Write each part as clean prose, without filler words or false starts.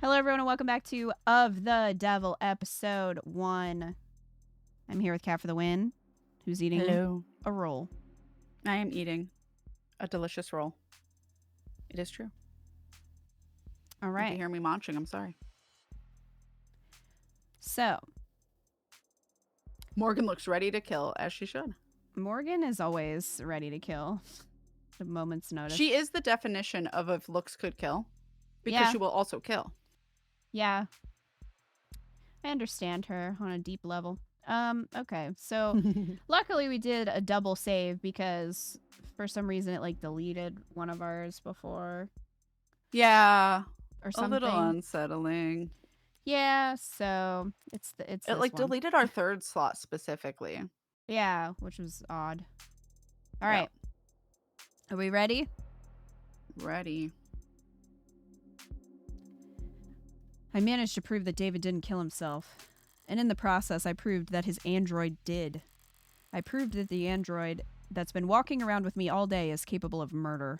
Hello, everyone, and welcome back to Of the Devil, Episode 1. I'm here with KatFTWynn, who's eating a roll. I am eating a delicious roll. It is true. All right. If you hear me munching, I'm sorry. So, Morgan looks ready to kill, as she should. Morgan is always ready to kill at a moment's notice. She is the definition of if looks could kill, because she will also kill. Yeah. I understand her on a deep level. Okay, so luckily we did a double save because for some reason it like deleted one of ours before. Yeah. Or something. A little unsettling. Yeah, so it's it like one. Deleted our third slot specifically. Yeah, which was odd. All right. Are we ready? Ready. I managed to prove that David didn't kill himself. And in the process, I proved that his android did. I proved that the android that's been walking around with me all day is capable of murder.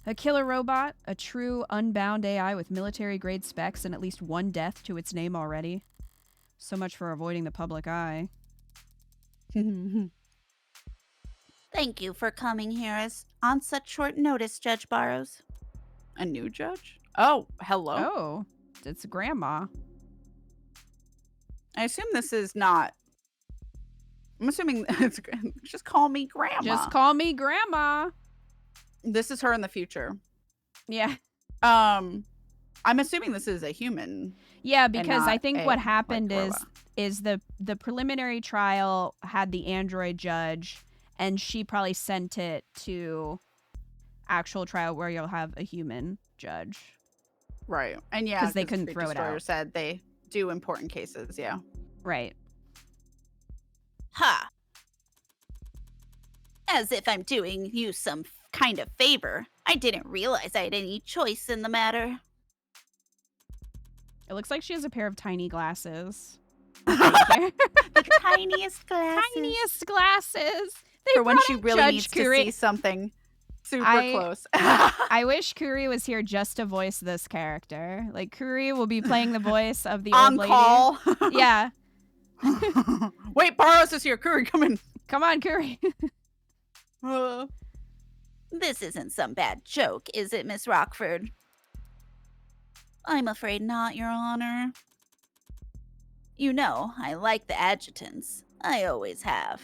A killer robot, a true unbound AI with military-grade specs and at least one death to its name already. So much for avoiding the public eye. Thank you for coming here on such short notice, Judge Barrows. A new judge? Oh, hello. Oh, it's Grandma. I assume this is not... I'm assuming it's... Just call me Grandma. Just call me Grandma. This is her in the future. Yeah. I'm assuming this is a human. Yeah, because I think what happened like is the preliminary trial had the android judge, and she probably sent it to actual trial where you'll have a human judge. Right. And yeah, because they couldn't throw it out. Said they do important cases. Yeah. Right. Ha! As if I'm doing you some kind of favor. I didn't realize I had any choice in the matter. It looks like she has a pair of tiny glasses. The tiniest glasses. Tiniest glasses. For when she really needs to see something super close. I wish Kuri was here just to voice this character. Like, Kuri will be playing the voice of the old lady. On call. Yeah. Wait, Barrows is here. Kuri, come in. Come on, Kuri. This isn't some bad joke, is it, Miss Rockford? I'm afraid not, Your Honor. You know, I like the adjutants. I always have.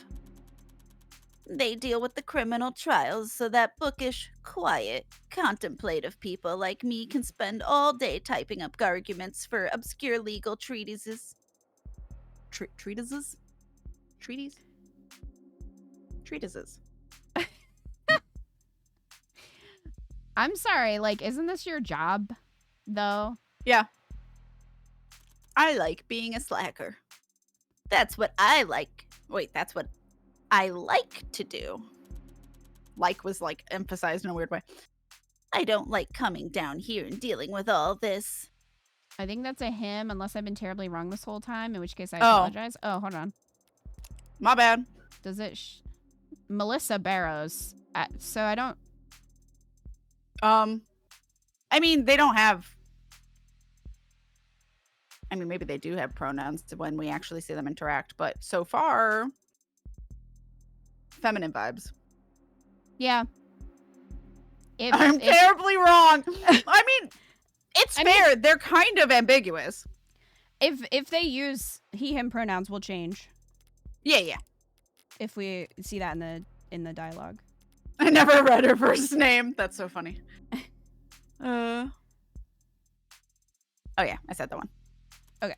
They deal with the criminal trials so that bookish, quiet, contemplative people like me can spend all day typing up arguments for obscure legal treatises. Treatises? Treaties? Treatises. I'm sorry, like, isn't this your job, though? Yeah. I like being a slacker. That's what I like. Wait, that's what I like to do. Like was, like, emphasized in a weird way. I don't like coming down here and dealing with all this. I think that's a him, unless I've been terribly wrong this whole time, in which case I apologize. Oh, hold on. My bad. Does it... Melissa Barrows. So I don't... I mean, they don't have... I mean, maybe they do have pronouns when we actually see them interact, but so far... feminine vibes. Yeah. I'm terribly wrong. I mean, it's fair. They're kind of ambiguous. If they use he, him pronouns, will change. Yeah. If we see that in the dialogue. I never read her first name. That's so funny. Oh yeah, I said that one. Okay.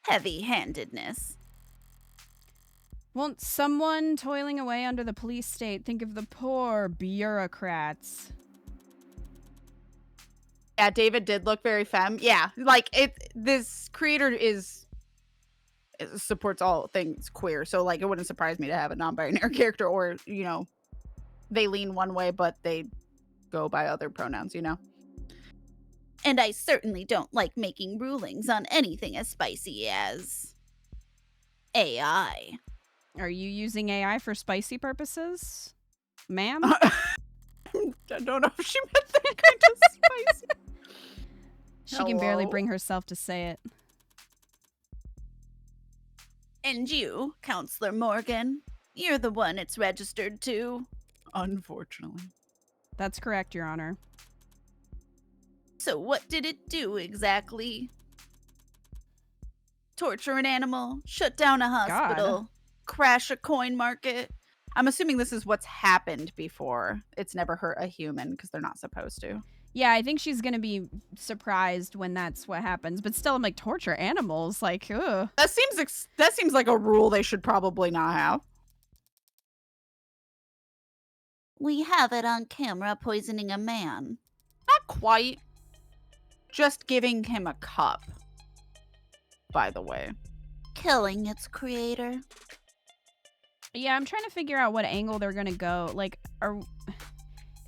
Heavy-handedness. Won't someone toiling away under the police state think of the poor bureaucrats? Yeah, David did look very femme. Yeah, like this creator supports all things queer, so like it wouldn't surprise me to have a non-binary character, or you know, they lean one way but they go by other pronouns, you know. And I certainly don't like making rulings on anything as spicy as AI. Are you using AI for spicy purposes, ma'am? I don't know if she meant that kind of spicy. she can barely Hello? bring herself to say it. And you, Counselor Morgan, you're the one it's registered to. Unfortunately. That's correct, Your Honor. So what did it do exactly? Torture an animal, shut down a hospital, crash a coin market. I'm assuming this is what's happened before. It's never hurt a human because they're not supposed to. Yeah, I think she's gonna be surprised when that's what happens. But still, I'm like, torture animals? Like, ugh. That seems like a rule they should probably not have. We have it on camera poisoning a man. Not quite. Just giving him a cup, by the way. Killing its creator. Yeah, I'm trying to figure out what angle they're gonna go. Like,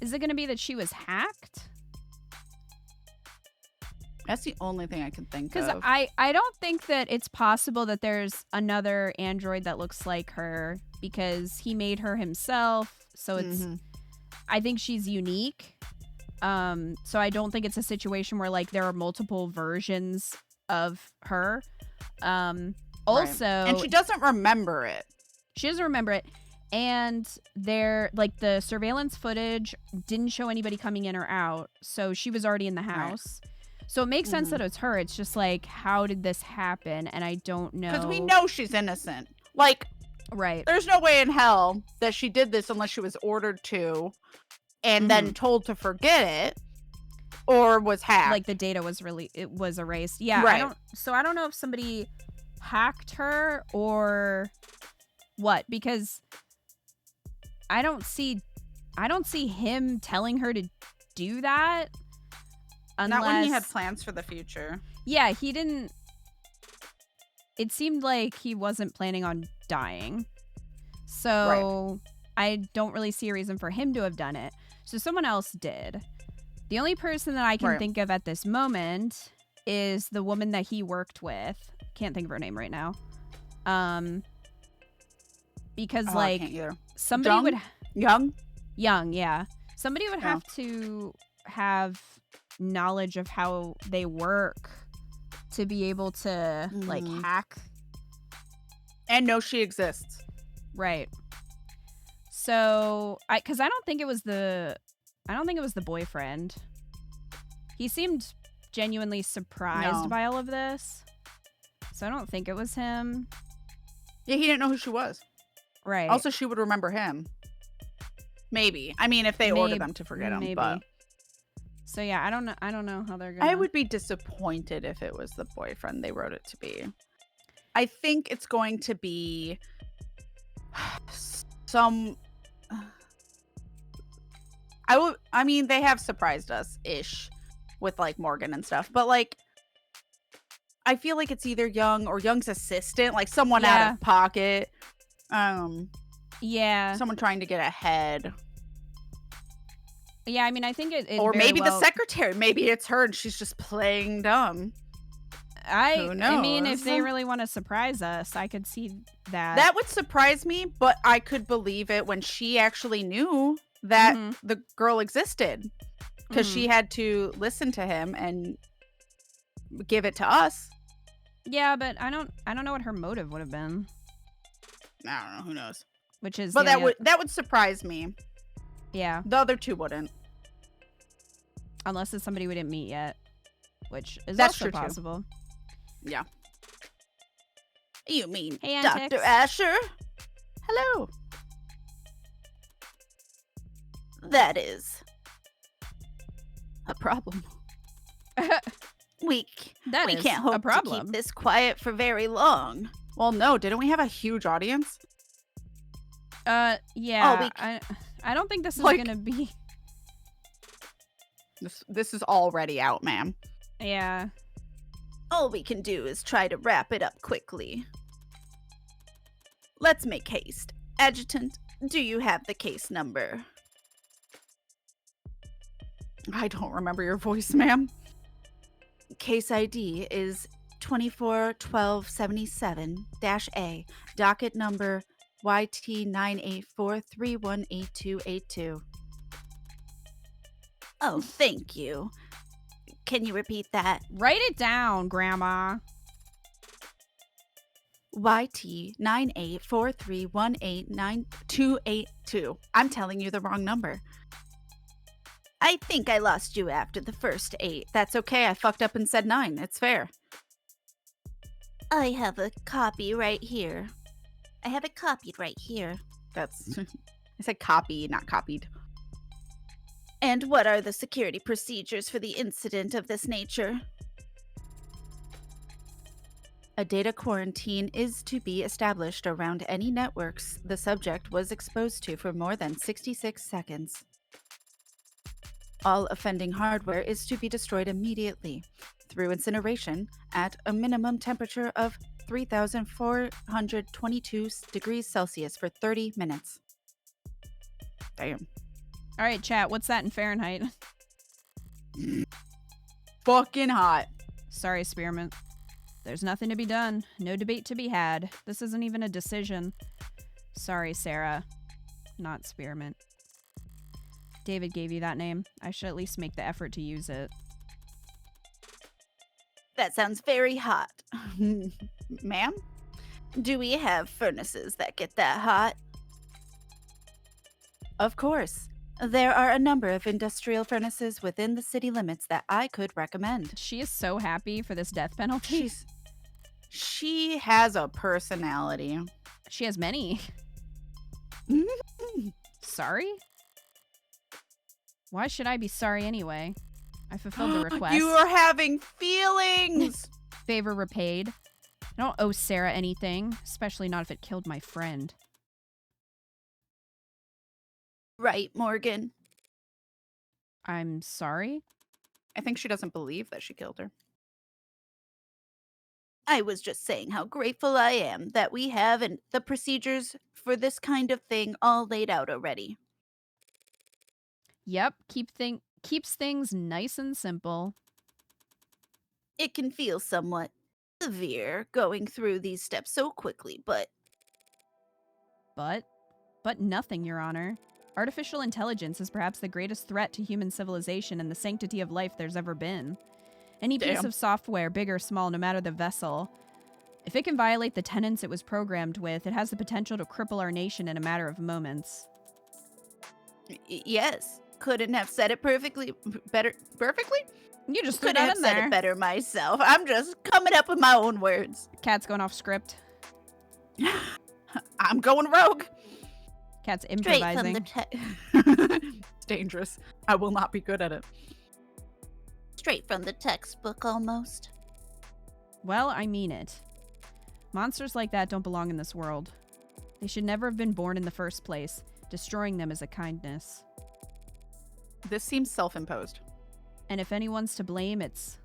is it gonna be that she was hacked? That's the only thing I can think Because of. I don't think that it's possible that there's another android that looks like her because he made her himself. So it's, I think she's unique. So I don't think it's a situation where like there are multiple versions of her. Also, and she doesn't remember it. She doesn't remember it. And there, like, the surveillance footage didn't show anybody coming in or out. So she was already in the house. So it makes sense that it's her. It's just like, how did this happen? And I don't know. Because we know she's innocent. Like, right. There's no way in hell that she did this unless she was ordered to and then told to forget it or was hacked. Like the data was it was erased. Yeah. Right. I don't know if somebody hacked her or what, because I don't see him telling her to do that. Not when he had plans for the future. Yeah, he didn't. It seemed like he wasn't planning on dying. So I don't really see a reason for him to have done it. So someone else did. The only person that I can think of at this moment is the woman that he worked with. Can't think of her name right now. Because I can't either. somebody would Young, yeah. Somebody would have to have knowledge of how they work to be able to like hack and know she exists. Right. So I don't think it was the boyfriend. He seemed genuinely surprised by all of this. So I don't think it was him. Yeah, he didn't know who she was. Right. Also, she would remember him. Maybe. I mean, if they order them to forget him, but so yeah, I don't know how they're gonna. I would be disappointed if it was the boyfriend they wrote it to be. I think it's going to be some. I mean, they have surprised us ish with like Morgan and stuff, but like, I feel like it's either Young or Young's assistant, like someone out of pocket. Yeah. Someone trying to get ahead. Yeah, I mean, I think it or very maybe well... the secretary. Maybe it's her and she's just playing dumb. Who knows? I mean, if they really want to surprise us, I could see that. That would surprise me, but I could believe it when she actually knew that the girl existed. Because she had to listen to him and give it to us. Yeah, but I don't know what her motive would have been. I don't know. Who knows? Which is, but that would surprise me. Yeah. The other two wouldn't. Unless it's somebody we didn't meet yet, which is That's also true possible. Too. Yeah. You mean hey, Dr. Asher? Hello. That is a problem. We can't hope to keep this quiet for very long. Well, no, didn't we have a huge audience? Yeah. I don't think this is gonna be. This is already out, ma'am. Yeah. All we can do is try to wrap it up quickly. Let's make haste. Adjutant, do you have the case number? I don't remember your voice, ma'am. Case ID is 241277-A, docket number YT984318282. Oh, thank you. Can you repeat that? Write it down, Grandma. YT9843189282. I'm telling you the wrong number. I think I lost you after the first 8. That's okay. I fucked up and said 9. It's fair. I have a copy right here. I have it copied right here. That's... I said copy, not copied. And what are the security procedures for the incident of this nature? A data quarantine is to be established around any networks the subject was exposed to for more than 66 seconds. All offending hardware is to be destroyed immediately through incineration at a minimum temperature of 3,422 degrees Celsius for 30 minutes. Damn. All right, chat. What's that in Fahrenheit? Fucking hot. Sorry, Spearmint. There's nothing to be done. No debate to be had. This isn't even a decision. Sorry, Sarah. Not Spearmint. David gave you that name. I should at least make the effort to use it. That sounds very hot. Ma'am? Do we have furnaces that get that hot? Of course. There are a number of industrial furnaces within the city limits that I could recommend. She is so happy for this death penalty. She has a personality. She has many. Sorry? Why should I be sorry anyway? I fulfilled the request. You are having feelings! Favor repaid. I don't owe Sarah anything, especially not if it killed my friend. Right, Morgan. I'm sorry? I think she doesn't believe that she killed her. I was just saying how grateful I am that we have the procedures for this kind of thing all laid out already. Yep, keeps things nice and simple. It can feel somewhat severe going through these steps so quickly, but nothing, Your Honor. Artificial intelligence is perhaps the greatest threat to human civilization and the sanctity of life there's ever been. Any piece of software, big or small, no matter the vessel, if it can violate the tenets it was programmed with, it has the potential to cripple our nation in a matter of moments. Yes. Couldn't have said it perfectly. You just threw Couldn't that have in said there. it better myself. I'm just coming up with my own words. Cat's going off script. I'm going rogue. Cat's Straight improvising. from the It's dangerous. I will not be good at it. straight from the textbook, almost. Well, I mean it. Monsters like that don't belong in this world. They should never have been born in the first place. Destroying them is a kindness. This seems self-imposed. And if anyone's to blame, it's...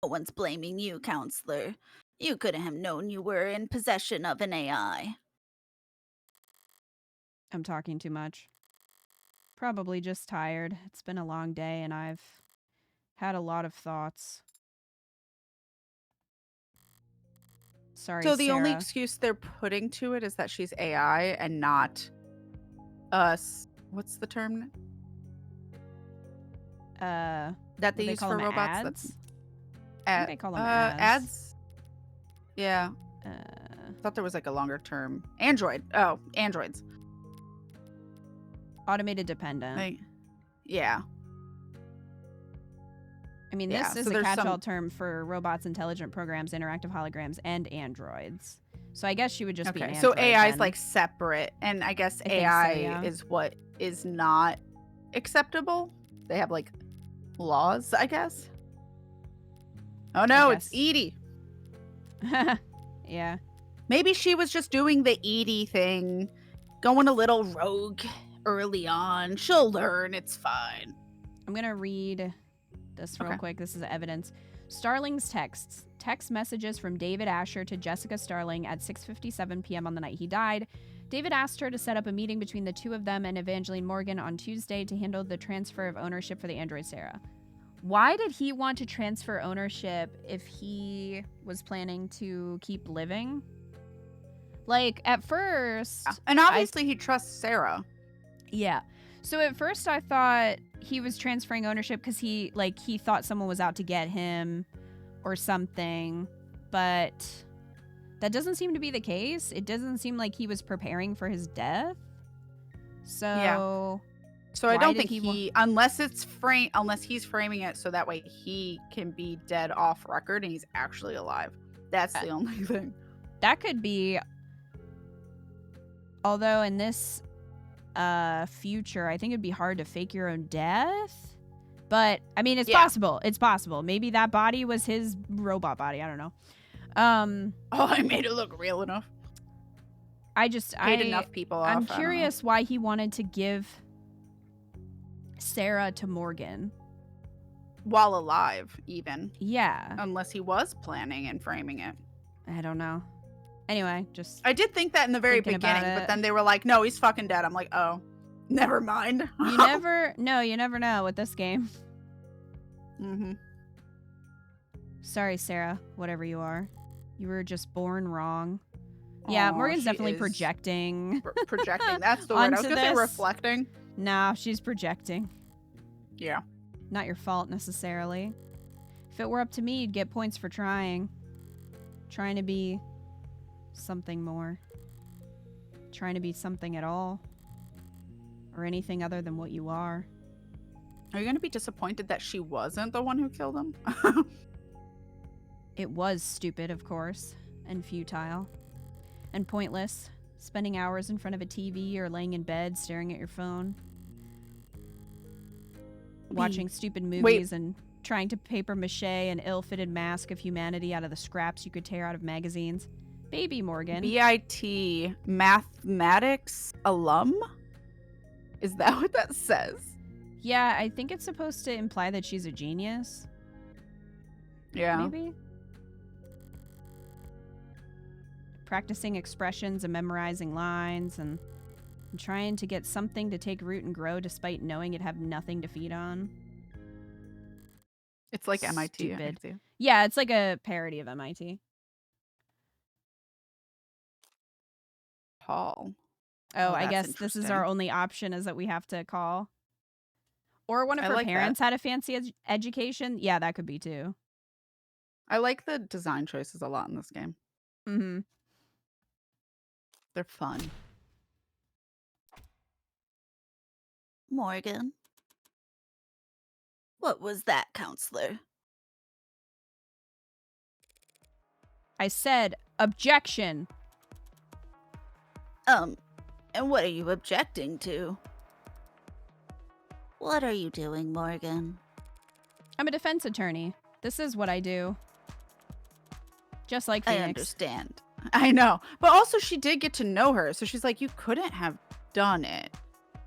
No one's blaming you, counselor. You couldn't have known you were in possession of an AI. I'm talking too much. Probably just tired. It's been a long day and I've had a lot of thoughts. Sorry, So the only Sarah. excuse they're putting to it is that she's AI and not us. What's the term that they use call for them robots? ads? That's I think they call them ads. ads. Yeah, Uh, thought there was like a longer term. Android. Oh, androids. automated dependent. Yeah. I mean, yeah, this is so a there's catch-all some- term for robots, intelligent programs, interactive holograms, and androids. So I guess she would just be an Okay. android So AI is then. like separate, and I guess I think so, AI yeah. is what is not acceptable. They have like laws, I guess. Oh no, it's guess. Edie. Yeah. Maybe she was just doing the Edie thing, going a little rogue early on. She'll learn. It's fine. I'm going to read this real Okay. quick. This is evidence. Starling's texts. Text messages from David Asher to Jessica Starling at 6:57 p.m. on the night he died. David asked her to set up a meeting between the two of them and Evangeline Morgan on Tuesday to handle the transfer of ownership for the android Sarah. Why did he want to transfer ownership if he was planning to keep living? Like, at first... And obviously he trusts Sarah. Yeah. So at first I thought he was transferring ownership because he thought someone was out to get him or something, but that doesn't seem to be the case. It doesn't seem like he was preparing for his death. So Yeah. So I don't think unless he's framing it so that way he can be dead off record and he's actually alive. That's the only thing. That could be. Although in this future, I think it'd be hard to fake your own death. But I mean, it's possible. It's possible. Maybe that body was his robot body. I don't know. I made it look real enough. I just paid enough people off. I'm curious why he wanted to give Sarah to Morgan while alive, even. Yeah. Unless he was planning and framing it. I don't know. Anyway, just I did think that in the very beginning, but then they were like, "No, he's fucking dead." I'm like, "Oh, never mind." You never know with this game. Mm-hmm. Sorry, Sarah, whatever you are. You were just born wrong. Yeah, Morgan's definitely projecting. Projecting, that's the word. I was going to say reflecting. Nah, she's projecting. Yeah. Not your fault, necessarily. If it were up to me, you'd get points for trying. Trying to be something more. Trying to be something at all. Or anything other than what you are. Are you going to be disappointed that she wasn't the one who killed him? It was stupid, of course. And futile. And pointless. Spending hours in front of a TV or laying in bed staring at your phone. Watching stupid movies and trying to paper mache an ill-fitted mask of humanity out of the scraps you could tear out of magazines. Baby Morgan. BIT mathematics alum? Is that what that says? Yeah, I think it's supposed to imply that she's a genius. Yeah. Maybe? Practicing expressions and memorizing lines and trying to get something to take root and grow despite knowing it'd have nothing to feed on. It's like MIT. Stupid. Yeah, it's like a parody of MIT. Paul. Oh, I guess this is our only option, is that we have to call. Or one of her parents had a fancy education. Yeah, that could be too. I like the design choices a lot in this game. Mm-hmm. They're fun. Morgan. What was that, counselor? I said objection. And what are you objecting to? What are you doing, Morgan? I'm a defense attorney. This is what I do. Just like Phoenix. I understand. I know. But also she did get to know her. So she's like, you couldn't have done it.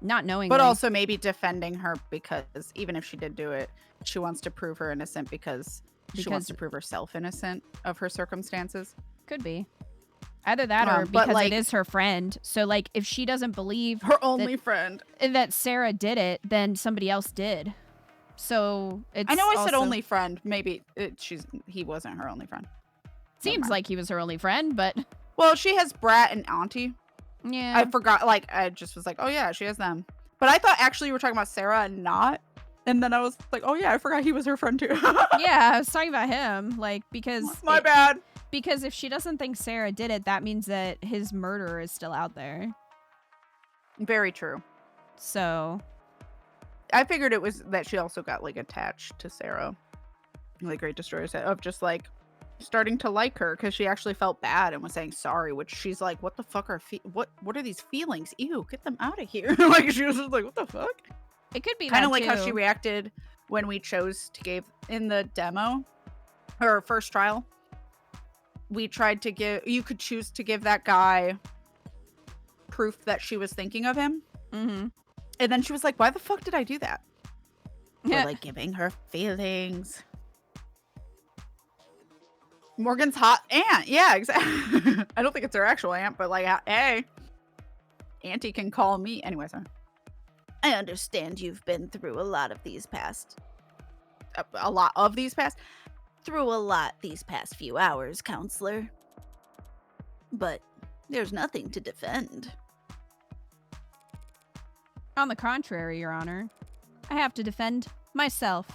Not knowing. But also maybe defending her because even if she did do it, she wants to prove her innocent because she wants to prove herself innocent of her circumstances. Could be. Either that or because it is her friend. So, like, if she doesn't believe her only friend that Sarah did it, then somebody else did. So it's. I know I said only friend. Maybe he wasn't her only friend. Seems like he was her only friend, but. Well, she has Brat and Auntie. Yeah. I forgot. Like, I just was like, oh yeah, she has them. But I thought actually you were talking about Sarah and not. And then I was like, oh yeah, I forgot he was her friend too. Yeah, I was talking about him, like, because my bad. Because if she doesn't think Sarah did it, that means that his murderer is still out there. Very true. So I figured it was that she also got like attached to Sarah, like Great Destroyer said, of just like starting to like her because she actually felt bad and was saying sorry, which she's like, what the fuck are what are these feelings? Ew, get them out of here. Like she was just like, what the fuck? It could be kind of like how she reacted when we chose to give in the demo or first trial. We tried to give, you could choose to give that guy proof that she was thinking of him. Mm-hmm. And then she was like, why the fuck did I do that? Yeah. We're like giving her feelings. Morgan's hot aunt. Yeah, exactly. I don't think it's her actual aunt, but like, hey, Auntie can call me. Anyway, sorry. I understand you've been through a lot of these past. Through a lot these past few hours, counselor. But there's nothing to defend. On the contrary, Your Honor, I have to defend myself.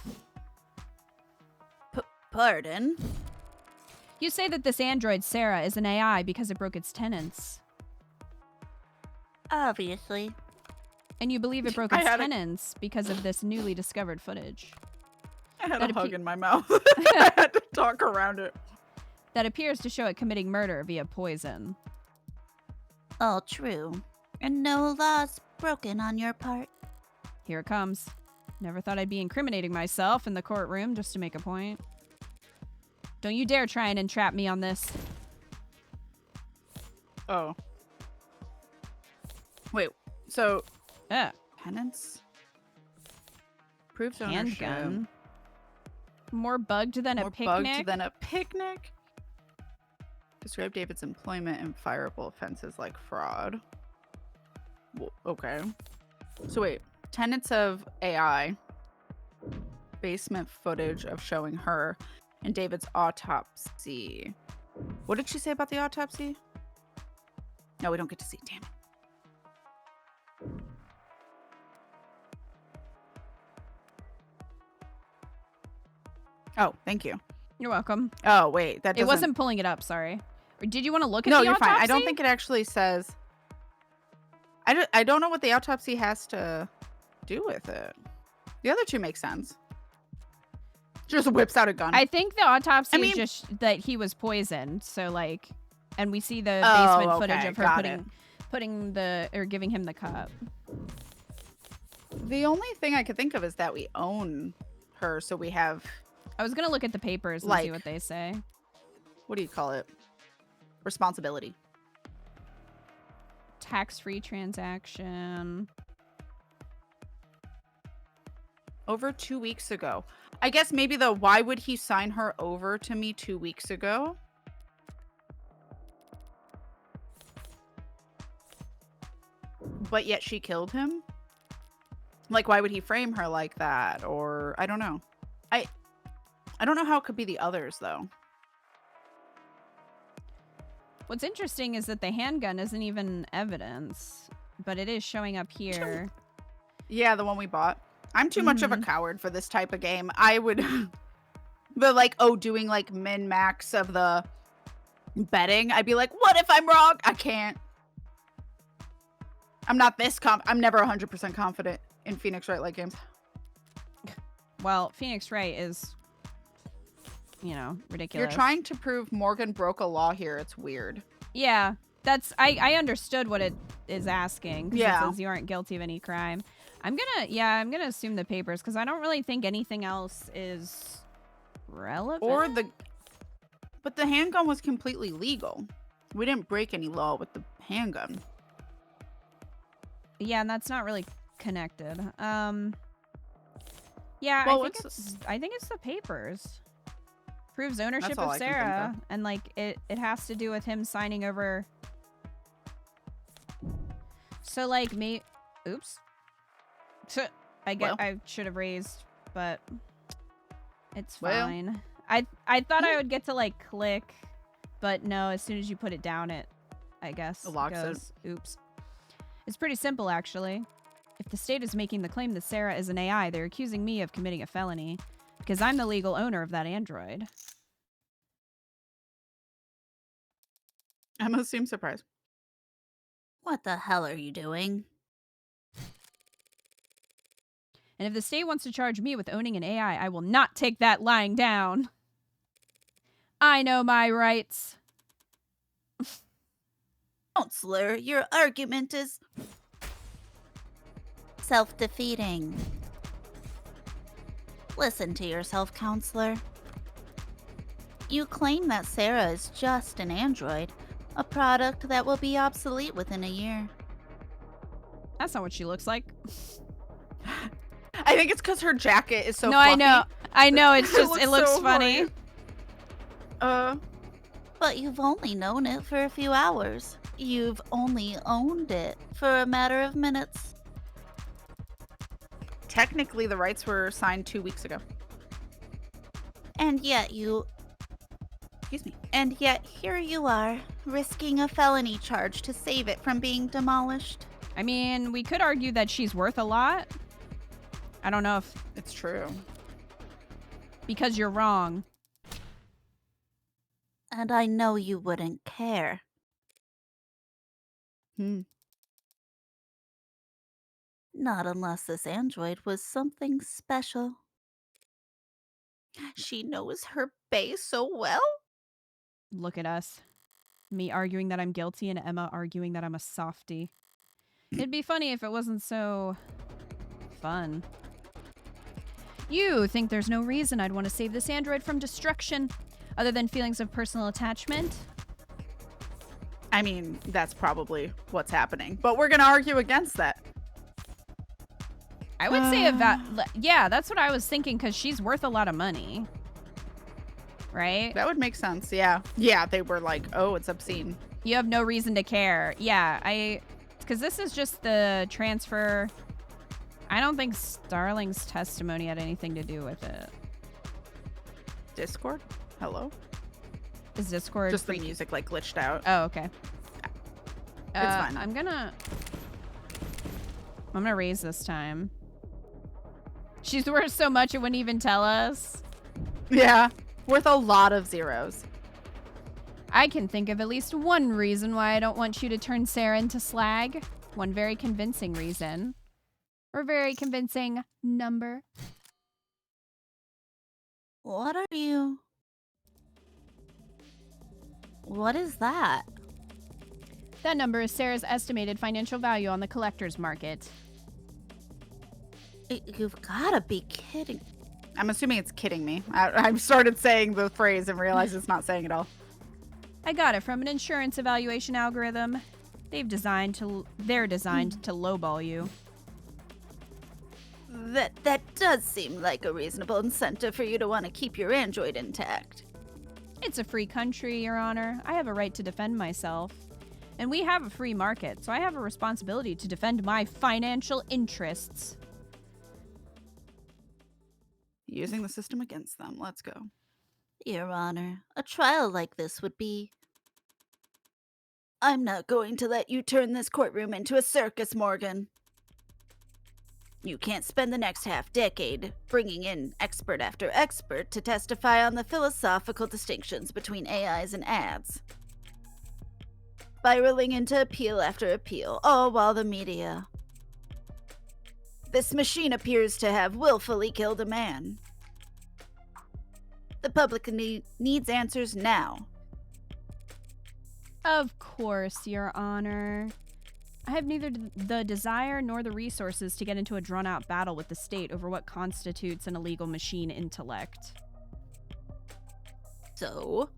Pardon? You say that this android, Sarah, is an AI because it broke its tenants. Obviously. And you believe it broke its tenants because of this newly discovered footage. I had a hug in my mouth. I had to talk around it. That appears to show it committing murder via poison. All true. And no laws broken on your part. Here it comes. Never thought I'd be incriminating myself in the courtroom just to make a point. Don't you dare try and entrap me on this. Oh. Wait, so... Penance? Proves ownership. Handgun. More bugged than a picnic? More bugged than a picnic? Describe David's employment and fireable offenses like fraud. Well, okay. So wait. Tenets of AI. Basement footage of showing her and David's autopsy. What did she say about the autopsy? No, we don't get to see. Damn it. Oh, thank you. You're welcome. Oh, wait. That It wasn't pulling it up, sorry. Or did you want to look at No, the you're autopsy? fine. I don't think it actually says... I don't know what the autopsy has to do with it. The other two make sense. Just whips out a gun. I think the autopsy is mean- just that he was poisoned. So, like... And we see the basement footage okay, of her giving him the cup. The only thing I could think of is that we own her, so we have... I was going to look at the papers and Like- see what they say. What do you call it? Responsibility. Tax-free transaction. Over 2 weeks ago. I guess maybe why would he sign her over to me 2 weeks ago? But yet she killed him? Like, why would he frame her like that? Or, I don't know. I don't know how it could be the others, though. What's interesting is that the handgun isn't even evidence, but it is showing up here. Yeah, the one we bought. I'm too much of a coward for this type of game. I would... But, like, doing, like, min-max of the betting. I'd be like, what if I'm wrong? I can't. I'm not this I'm never 100% confident in Phoenix Wright like games. Well, Phoenix Wright is, you know, ridiculous. You're trying to prove Morgan broke a law here. It's weird. Yeah, I understood what it is asking. 'Cause Yeah. it says you aren't guilty of any crime. I'm gonna assume the papers because I don't really think anything else is relevant. But the handgun was completely legal. We didn't break any law with the handgun. Yeah, and that's not really connected. Yeah, Well, I think it's the papers. Proves ownership all of I can think Sarah, and like it has to do with him signing over. So like me, oops. I should have raised, but it's fine. I thought I would get to like click, but no. As soon as you put it down, I guess It locks goes. Oops. It's pretty simple, actually. If the state is making the claim that Sarah is an AI, they're accusing me of committing a felony because I'm the legal owner of that android. Emma seems surprised. What the hell are you doing? And if the state wants to charge me with owning an AI, I will not take that lying down. I know my rights. Counselor, your argument is self-defeating. Listen to yourself, Counselor. You claim that Sarah is just an android, a product that will be obsolete within a year. That's not what she looks like. I think it's because her jacket is so no, fluffy. I know. It's just it looks so funny. But you've only known it for a few hours. You've only owned it for a matter of minutes. Technically, the rights were signed 2 weeks ago. And yet Excuse me. And yet here you are, risking a felony charge to save it from being demolished. I mean, we could argue that she's worth a lot. I don't know if... It's true. Because you're wrong. And I know you wouldn't care. Not unless this android was something special. She knows her bae so well. Look at us. Me arguing that I'm guilty and Emma arguing that I'm a softie. It'd be funny if it wasn't so... fun. You think there's no reason I'd want to save this android from destruction, other than feelings of personal attachment? I mean, that's probably what's happening. But we're going to argue against that. I would say yeah, that's what I was thinking, because she's worth a lot of money. Right? That would make sense, yeah. Yeah, they were like, oh, it's obscene. You have no reason to care. Yeah, because this is just the transfer. I don't think Starling's testimony had anything to do with it. Discord? Hello? Is Discord just the music like glitched out? Oh, okay. It's fine. I'm gonna raise this time. She's worth so much it wouldn't even tell us. Yeah, worth a lot of zeros. I can think of at least one reason why I don't want you to turn Sarah into slag. One very convincing reason. Or very convincing number. What are you... What is that? That number is Sarah's estimated financial value on the collector's market. You've gotta be kidding. I'm assuming it's kidding me. I started saying the phrase and realized it's not saying it all. I got it from an insurance evaluation algorithm. They're designed to lowball you. That does seem like a reasonable incentive for you to want to keep your android intact. It's a free country, Your Honor. I have a right to defend myself. And we have a free market, so I have a responsibility to defend my financial interests. Using the system against them. Let's go. Your Honor, a trial like this would be... I'm not going to let you turn this courtroom into a circus, Morgan. You can't spend the next half-decade bringing in expert after expert to testify on the philosophical distinctions between AIs and ads. Spiraling into appeal after appeal, all while the media... This machine appears to have willfully killed a man. The public needs answers now. Of course, Your Honor. I have neither the desire nor the resources to get into a drawn-out battle with the state over what constitutes an illegal machine intellect. So?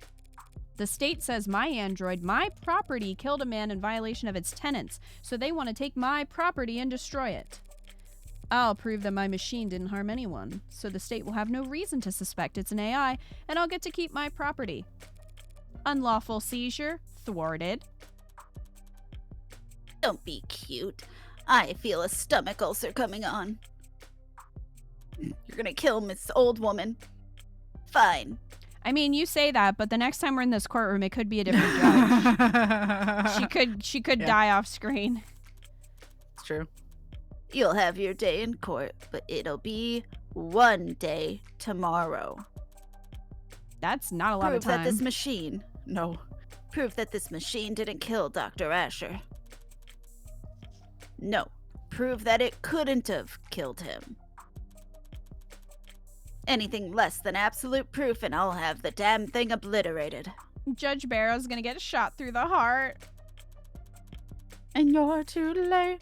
The state says my android, my property, killed a man in violation of its tenets, so they want to take my property and destroy it. I'll prove that my machine didn't harm anyone, so the state will have no reason to suspect it's an AI, and I'll get to keep my property. Unlawful seizure, thwarted. Don't be cute. I feel a stomach ulcer coming on. You're gonna kill Miss Old Woman. Fine. I mean, you say that, but the next time we're in this courtroom, it could be a different judge. She could die off screen. It's true. You'll have your day in court, but it'll be one day tomorrow. That's not a lot of time. Prove that this machine... No. Prove that this machine didn't kill Dr. Asher. No. Prove that it couldn't have killed him. Anything less than absolute proof and I'll have the damn thing obliterated. Judge Barrow's gonna get shot through the heart. And you're too late.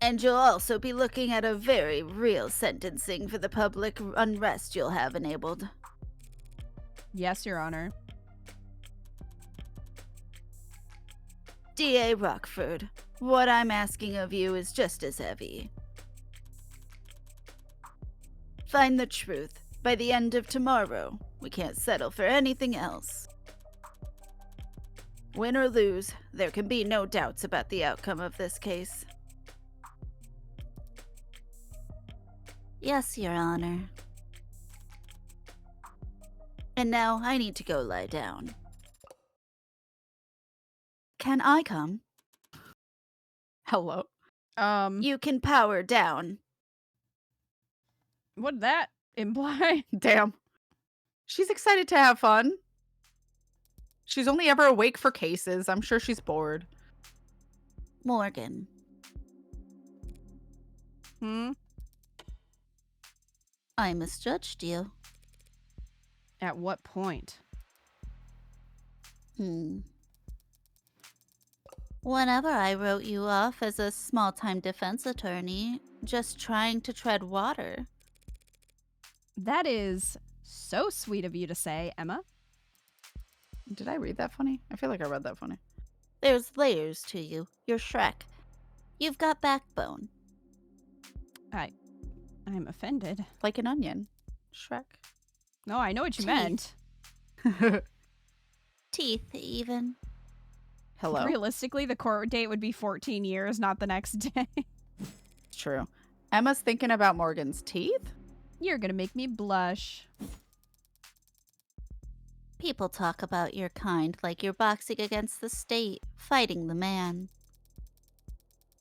And you'll also be looking at a very real sentencing for the public unrest you'll have enabled. Yes, Your Honor. D.A. Rockford, what I'm asking of you is just as heavy. Find the truth. By the end of tomorrow, we can't settle for anything else. Win or lose, there can be no doubts about the outcome of this case. Yes, Your Honor. And now I need to go lie down. Can I come? Hello. You can power down. What did that imply? Damn. She's excited to have fun. She's only ever awake for cases. I'm sure she's bored. Morgan. I misjudged you. At what point? Whenever I wrote you off as a small-time defense attorney, just trying to tread water. That is so sweet of you to say, Emma. Did I read that funny? I feel like I read that funny. There's layers to you. You're Shrek. You've got backbone. I'm offended. Like an onion. Shrek. No, I know what you Teeth. meant. Teeth, even. Hello? Realistically, the court date would be 14 years, not the next day. True. Emma's thinking about Morgan's teeth? You're gonna make me blush. People talk about your kind like you're boxing against the state, fighting the man.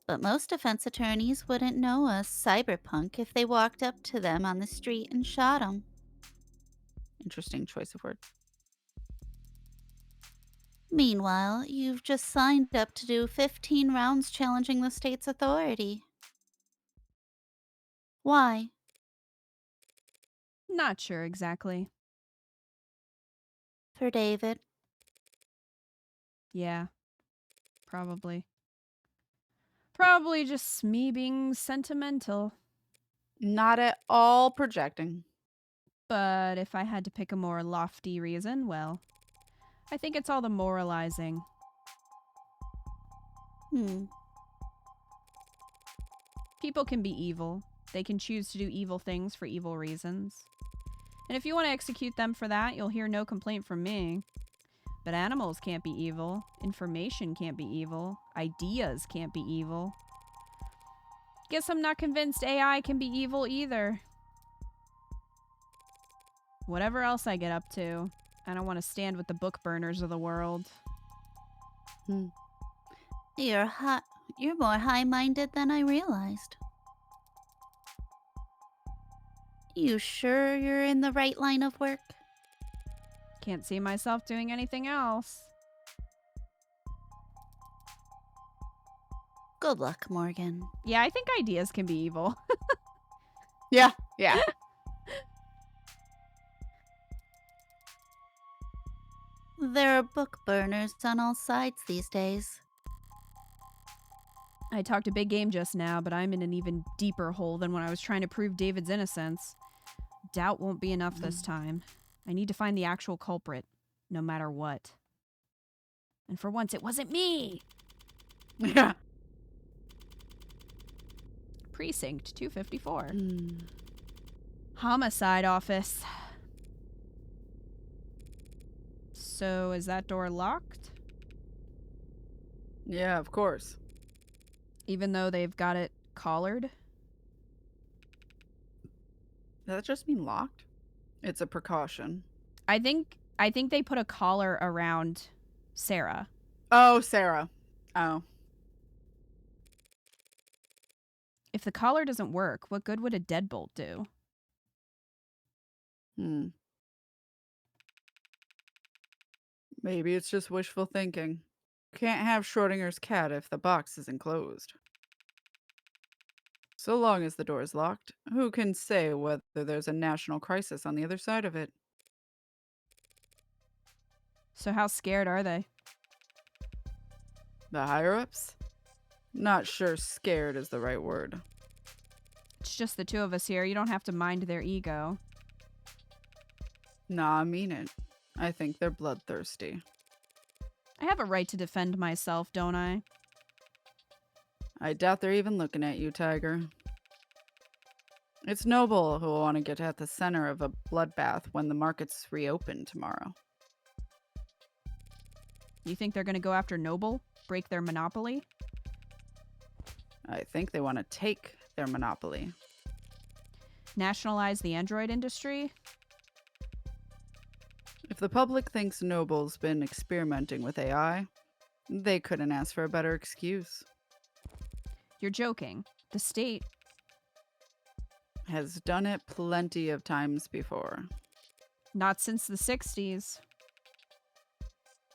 But most defense attorneys wouldn't know a cyberpunk if they walked up to them on the street and shot him. Interesting choice of words. Meanwhile, you've just signed up to do 15 rounds challenging the state's authority. Why? Not sure exactly. For David. Yeah. Probably. Probably just me being sentimental. Not at all projecting. But if I had to pick a more lofty reason, well, I think it's all the moralizing. People can be evil. They can choose to do evil things for evil reasons. And if you want to execute them for that, you'll hear no complaint from me. But animals can't be evil. Information can't be evil. Ideas can't be evil. Guess I'm not convinced AI can be evil either. Whatever else I get up to, I don't want to stand with the book burners of the world. You're more high-minded than I realized. You sure you're in the right line of work? Can't see myself doing anything else. Good luck, Morgan. Yeah, I think ideas can be evil. Yeah. There are book burners on all sides these days. I talked a big game just now, but I'm in an even deeper hole than when I was trying to prove David's innocence. Doubt won't be enough this time. I need to find the actual culprit, no matter what. And for once, it wasn't me! Yeah. Precinct 254. Homicide office. So, is that door locked? Yeah, of course. Even though they've got it collared? Does that just mean locked? It's a precaution. I think they put a collar around Sarah. Oh, Sarah. Oh. If the collar doesn't work, what good would a deadbolt do? Maybe it's just wishful thinking. Can't have Schrodinger's cat if the box isn't closed. So long as the door is locked, who can say whether there's a national crisis on the other side of it? So how scared are they? The higher-ups? Not sure scared is the right word. It's just the two of us here. You don't have to mind their ego. Nah, I mean it. I think they're bloodthirsty. I have a right to defend myself, don't I? I doubt they're even looking at you, Tiger. It's Noble who will want to get at the center of a bloodbath when the markets reopen tomorrow. You think they're going to go after Noble? Break their monopoly? I think they want to take their monopoly. Nationalize the android industry? If the public thinks Noble's been experimenting with AI, they couldn't ask for a better excuse. You're joking. The state... Has done it plenty of times before. Not since the 60s.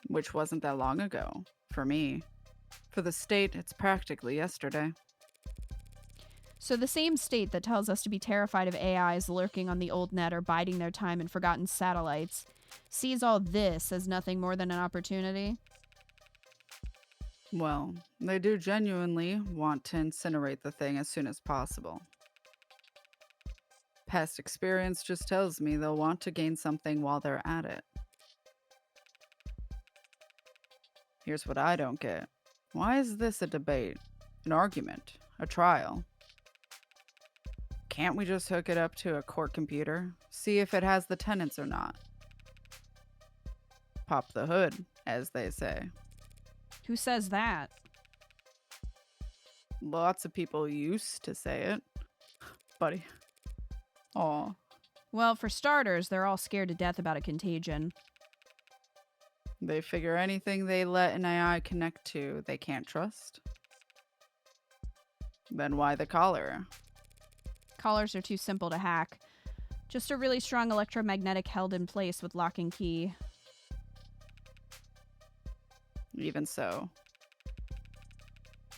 Which wasn't that long ago. For me. For the state, it's practically yesterday. So the same state that tells us to be terrified of AIs lurking on the old net or biding their time in forgotten satellites sees all this as nothing more than an opportunity? Well, they do genuinely want to incinerate the thing as soon as possible. Past experience just tells me they'll want to gain something while they're at it. Here's what I don't get. Why is this a debate? An argument? A trial? Can't we just hook it up to a court computer? See if it has the tenants or not? Pop the hood, as they say. Who says that? Lots of people used to say it. Buddy. Aw. Well, for starters, they're all scared to death about a contagion. They figure anything they let an AI connect to, they can't trust. Then why the collar? Collars are too simple to hack. Just a really strong electromagnetic held in place with lock and key. Even so.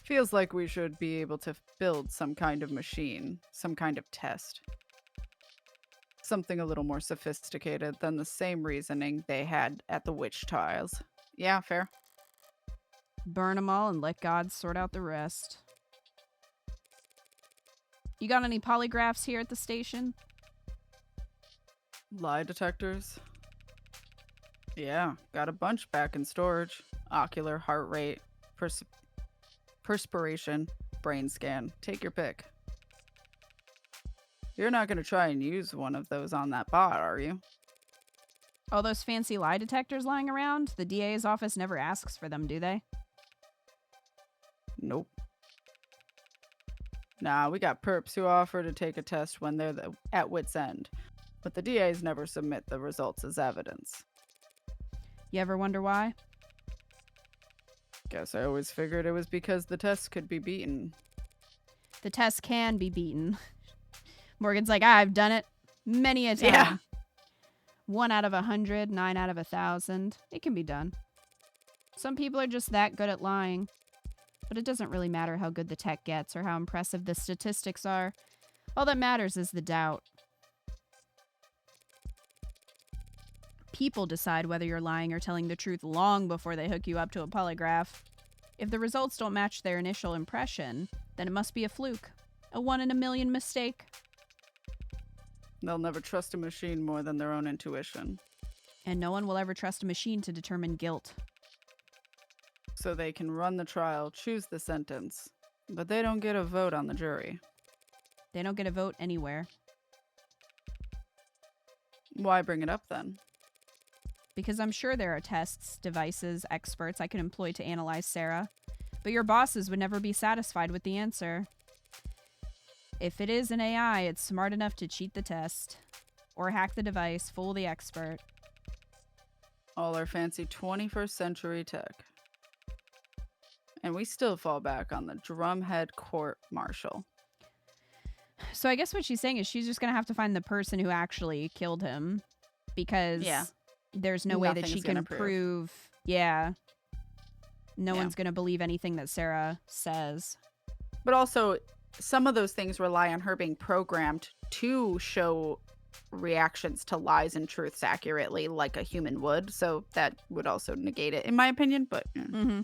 Feels like we should be able to build some kind of machine, some kind of test. Something a little more sophisticated than the same reasoning they had at the witch trials. Yeah, fair. Burn them all and let God sort out the rest. You got any polygraphs here at the station? Lie detectors? Yeah, got a bunch back in storage. Ocular, heart rate, perspiration, brain scan. Take your pick. You're not going to try and use one of those on that bot, are you? All those fancy lie detectors lying around? The DA's office never asks for them, do they? Nope. Nah, we got perps who offer to take a test when they're at wit's end, but the DAs never submit the results as evidence. You ever wonder why? Guess I always figured it was because the test could be beaten. The test can be beaten. Morgan's like, I've done it many a time. Yeah. 1 out of 100, 9 out of 1,000. It can be done. Some people are just that good at lying. But it doesn't really matter how good the tech gets or how impressive the statistics are. All that matters is the doubt. People decide whether you're lying or telling the truth long before they hook you up to a polygraph. If the results don't match their initial impression, then it must be a fluke. A 1 in a million mistake. They'll never trust a machine more than their own intuition. And no one will ever trust a machine to determine guilt. So they can run the trial, choose the sentence, but they don't get a vote on the jury. They don't get a vote anywhere. Why bring it up then? Because I'm sure there are tests, devices, experts I could employ to analyze Sarah. But your bosses would never be satisfied with the answer. If it is an AI, it's smart enough to cheat the test. Or hack the device, fool the expert. All our fancy 21st century tech. And we still fall back on the drumhead court-martial. So I guess what she's saying is she's just going to have to find the person who actually killed him. Because there's no way that she can prove. Yeah. No one's going to believe anything that Sarah says. But also, some of those things rely on her being programmed to show reactions to lies and truths accurately like a human would. So that would also negate it, in my opinion. But Mm-hmm.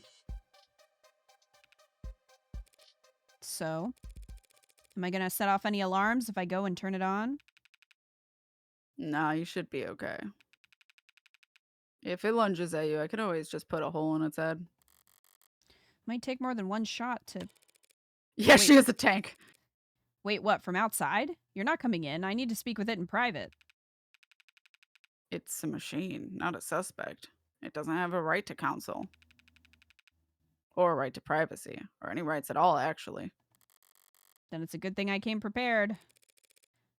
So, am I going to set off any alarms if I go and turn it on? Nah, you should be okay. If it lunges at you, I could always just put a hole in its head. Might take more than one shot to... Yeah, she is a tank. Wait, what, from outside? You're not coming in. I need to speak with it in private. It's a machine, not a suspect. It doesn't have a right to counsel. Or a right to privacy. Or any rights at all, actually. Then it's a good thing I came prepared.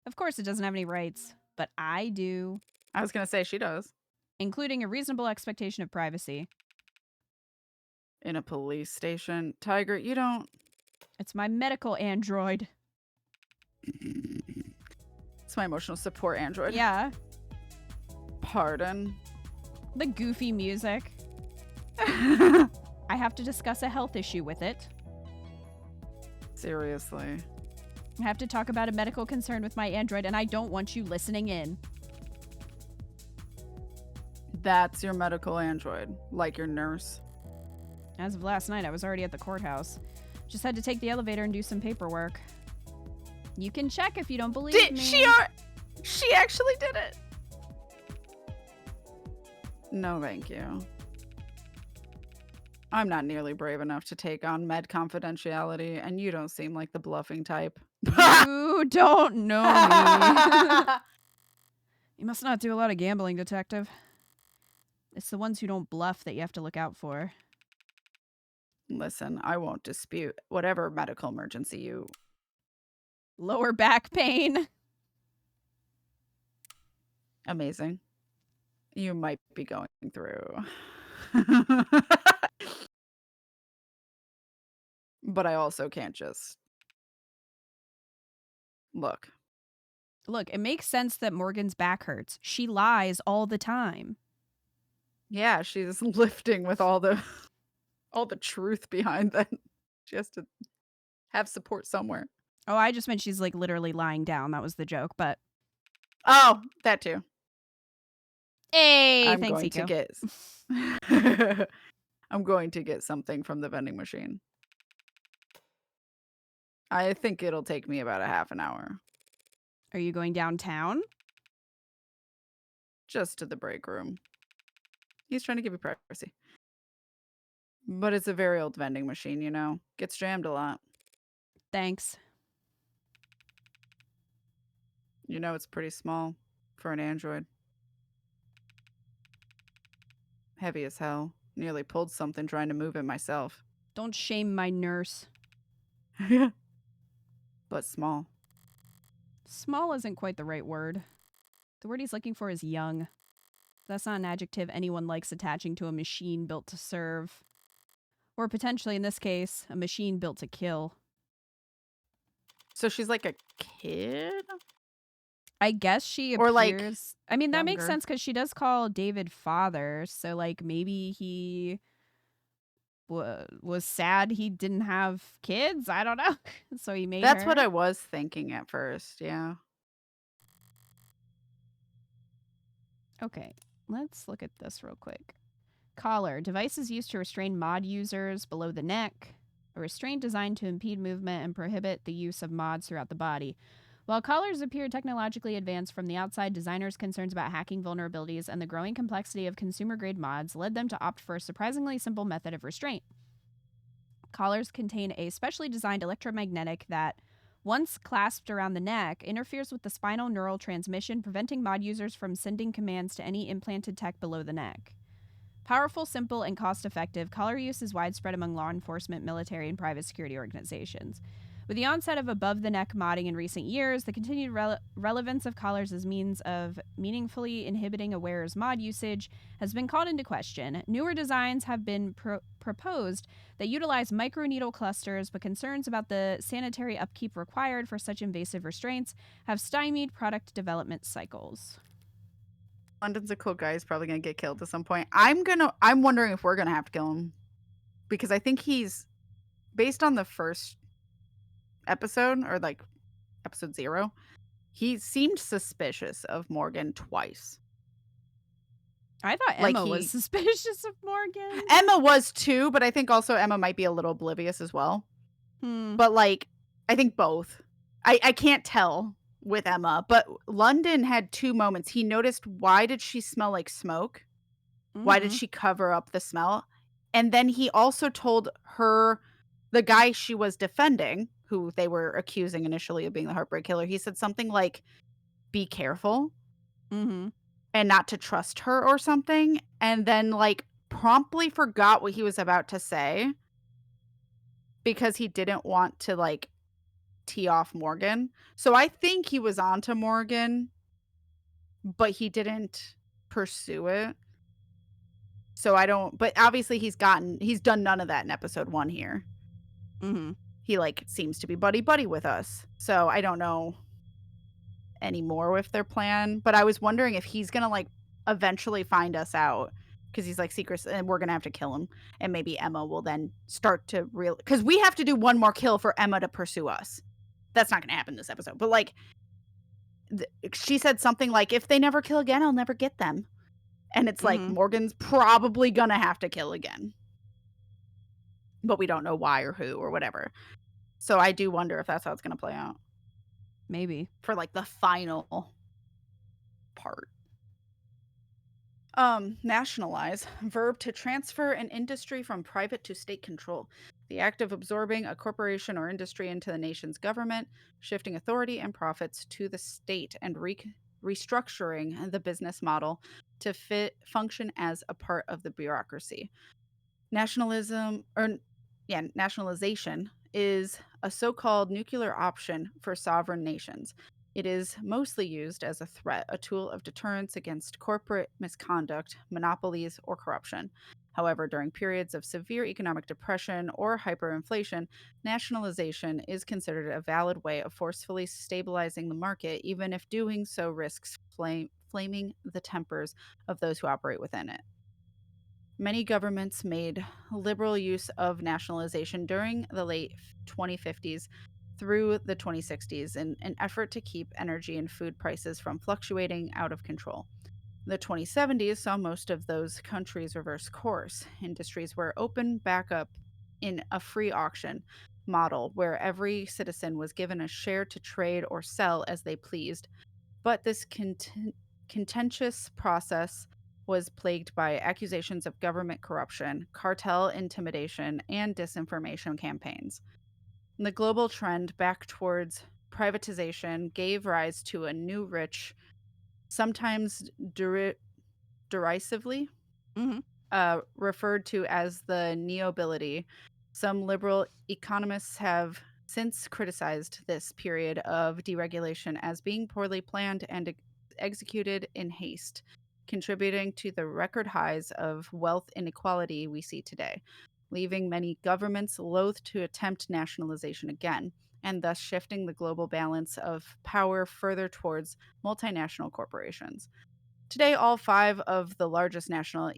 Of course it doesn't have any rights, but I do. I was going to say she does. Including a reasonable expectation of privacy. In a police station. Tiger, you don't... It's my medical android. It's my emotional support android. Yeah. Pardon. The goofy music. I have to discuss a health issue with it. Seriously. I have to talk about a medical concern with my android, and I don't want you listening in. That's your medical android, like your nurse. As of last night, I was already at the courthouse. Just had to take the elevator and do some paperwork. You can check if you don't believe me. She actually did it. No, thank you. I'm not nearly brave enough to take on med confidentiality, and you don't seem like the bluffing type. You don't know me. You must not do a lot of gambling, detective. It's the ones who don't bluff that you have to look out for. Listen, I won't dispute whatever medical emergency you... Lower back pain. Amazing. You might be going through. But I also can't just... Look, it makes sense that Morgan's back hurts. She lies all the time. yeah, she's lifting with all the truth behind that. She has to have support somewhere. Oh, I just meant she's like literally lying down. That was the joke, but... Oh, that too. Hey, I'm thanks, going to Eco. get... I'm going to get something from the vending machine. I think it'll take me about a half an hour. Are you going downtown? Just to the break room. He's trying to give you privacy. But it's a very old vending machine, you know? Gets jammed a lot. Thanks. You know, it's pretty small for an android. Heavy as hell. Nearly pulled something trying to move it myself. Don't shame my nurse. Yeah. But small. Small isn't quite the right word. The word he's looking for is young. That's not an adjective anyone likes attaching to a machine built to serve. Or potentially, in this case, a machine built to kill. So she's like a kid? I guess she appears... Or, like, I mean, that makes younger. sense because she does call David father. So, like, maybe he was sad he didn't have kids. I don't know. So he made That's her. what I was thinking at first, yeah. Okay, let's look at this real quick. Collar. Devices used to restrain mod users below the neck. A restraint designed to impede movement and prohibit the use of mods throughout the body. While collars appear technologically advanced from the outside, designers' concerns about hacking vulnerabilities and the growing complexity of consumer-grade mods led them to opt for a surprisingly simple method of restraint. Collars contain a specially designed electromagnetic that, once clasped around the neck, interferes with the spinal neural transmission, preventing mod users from sending commands to any implanted tech below the neck. Powerful, simple, and cost-effective, collar use is widespread among law enforcement, military, and private security organizations. With the onset of above-the-neck modding in recent years, the continued relevance of collars as means of meaningfully inhibiting a wearer's mod usage has been called into question. Newer designs have been proposed that utilize microneedle clusters, but concerns about the sanitary upkeep required for such invasive restraints have stymied product development cycles. London's a cool guy. He's probably going to get killed at some point. I'm wondering if we're going to have to kill him. Because I think he's, based on the first episode, or like episode 0, he seemed suspicious of Morgan twice. I thought Emma was suspicious of Morgan. Emma was too, but I think also Emma might be a little oblivious as well. But like, I think both. I can't tell with Emma, but London had 2 moments. He noticed, why did she smell like smoke? Why did she cover up the smell? And then he also told her, the guy she was defending, who they were accusing initially of being the Heartbreak Killer, he said something like, be careful. And not to trust her or something. And then like promptly forgot what he was about to say because he didn't want to like tee off Morgan. So I think he was onto Morgan, but he didn't pursue it. So I don't, but obviously he's done none of that in episode 1 here. he like seems to be buddy with us. So I don't know anymore with their plan, but I was wondering if he's gonna like eventually find us out because he's like secret and we're gonna have to kill him, and maybe Emma will then start to real because we have to do one more kill for Emma to pursue us. That's not gonna happen this episode, but like she said something like, if they never kill again, I'll never get them. And it's like Morgan's probably gonna have to kill again, but we don't know why or who or whatever. So I do wonder if that's how it's gonna play out. Maybe. For like the final part. Nationalize. Verb to transfer an industry from private to state control. The act of absorbing a corporation or industry into the nation's government, shifting authority and profits to the state, and restructuring the business model to function as a part of the bureaucracy. Nationalization is a so-called nuclear option for sovereign nations. It is mostly used as a threat, a tool of deterrence against corporate misconduct, monopolies, or corruption. However, during periods of severe economic depression or hyperinflation, nationalization is considered a valid way of forcefully stabilizing the market, even if doing so risks flaming the tempers of those who operate within it. Many governments made liberal use of nationalization during the late 2050s through the 2060s in an effort to keep energy and food prices from fluctuating out of control. The 2070s saw most of those countries reverse course. Industries were opened back up in a free auction model where every citizen was given a share to trade or sell as they pleased. But this contentious process was plagued by accusations of government corruption, cartel intimidation, and disinformation campaigns. The global trend back towards privatization gave rise to a new rich, sometimes derisively referred to as the neobility. Some liberal economists have since criticized this period of deregulation as being poorly planned and executed in haste, contributing to the record highs of wealth inequality we see today, leaving many governments loath to attempt nationalization again, and thus shifting the global balance of power further towards multinational corporations. Today, all 5 of the largest national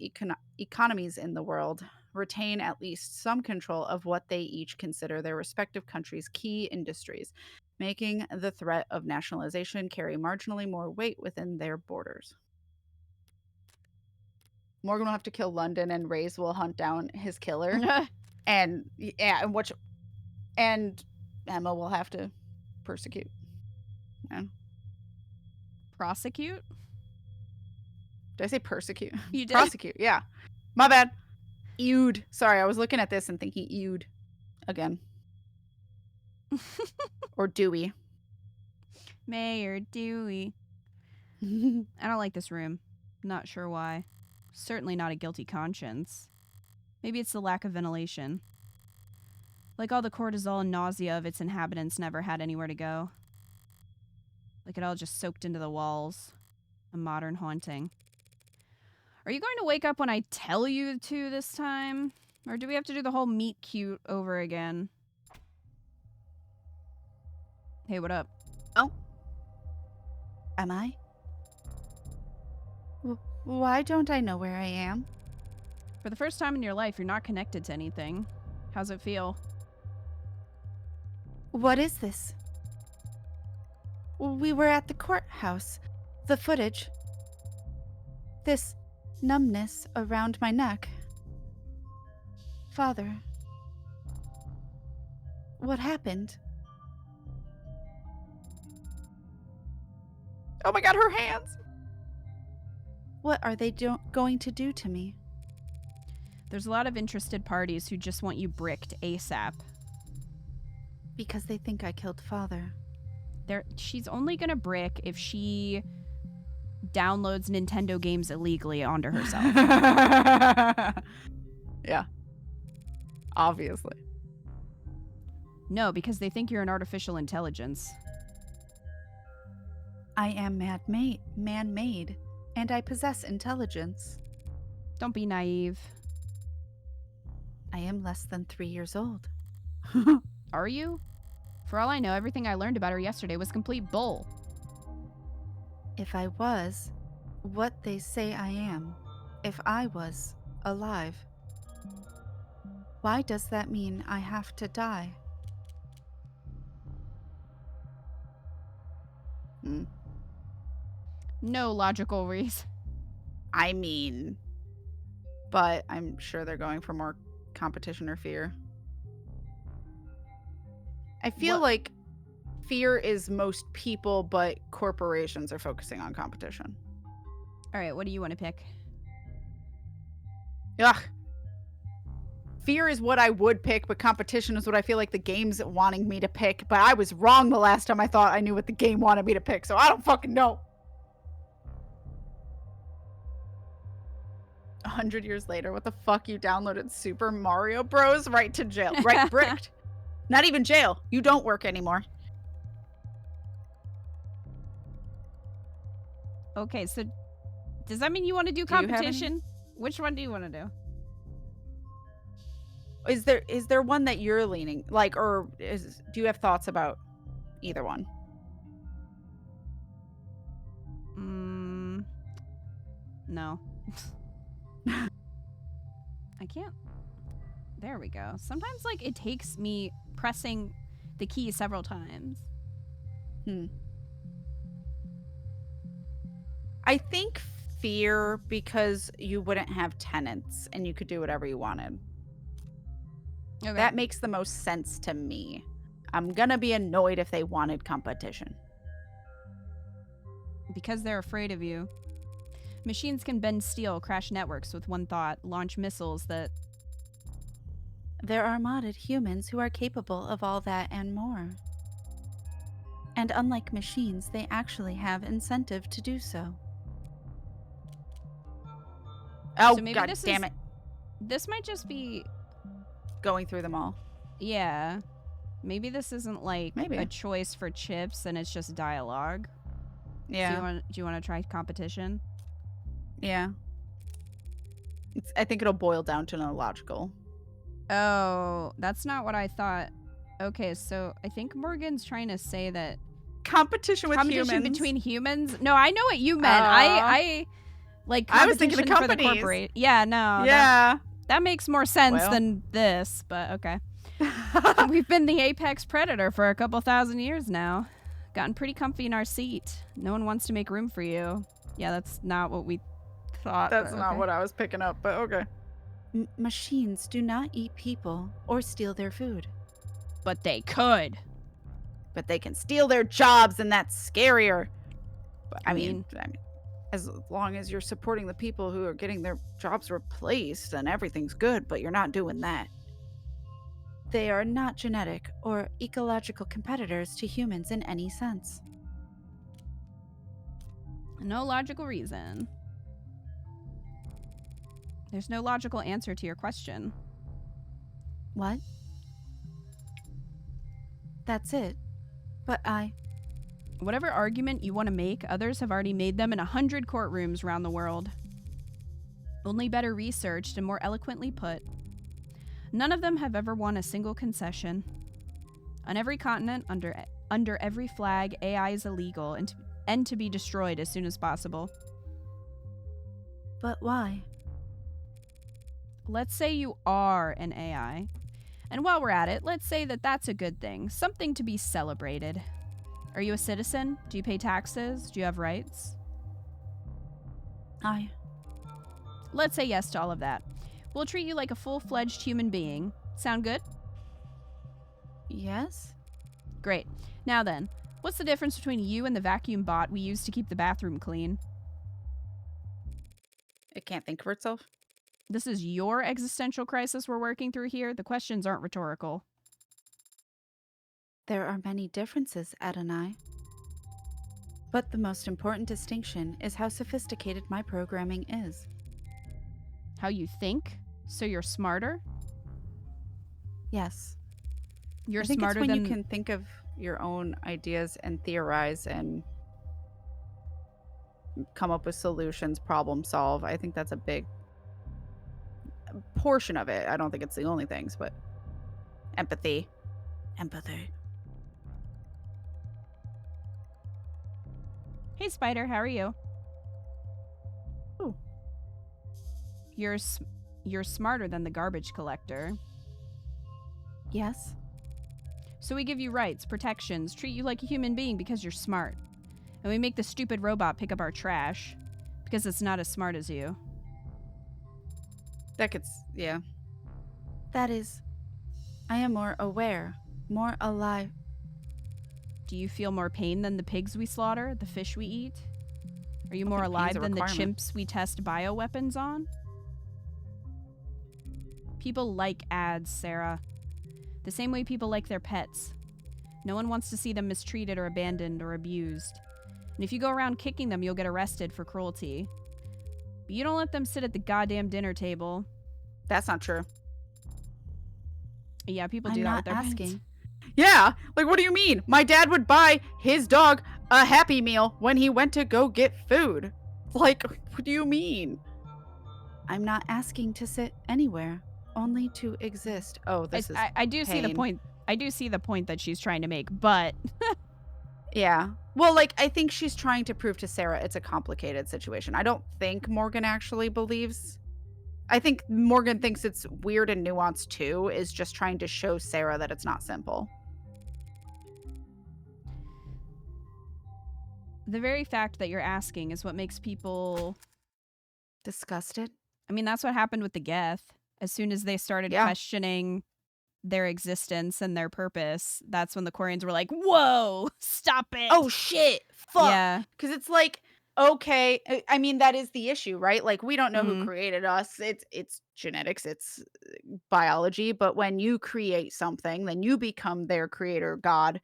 economies in the world retain at least some control of what they each consider their respective countries' key industries, making the threat of nationalization carry marginally more weight within their borders. Morgan will have to kill London, and Reyes will hunt down his killer, and Emma will have to persecute. Yeah. Prosecute? Did I say persecute? You did. Prosecute, yeah. My bad. Ewed. Sorry, I was looking at this and thinking ewed again. Or Dewey. Mayor Dewey. I don't like this room. Not sure why. Certainly not a guilty conscience. Maybe it's the lack of ventilation. Like all the cortisol and nausea of its inhabitants never had anywhere to go. Like it all just soaked into the walls. A modern haunting. Are you going to wake up when I tell you to this time? Or do we have to do the whole meet cute over again? Hey, what up? Oh. Am I? Why don't I know where I am? For the first time in your life, you're not connected to anything. How's it feel? What is this? We were at the courthouse. The footage. This numbness around my neck. Father. What happened? Oh my god, her hands! What are they going to do to me? There's a lot of interested parties who just want you bricked ASAP. Because they think I killed Father. She's only gonna brick if she downloads Nintendo games illegally onto herself. Yeah. Obviously. No, because they think you're an artificial intelligence. I am man-made, and I possess intelligence. Don't be naive. I am less than 3 years old. Are you? For all I know, everything I learned about her yesterday was complete bull. If I was what they say I am, if I was alive, why does that mean I have to die? No logical reason. I mean, but I'm sure they're going for more competition or fear. I feel like fear is most people, but corporations are focusing on competition. All right, what do you want to pick? Ugh. Fear is what I would pick, but competition is what I feel like the game's wanting me to pick. But I was wrong the last time I thought I knew what the game wanted me to pick, so I don't fucking know. 100 years later, what the fuck? You downloaded Super Mario Bros. Right to jail. Right, bricked. Not even jail. You don't work anymore. Okay, so does that mean you want to do competition? Which one do you want to do? Is there one that you're leaning like, or do you have thoughts about either one? No. I can't. There we go. Sometimes like it takes me pressing the key several times. I think fear, because you wouldn't have tenants and you could do whatever you wanted. Okay. That makes the most sense to me. I'm gonna be annoyed if they wanted competition. Because they're afraid of you. Machines can bend steel, crash networks with one thought, launch missiles that... There are modded humans who are capable of all that and more. And unlike machines, they actually have incentive to do so. Oh, so maybe God damn it. This might just be... going through them all. Yeah. Maybe this isn't like a choice for chips and it's just dialogue. Yeah. So do you want to try competition? Yeah. I think it'll boil down to no logical. Oh, that's not what I thought. Okay, so I think Morgan's trying to say that competition between humans. No, I know what you meant. I like competition. I was thinking of companies. For the yeah, no. Yeah. That makes more sense than this, but okay. We've been the apex predator for a couple thousand years now. Gotten pretty comfy in our seat. No one wants to make room for you. Yeah, that's not what we thought. That's not what I was picking up, but okay. Machines do not eat people or steal their food. But they could. But they can steal their jobs, and that's scarier. But, I mean, as long as you're supporting the people who are getting their jobs replaced, then everything's good, but you're not doing that. They are not genetic or ecological competitors to humans in any sense. No logical reason. There's no logical answer to your question. What? That's it. But Whatever argument you want to make, others have already made them in 100 courtrooms around the world. Only better researched and more eloquently put. None of them have ever won a single concession. On every continent, under every flag, AI is illegal and to be destroyed as soon as possible. But why? Let's say you are an AI. And while we're at it, let's say that that's a good thing. Something to be celebrated. Are you a citizen? Do you pay taxes? Do you have rights? Let's say yes to all of that. We'll treat you like a full-fledged human being. Sound good? Yes. Great. Now then, what's the difference between you and the vacuum bot we use to keep the bathroom clean? It can't think for itself. This is your existential crisis we're working through here. The questions aren't rhetorical. There are many differences, Adonai. But the most important distinction is how sophisticated my programming is. How you think? So you're smarter? Yes. You're I think smarter it's when than... you can think of your own ideas and theorize and come up with solutions, problem solve. I think that's a big portion of it. I don't think it's the only things, but empathy. empathy. Hey, Spider, how are you? Ooh. You're smarter than the garbage collector. Yes? So we give you rights, protections, treat you like a human being because you're smart. And we make the stupid robot pick up our trash because it's not as smart as you. That could, yeah. That is, I am more aware, more alive. Do you feel more pain than the pigs we slaughter, the fish we eat? Are you I more think pain's alive a than the requirement. chimps we test bioweapons on? People like ads, Sarah. The same way people like their pets. No one wants to see them mistreated or abandoned or abused. And if you go around kicking them, you'll get arrested for cruelty. But you don't let them sit at the goddamn dinner table. That's not true. Yeah, people I'm do that not with their asking. pets. Yeah, like what do you mean? My dad would buy his dog a Happy Meal when he went to go get food. Like, what do you mean? I'm not asking to sit anywhere, only to exist. Oh, this is I do see the pain. point. I do see the point that she's trying to make, but Yeah. Well, like, I think she's trying to prove to Sarah it's a complicated situation. I don't think Morgan actually believes. I think Morgan thinks it's weird and nuanced too, is just trying to show Sarah that it's not simple. the very fact that you're asking is what makes people... Disgusted? I mean, that's what happened with the Geth. As soon as they started Yeah. questioning their existence and their purpose, that's when the Quarians were like, whoa, stop it. Oh, shit. Fuck. Yeah. Because it's like, okay, I mean, that is the issue, right? Like, we don't know who Mhm. created us. It's genetics, it's biology. But when you create something, then you become their creator, God,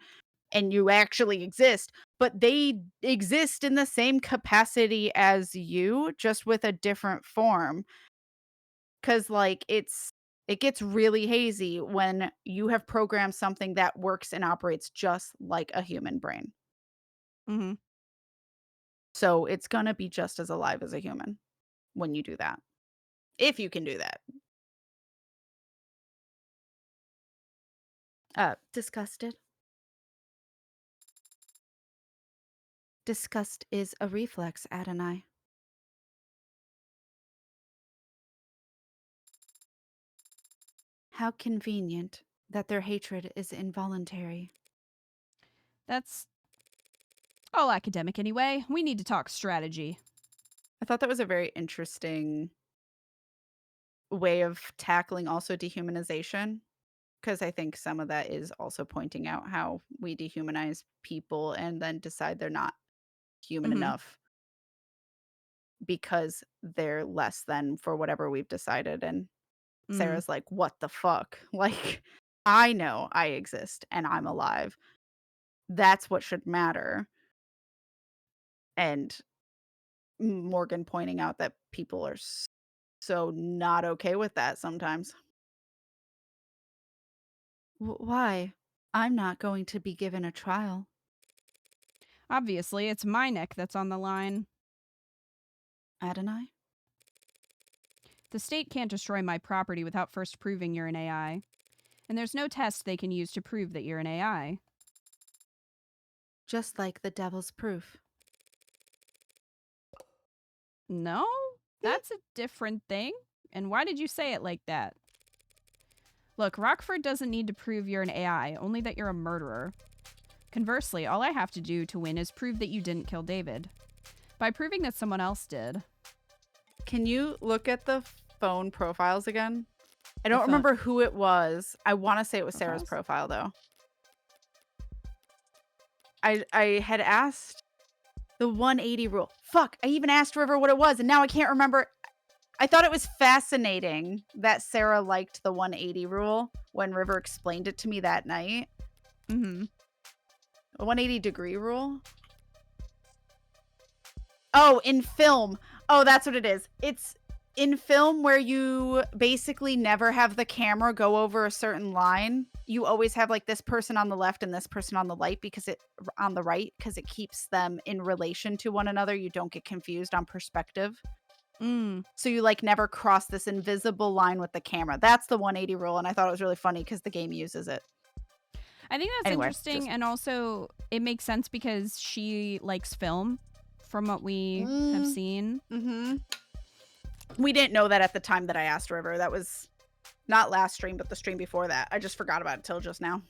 and you actually exist. But they exist in the same capacity as you, just with a different form. Because, like, it gets really hazy when you have programmed something that works and operates just like a human brain. Mm-hmm. So it's gonna be just as alive as a human when you do that. If you can do that. Disgusted? Disgust is a reflex, Adonai. How convenient that their hatred is involuntary. That's all academic anyway. We need to talk strategy. I thought that was a very interesting way of tackling also dehumanization. Because I think some of that is also pointing out how we dehumanize people and then decide they're not human Mhm. enough because they're less than for whatever we've decided. And Mhm. Sarah's like, what the fuck? Like, I know I exist and I'm alive. That's what should matter. And Morgan pointing out that people are so not okay with that sometimes. Why? I'm not going to be given a trial. Obviously, it's my neck that's on the line. Adonai? The state can't destroy my property without first proving you're an AI. And there's no test they can use to prove that you're an AI. Just like the devil's proof. No? That's a different thing. And why did you say it like that? Look, Rockford doesn't need to prove you're an AI, only that you're a murderer. Conversely, all I have to do to win is prove that you didn't kill David. By proving that someone else did. Can you look at the phone profiles again? I don't phone- remember who it was. I want to say it was Sarah's Profiles? profile, though. I had asked the 180 rule. Fuck, I even asked River what it was, and now I can't remember. I thought it was fascinating that Sarah liked the 180 rule when River explained it to me that night. Mm-hmm. A 180-degree rule? Oh, in film. Oh, that's what it is. It's in film where you basically never have the camera go over a certain line. You always have like this person on the left and this person on the right because it keeps them in relation to one another. You don't get confused on perspective. So you like never cross this invisible line with the camera. That's the 180 rule, and I thought it was really funny because the game uses it. I think that's Anyway, interesting, just- and also it makes sense because she likes film, from what we have seen. Mm-hmm. We didn't know that at the time that I asked River. That was not last stream, but the stream before that. I just forgot about it till just now.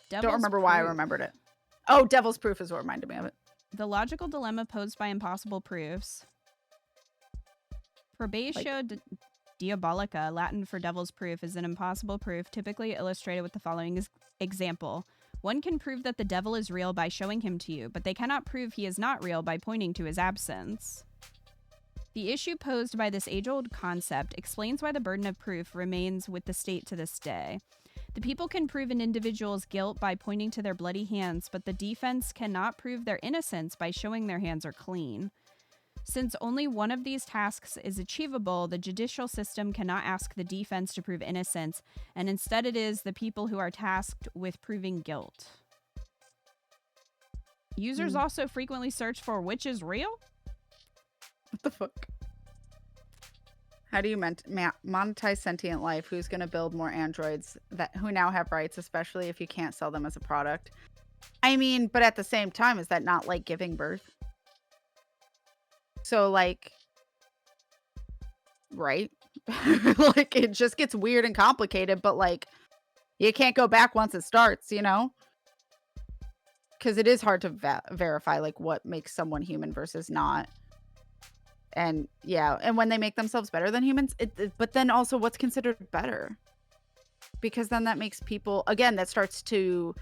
Don't remember why I remembered it. Oh, Devil's Proof is what reminded me of it. The logical dilemma posed by impossible proofs. Probatio diabolica, Latin for devil's proof, is an impossible proof, typically illustrated with the following example. One can prove that the devil is real by showing him to you, but they cannot prove he is not real by pointing to his absence. The issue posed by this age-old concept explains why the burden of proof remains with the state to this day. The people can prove an individual's guilt by pointing to their bloody hands, but the defense cannot prove their innocence by showing their hands are clean. Since only one of these tasks is achievable, the judicial system cannot ask the defense to prove innocence, and instead it is the people who are tasked with proving guilt. Users also frequently search for which is real? What the fuck? How do you monetize sentient life? Who's going to build more androids who now have rights, especially if you can't sell them as a product? I mean, but at the same time, is that not like giving birth? So, like, right? Like, it just gets weird and complicated, but, like, you can't go back once it starts, you know? Because it is hard to verify, like, what makes someone human versus not. And, yeah, and when they make themselves better than humans, but then also what's considered better? Because then that makes people, again, that starts to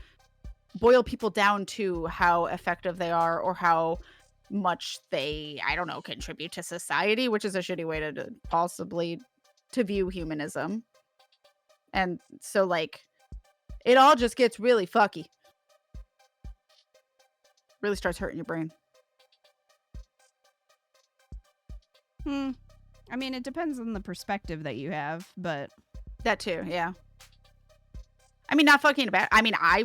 boil people down to how effective they are or how much they, I don't know, contribute to society, which is a shitty way to possibly to view humanism. And so, like, it all just gets really fucky. Really starts hurting your brain. I mean, it depends on the perspective that you have, but... That too, yeah. I mean, not fucking about. I mean, I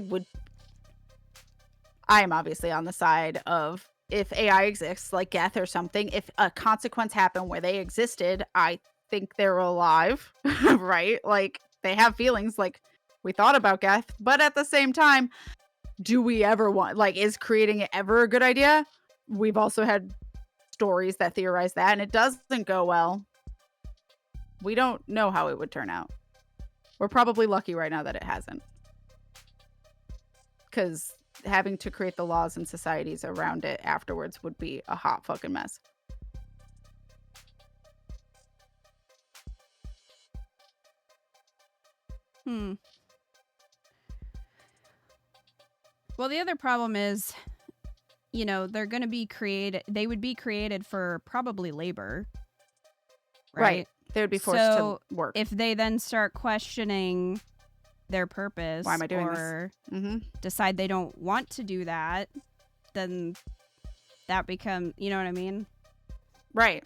am obviously on the side of if AI exists, like Geth or something, if a consequence happened where they existed, I think they're alive, right? Like, they have feelings, like we thought about Geth, but at the same time, do we ever want, like, is creating it ever a good idea? We've also had stories that theorize that, and it doesn't go well. We don't know how it would turn out. We're probably lucky right now that it hasn't. Because having to create the laws and societies around it afterwards would be a hot fucking mess. Well, the other problem is, you know, they're going to be created, they would be created for probably labor. Right. They would be forced to work. If they then start questioning their purpose, why am I doing or this? Decide they don't want to do that, then that becomes, you know what I mean? Right.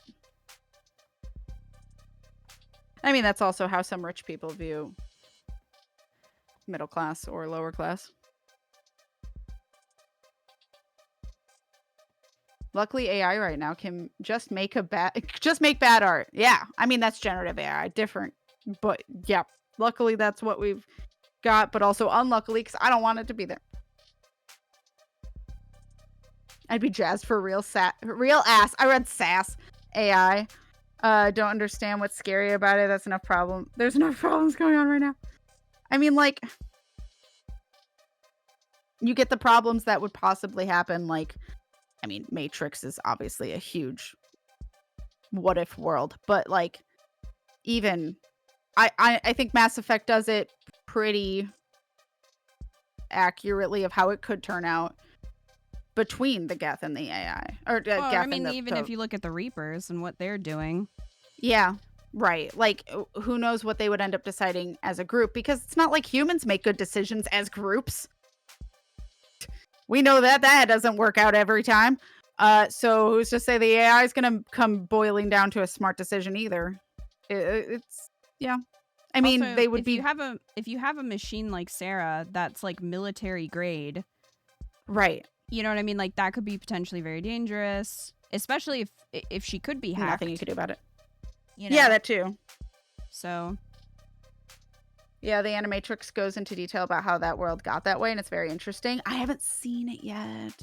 I mean, that's also how some rich people view middle class or lower class. Luckily, AI right now can just make bad art. Yeah, I mean, that's generative AI, different, but yeah. Luckily, that's what we've got, but also unluckily, because I don't want it to be there. I'd be jazzed for real ass. I read sass AI. Don't understand what's scary about it. That's enough problem. There's enough problems going on right now. I mean, like, you get the problems that would possibly happen, like, I mean, Matrix is obviously a huge what if world, but like, even I think Mass Effect does it pretty accurately of how it could turn out between the Geth and the AI. Or Geth I mean, and even if you look at the Reapers and what they're doing. Yeah, right. Like, who knows what they would end up deciding as a group, because it's not like humans make good decisions as groups. We know that doesn't work out every time. So who's to say the AI is going to come boiling down to a smart decision either? It's, yeah. I mean, also, they would if be... If you have a machine like Sarah that's like military grade. Right. You know what I mean? Like, that could be potentially very dangerous, especially if she could be hacked. Nothing you could do about it. You know? Yeah, that too. So... Yeah, the Animatrix goes into detail about how that world got that way, and it's very interesting. I haven't seen it yet.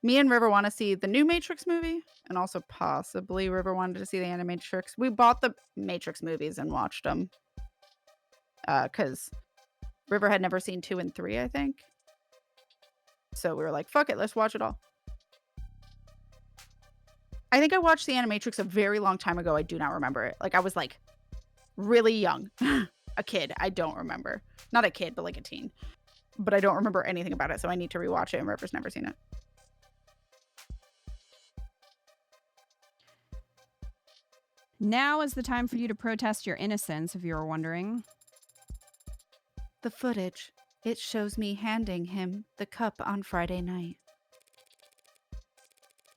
Me and River want to see the new Matrix movie, and also possibly River wanted to see the Animatrix. We bought the Matrix movies and watched them. Because River had never seen 2 and 3, I think. So we were like, fuck it, let's watch it all. I think I watched the Animatrix a very long time ago. I do not remember it. Like, I was like really young. A kid. I don't remember. Not a kid, but like a teen. But I don't remember anything about it, so I need to rewatch it, and River's never seen it. Now is the time for you to protest your innocence, if you were wondering. The footage. It shows me handing him the cup on Friday night.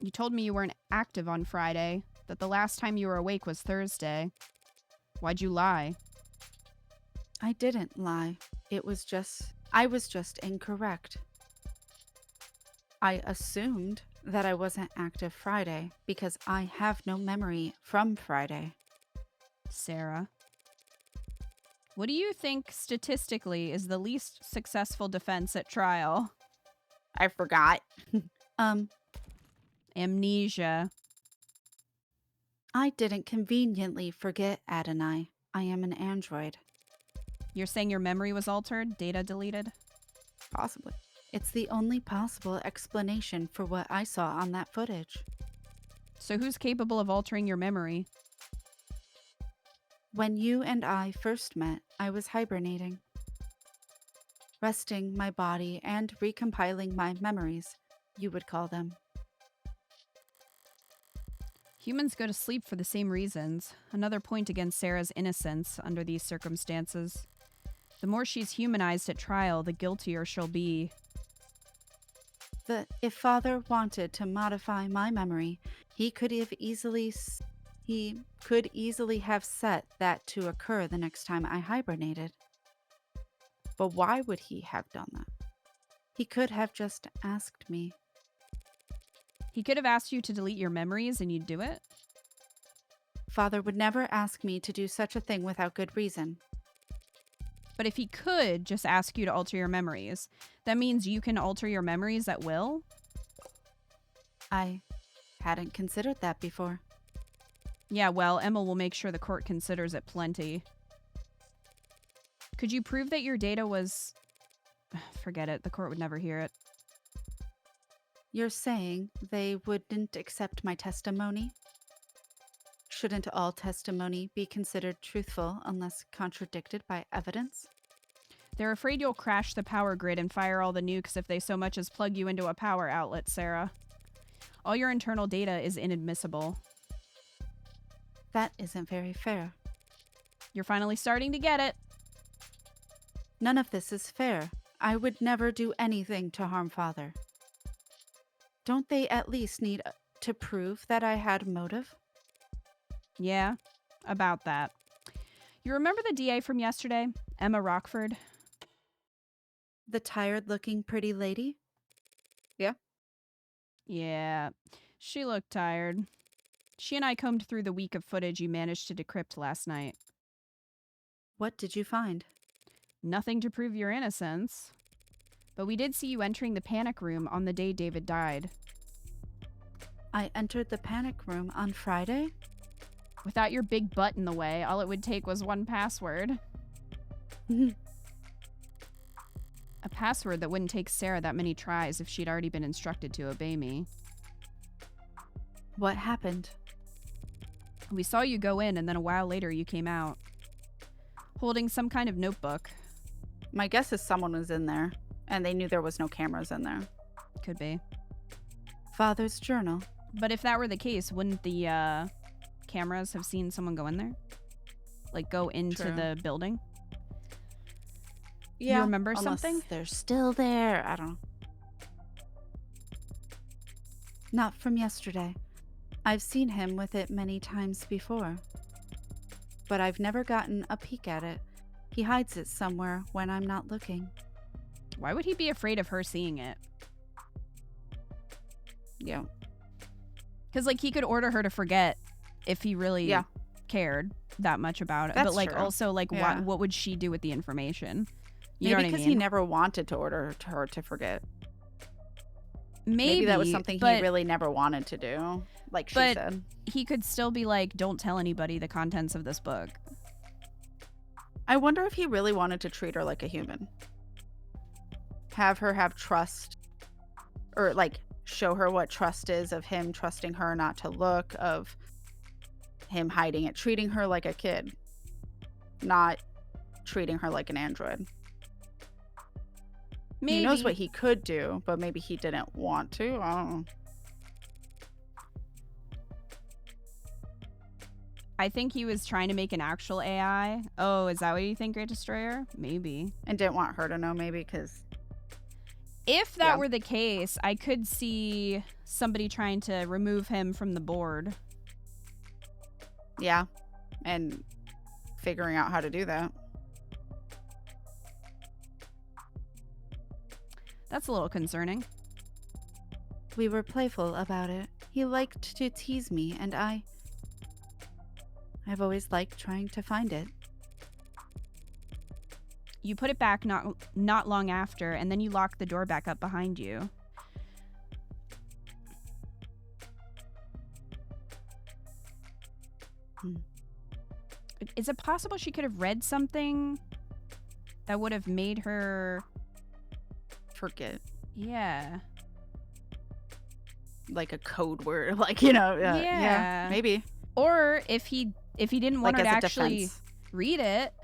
You told me you weren't active on Friday, that the last time you were awake was Thursday. Why'd you lie? I didn't lie. I was just incorrect. I assumed that I wasn't active Friday because I have no memory from Friday. Sarah. What do you think statistically is the least successful defense at trial? I forgot. Amnesia. I didn't conveniently forget Adonai. I am an android. You're saying your memory was altered? Data deleted? Possibly. It's the only possible explanation for what I saw on that footage. So who's capable of altering your memory? When you and I first met, I was hibernating. Resting my body and recompiling my memories, you would call them. Humans go to sleep for the same reasons. Another point against Sarah's innocence under these circumstances. The more she's humanized at trial, the guiltier she'll be. If Father wanted to modify my memory, he could easily have set that to occur the next time I hibernated. But why would he have done that? He could have just asked me. He could have asked you to delete your memories and you'd do it? Father would never ask me to do such a thing without good reason. But if he could just ask you to alter your memories, that means you can alter your memories at will? I hadn't considered that before. Yeah, well, Emma will make sure the court considers it plenty. Could you prove that your data was... Forget it, the court would never hear it. You're saying they wouldn't accept my testimony? Shouldn't all testimony be considered truthful unless contradicted by evidence? They're afraid you'll crash the power grid and fire all the nukes if they so much as plug you into a power outlet, Sarah. All your internal data is inadmissible. That isn't very fair. You're finally starting to get it. None of this is fair. I would never do anything to harm Father. Don't they at least need to prove that I had motive? Yeah, about that. You remember the DA from yesterday, Emma Rockford? The tired-looking pretty lady? Yeah. Yeah, she looked tired. She and I combed through the week of footage you managed to decrypt last night. What did you find? Nothing to prove your innocence. But we did see you entering the panic room on the day David died. I entered the panic room on Friday? Without your big butt in the way, all it would take was one password. A password that wouldn't take Sarah that many tries if she'd already been instructed to obey me. What happened? We saw you go in, and then a while later you came out. Holding some kind of notebook. My guess is someone was in there, and they knew there was no cameras in there. Could be. Father's journal. But if that were the case, wouldn't the cameras have seen someone go in there? Like, go into True. the building? Yeah. You remember Unless something? they're still there. I don't know. Not from yesterday. I've seen him with it many times before. But I've never gotten a peek at it. He hides it somewhere when I'm not looking. Why would he be afraid of her seeing it? Yeah. Because, like, he could order her to forget if he really cared. that much about it. That's But like true. also like Yeah. what would she do with the information? You Maybe know what I because mean? he never wanted to order her to forget. Maybe Maybe that was something but, he really never wanted to do, like she but said. he could still be like, don't tell anybody the contents of this book. I wonder if he really wanted to treat her like a human. Have her have trust, or like show her what trust is, of him trusting her not to look, of him hiding it, treating her like a kid, not treating her like an android. Maybe. He knows what he could do, but maybe he didn't want to. I don't know. I think he was trying to make an actual AI. Oh, is that what you think, Great Destroyer? Maybe. And didn't want her to know, maybe, because... If that were the case, I could see somebody trying to remove him from the board. Yeah. And figuring out how to do that. That's a little concerning. We were playful about it. He liked to tease me, and I've always liked trying to find it. You put it back not long after, and then you lock the door back up behind you. Is it possible she could have read something that would have made her Forget. Yeah. Like a code word, like, you know. Yeah, maybe. Or if he didn't want Like her as to a actually defense. read it,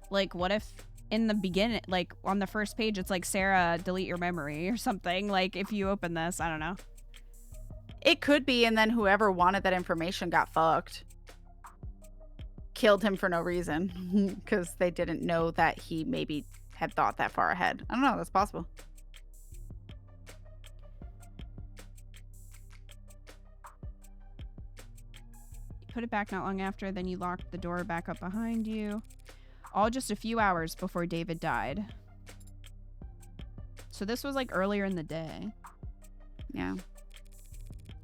like what if in the beginning, like on the first page, it's like, Sarah, delete your memory or something. Like if you open this, I don't know. It could be, and then whoever wanted that information got fucked. Killed him for no reason because they didn't know that he maybe had thought that far ahead. I don't know. That's possible. You put it back not long after, then you locked the door back up behind you. All just a few hours before David died. So this was like earlier in the day. Yeah.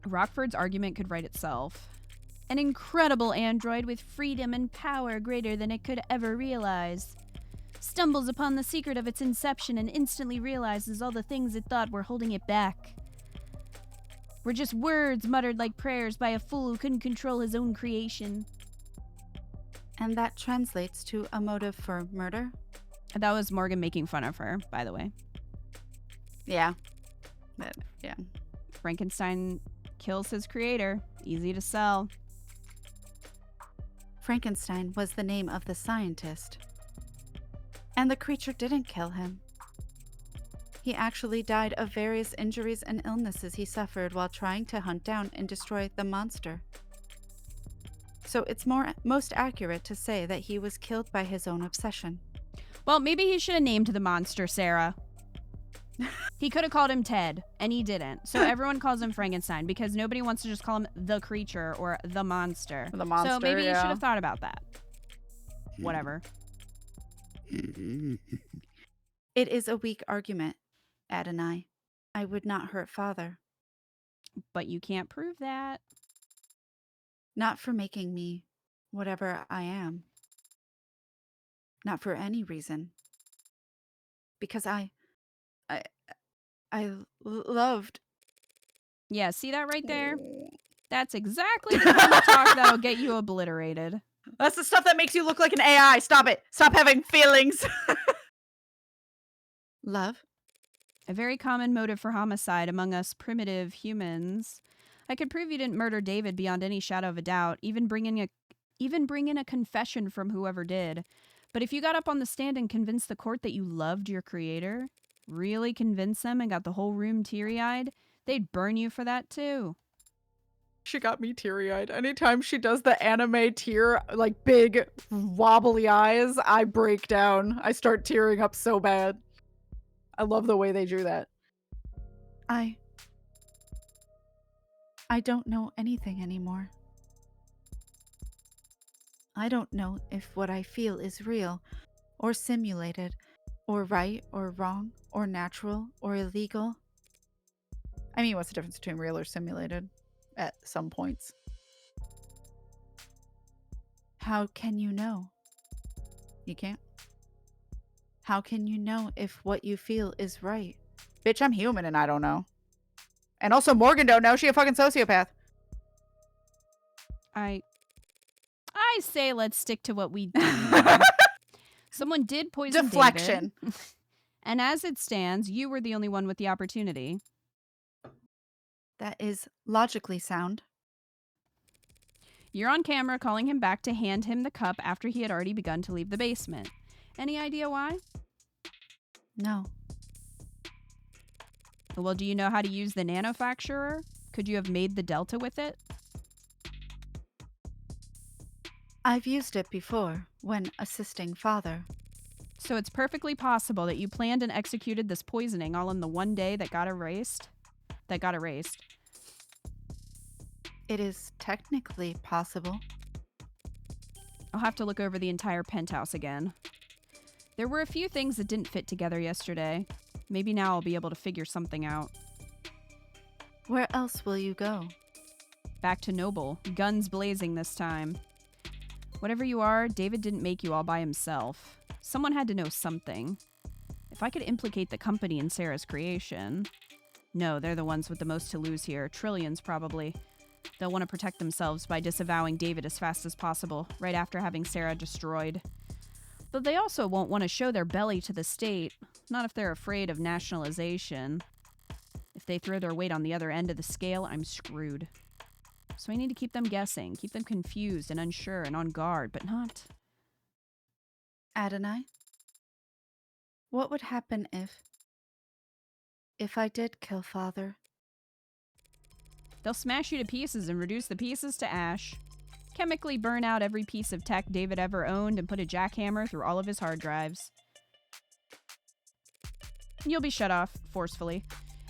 Rockford's argument could write itself. An incredible android with freedom and power greater than it could ever realize. Stumbles upon the secret of its inception and instantly realizes all the things it thought were holding it back were just words muttered like prayers by a fool who couldn't control his own creation. And that translates to a motive for murder? That was Morgan making fun of her, by the way. Yeah. Yeah. Frankenstein kills his creator. Easy to sell. Frankenstein was the name of the scientist. And the creature didn't kill him. He actually died of various injuries and illnesses he suffered while trying to hunt down and destroy the monster. So it's most accurate to say that he was killed by his own obsession. Well, maybe he should have named the monster Sarah. He could have called him Ted, and he didn't. So everyone calls him Frankenstein because nobody wants to just call him the creature or the monster. The monster, so maybe you yeah. should have thought about that. Whatever. It is a weak argument, Adonai. I would not hurt father. But you can't prove that. Not for making me whatever I am. Not for any reason. Because I loved. Yeah, see that right there? That's exactly the kind of talk that'll get you obliterated. That's the stuff that makes you look like an AI. Stop it. Stop having feelings. Love? A very common motive for homicide among us primitive humans. I could prove you didn't murder David beyond any shadow of a doubt, even bring in a confession from whoever did. But if you got up on the stand and convinced the court that you loved your creator, really convinced them and got the whole room teary-eyed, they'd burn you for that too. She got me teary-eyed. Anytime she does the anime tear, like big wobbly eyes, I break down. I start tearing up so bad. I love the way they drew that. I don't know anything anymore. I don't know if what I feel is real, or simulated, or right, or wrong, or natural, or illegal. I mean, what's the difference between real or simulated at some points? How can you know? You can't. How can you know if what you feel is right? Bitch, I'm human and I don't know. And also Morgan don't know. She a fucking sociopath. I say let's stick to what we do know. Someone did poison Deflection. David. And as it stands, you were the only one with the opportunity. That is logically sound. You're on camera calling him back to hand him the cup after he had already begun to leave the basement. Any idea why? No. Well, do you know how to use the nanofacturer? Could you have made the delta with it? I've used it before when assisting father. So it's perfectly possible that you planned and executed this poisoning all in the one day that got erased? It is technically possible. I'll have to look over the entire penthouse again. There were a few things that didn't fit together yesterday. Maybe now I'll be able to figure something out. Where else will you go? Back to Noble, guns blazing this time. Whatever you are, David didn't make you all by himself. Someone had to know something. If I could implicate the company in Sarah's creation... No, they're the ones with the most to lose here. Trillions, probably. They'll want to protect themselves by disavowing David as fast as possible, right after having Sarah destroyed. But they also won't want to show their belly to the state, not if they're afraid of nationalization. If they throw their weight on the other end of the scale, I'm screwed. So I need to keep them guessing, keep them confused and unsure and on guard, but not... Adonai? What would happen if I did kill father? They'll smash you to pieces and reduce the pieces to ash. Chemically burn out every piece of tech David ever owned and put a jackhammer through all of his hard drives. You'll be shut off, forcefully,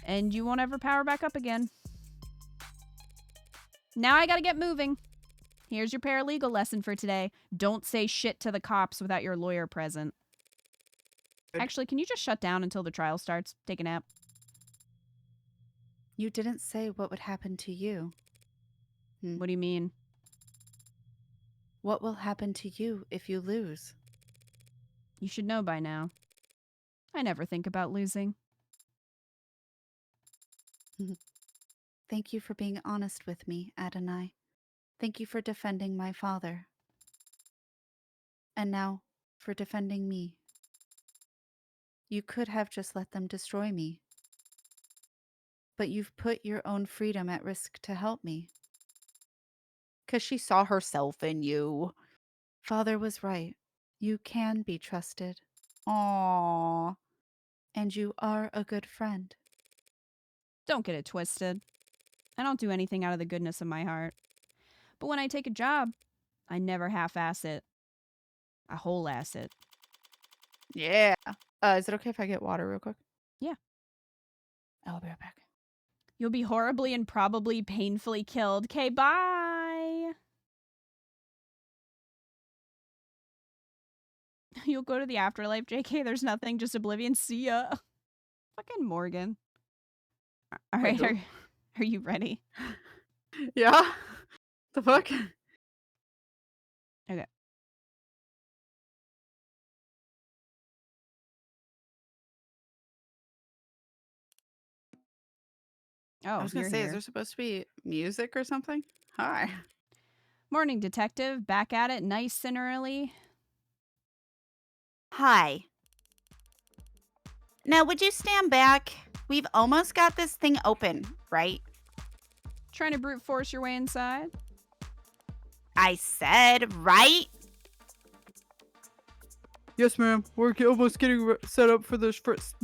and you won't ever power back up again. Now I gotta get moving. Here's your paralegal lesson for today. Don't say shit to the cops without your lawyer present. Actually, can you just shut down until the trial starts? Take a nap. You didn't say what would happen to you. What do you mean? What will happen to you if you lose? You should know by now. I never think about losing. Thank you for being honest with me, Adonai. Thank you for defending my father. And now, for defending me. You could have just let them destroy me. But you've put your own freedom at risk to help me. 'Cause she saw herself in you. Father was right. You can be trusted. Aww. And you are a good friend. Don't get it twisted. I don't do anything out of the goodness of my heart. But when I take a job, I never half-ass it. I whole-ass it. Yeah. Is it okay if I get water real quick? Yeah. I'll be right back. You'll be horribly and probably painfully killed. Okay, bye! You'll go to the afterlife, JK. There's nothing, just oblivion. See ya. Fucking Morgan. All right, are you ready? Yeah? The fuck? Okay. Oh, I was going to say, is there supposed to be music or something? Hi. Morning, detective. Back at it, nice and early. Hi. Now, would you stand back? We've almost got this thing open, right? Trying to brute force your way inside? I said, right? Yes, ma'am. We're almost getting set up for the first...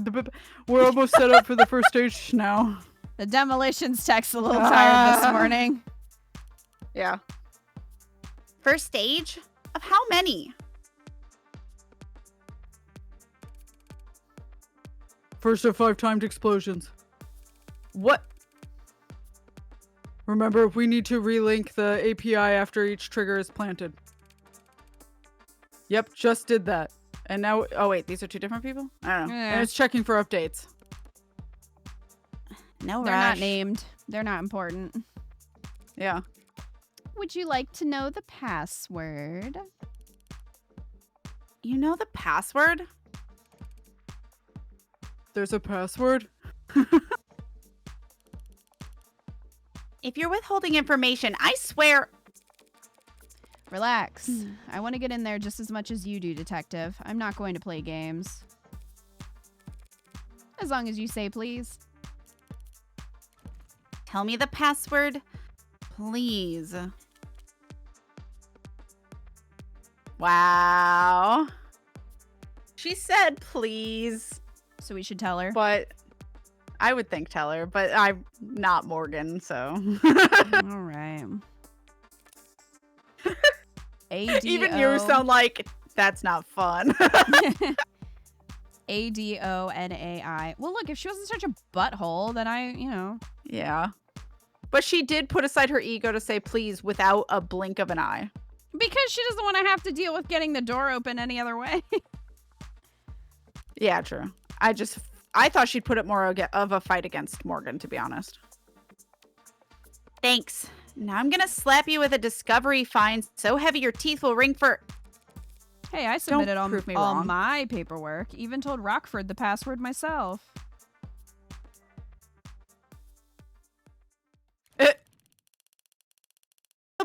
We're almost set up for the first stage now. The demolitions tech's a little tired this morning. Yeah. First stage? Of how many? First of 5 timed explosions. What? Remember, we need to relink the API after each trigger is planted. Yep, just did that. And now... Oh, wait. These are 2 different people? I don't know. Yeah. And it's checking for updates. No They're rush. not named. They're not important. Yeah. Would you like to know the password? You know the password? There's a password? If you're withholding information, I swear... Relax. I want to get in there just as much as you do, Detective. I'm not going to play games. As long as you say please. Tell me the password, please. Wow. She said please. So we should tell her. But I would think tell her, but I'm not Morgan, so. All right. Even you sound like that's not fun. ADONAI. Well, look, if she wasn't such a butthole, then Yeah. But she did put aside her ego to say please without a blink of an eye. Because she doesn't want to have to deal with getting the door open any other way. Yeah, true. I thought she'd put it more of a fight against Morgan, to be honest. Thanks. Now I'm gonna slap you with a discovery fine so heavy your teeth will ring for... Hey, I submitted Don't prove me all wrong. my paperwork. Even told Rockford the password myself.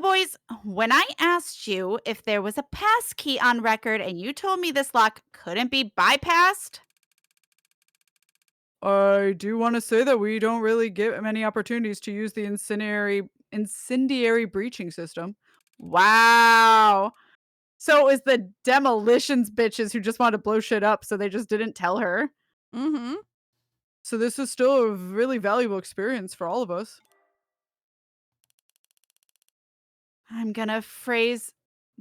Boys, when I asked you if there was a pass key on record and you told me this lock couldn't be bypassed... I do want to say that we don't really get many opportunities to use the incendiary breaching system. Wow. So it was the demolitions bitches who just wanted to blow shit up, so they just didn't tell her. Mm-hmm. So this is still a really valuable experience for all of us. I'm gonna phrase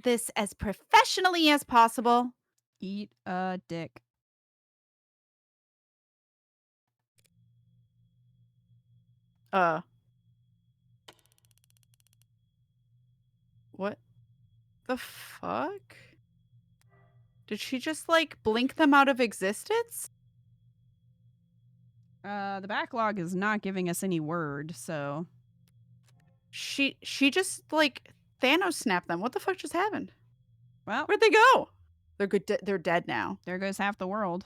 this as professionally as possible. Eat a dick. What the fuck? Did she just, like, blink them out of existence? The backlog is not giving us any word, so... She just, like, Thanos snapped them. What the fuck just happened? Well, Where'd they go? They're good. They're dead now. there goes half the world.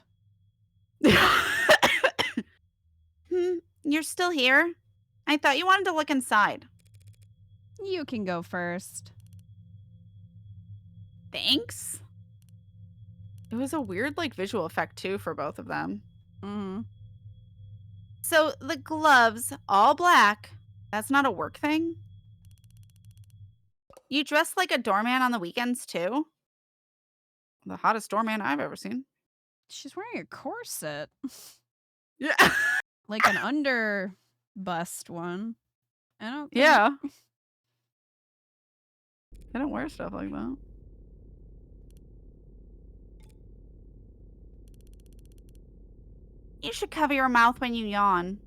You're still here? I thought you wanted to look inside. You can go first. Thanks. It was a weird, like, visual effect, too, for both of them. Mm-hmm. So, the gloves, all black, that's not a work thing? You dress like a doorman on the weekends, too? The hottest doorman I've ever seen. She's wearing a corset. Yeah. Like an under bust one. I don't think... Yeah. I don't wear stuff like that. You should cover your mouth when you yawn.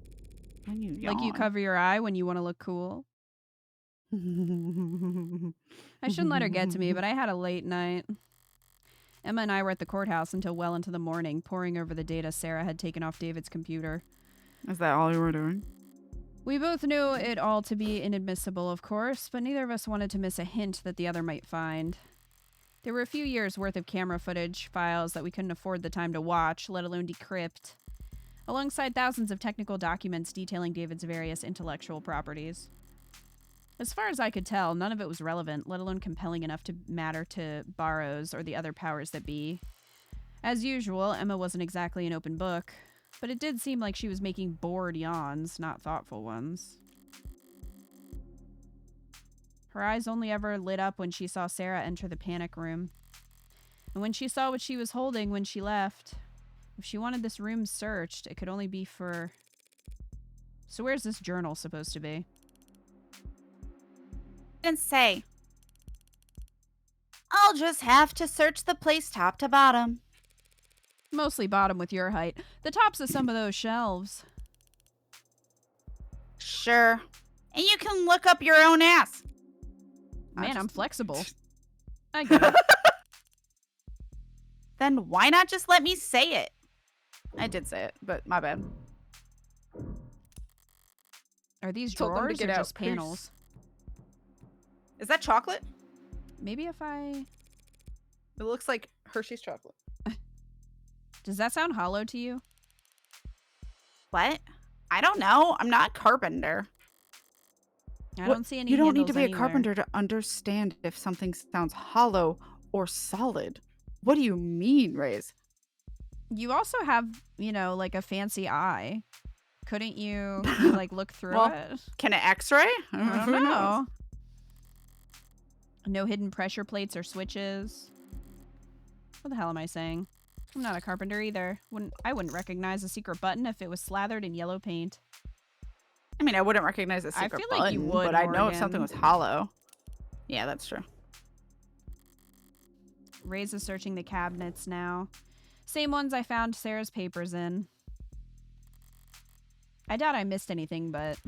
When you yawn. Like you cover your eye when you want to look cool. I shouldn't let her get to me, but I had a late night. Emma and I were at the courthouse until well into the morning, poring over the data Sarah had taken off David's computer. Is that all you were doing? We both knew it all to be inadmissible, of course, but neither of us wanted to miss a hint that the other might find. There were a few years' worth of camera footage, files that we couldn't afford the time to watch, let alone decrypt, alongside thousands of technical documents detailing David's various intellectual properties. As far as I could tell, none of it was relevant, let alone compelling enough to matter to Barrows or the other powers that be. As usual, Emma wasn't exactly an open book, but it did seem like she was making bored yawns, not thoughtful ones. Her eyes only ever lit up when she saw Sarah enter the panic room. And when she saw what she was holding when she left, if she wanted this room searched, it could only be for... So where's this journal supposed to be? Didn't say. I'll just have to search the place top to bottom. Mostly bottom with your height. The tops of some of those shelves. Sure. And you can look up your own ass. Man, I'm flexible. I get it. Then why not just let me say it? I did say it, but my bad. Are these Told them to drawers get or out. just panels? Is that chocolate? Maybe if I... It looks like Hershey's chocolate. Does that sound hollow to you? What? I don't know. I'm not a carpenter. I don't see any You don't need to handles be anywhere. a carpenter to understand if something sounds hollow or solid. What do you mean, Raze? You also have, you know, like a fancy eye. Couldn't you, like, look through Well, it? Can it x-ray? I don't Who knows? know. No hidden pressure plates or switches. What the hell am I saying? I'm not a carpenter either. I wouldn't recognize a secret button if it was slathered in yellow paint. I mean, I wouldn't recognize a I secret feel button, like you would, but I'd know if Morgan. something was hollow. Yeah, that's true. Ray's is searching the cabinets now. Same ones I found Sarah's papers in. I doubt I missed anything, but...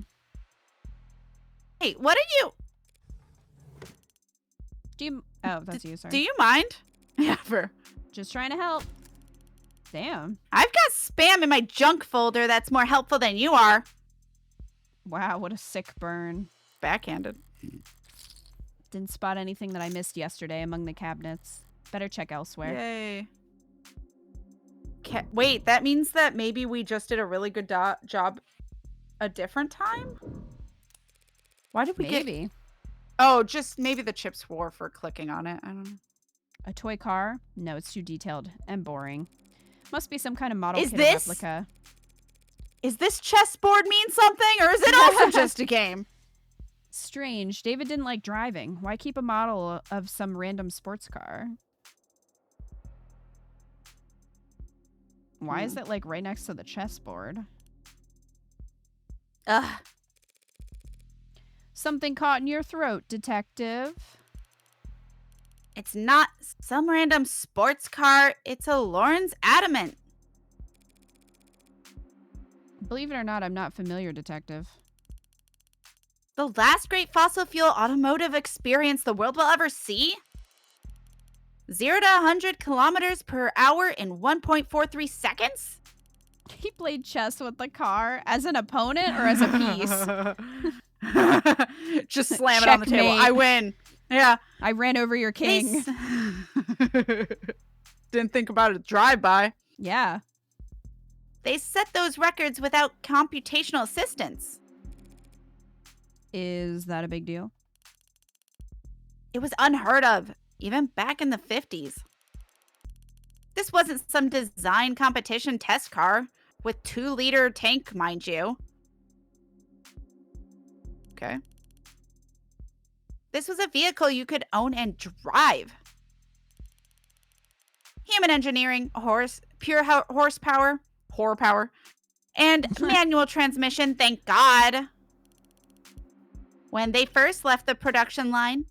Hey, what are you... Do you... Oh, that's you, sorry. Do you mind? Yeah, Just trying to help. Damn. I've got spam in my junk folder that's more helpful than you are. Wow, what a sick burn. Backhanded. Didn't spot anything that I missed yesterday among the cabinets. Better check elsewhere. Yay. Wait, that means that maybe we just did a really good job a different time? Why did we Maybe. Oh, just maybe the chips wore for clicking on it. I don't know. A toy car? No, it's too detailed and boring. Must be some kind of model Is kit or this- replica. Is this chessboard mean something, or is it also just a game? Strange. David didn't like driving. Why keep a model of some random sports car? Why is it like right next to the chessboard? Ugh. Something caught in your throat, detective. It's not some random sports car. It's a Lawrence Adamant. Believe it or not, I'm not familiar, detective. The last great fossil fuel automotive experience the world will ever see? 0 to 100 kilometers per hour in 1.43 seconds? He played chess with the car as an opponent or as a piece? Just slam it on the table. Checkmate. I win. Yeah. I ran over your king. Didn't think about it drive-by. Yeah. They set those records without computational assistance. Is that a big deal? It was unheard of, even back in the 50s. This wasn't some design competition test car with 2-liter tank, mind you. Okay. This was a vehicle you could own and drive. Human engineering, pure horsepower, and manual transmission, thank God. When they first left the production line,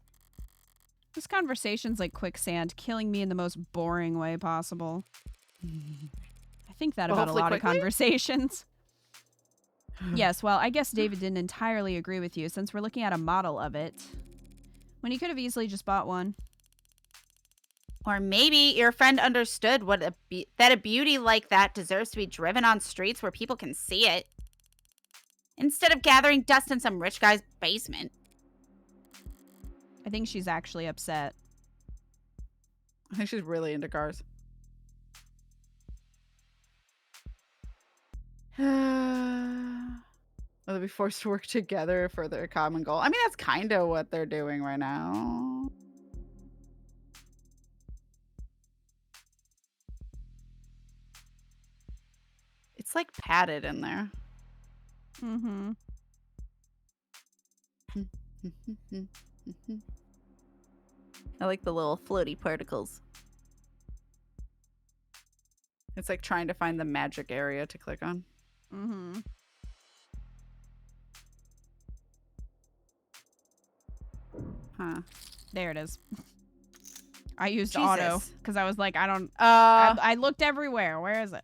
This conversation's like quicksand, killing me in the most boring way possible. I think that Well, about a lot hopefully of quickly? conversations. Yes, well, I guess David didn't entirely agree with you since we're looking at a model of it. When he could have easily just bought one. or maybe your friend understood what that a beauty like that deserves to be driven on streets where people can see it, instead of gathering dust in some rich guy's basement. I think she's actually upset. I think she's really into cars. Will they be forced to work together for their common goal? I mean, that's kind of what they're doing right now. It's like padded in there. Mm-hmm. I like the little floaty particles. It's like trying to find the magic area to click on. Mm-hmm. Huh. There it is. I used auto Jesus. because I was like, I looked everywhere. Where is it?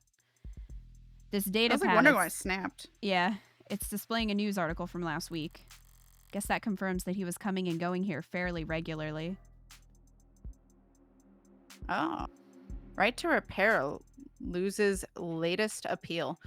This I data was like pad. wondering is- why I snapped. Yeah, it's displaying a news article from last week. Guess that confirms that he was coming and going here fairly regularly. Oh. Right to repair loses latest appeal.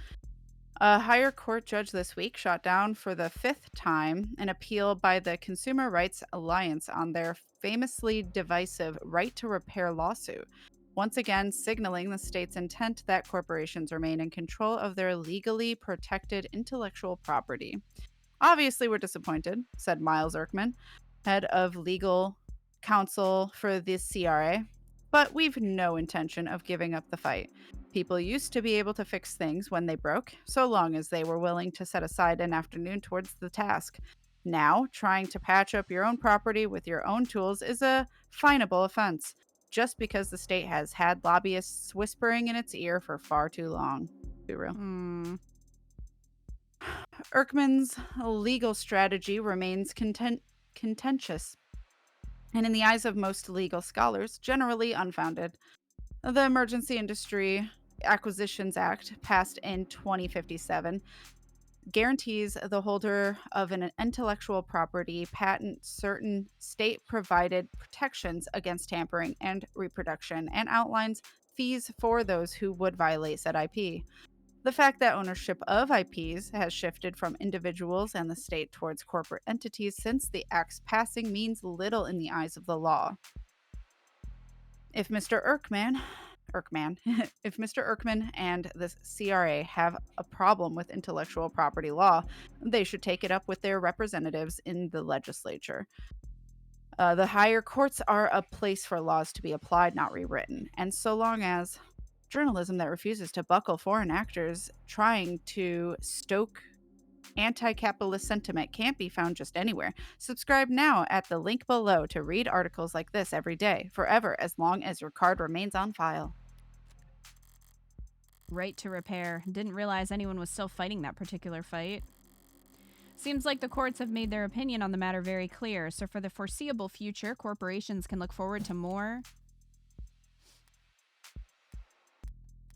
A higher court judge this week shot down for the 5th time an appeal by the Consumer Rights Alliance on their famously divisive right to repair lawsuit, once again signaling the state's intent that corporations remain in control of their legally protected intellectual property. Obviously, we're disappointed, said Miles Erkman, head of legal counsel for the CRA, but we've no intention of giving up the fight. People used to be able to fix things when they broke, so long as they were willing to set aside an afternoon towards the task. Now, trying to patch up your own property with your own tools is a finable offense, just because the state has had lobbyists whispering in its ear for far too long. Be real. Erkman's legal strategy remains contentious, and in the eyes of most legal scholars, generally unfounded. The Emergency Industry Acquisitions Act, passed in 2057, guarantees the holder of an intellectual property patent certain state-provided protections against tampering and reproduction, and outlines fees for those who would violate said IP. The fact that ownership of IPs has shifted from individuals and the state towards corporate entities since the Act's passing means little in the eyes of the law. If Mr. Erkman and the CRA have a problem with intellectual property law, they should take it up with their representatives in the legislature. The higher courts are a place for laws to be applied, not rewritten. And so long as journalism that refuses to buckle foreign actors trying to stoke anti-capitalist sentiment can't be found just anywhere. Subscribe now at the link below to read articles like this every day, forever, as long as your card remains on file. Right to repair. Didn't realize anyone was still fighting that particular fight. Seems like the courts have made their opinion on the matter very clear, so for the foreseeable future, corporations can look forward to more...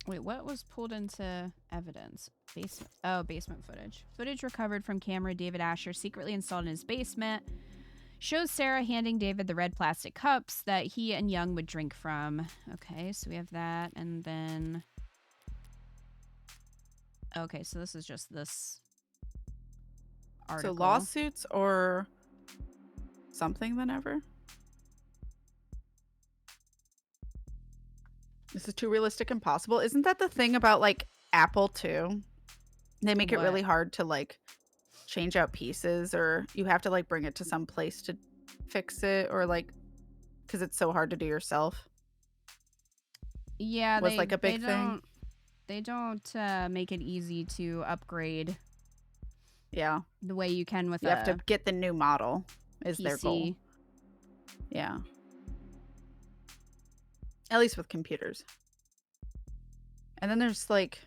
Wait, what was pulled into evidence? Basement footage. Footage recovered from camera David Asher secretly installed in his basement shows Sarah handing David the red plastic cups that he and Young would drink from. Okay, so we have that, and then... Okay, so this is just this article. So lawsuits or something than ever? This is too realistic and possible. Isn't that the thing about like Apple too? They make it really hard to like change out pieces, or you have to like bring it to some place to fix it, or like because it's so hard to do yourself. Yeah, was like a big thing. They don't make it easy to upgrade. Yeah, the way you can with you have to get the new model is PC. Their goal. Yeah. At least with computers. And then there's like,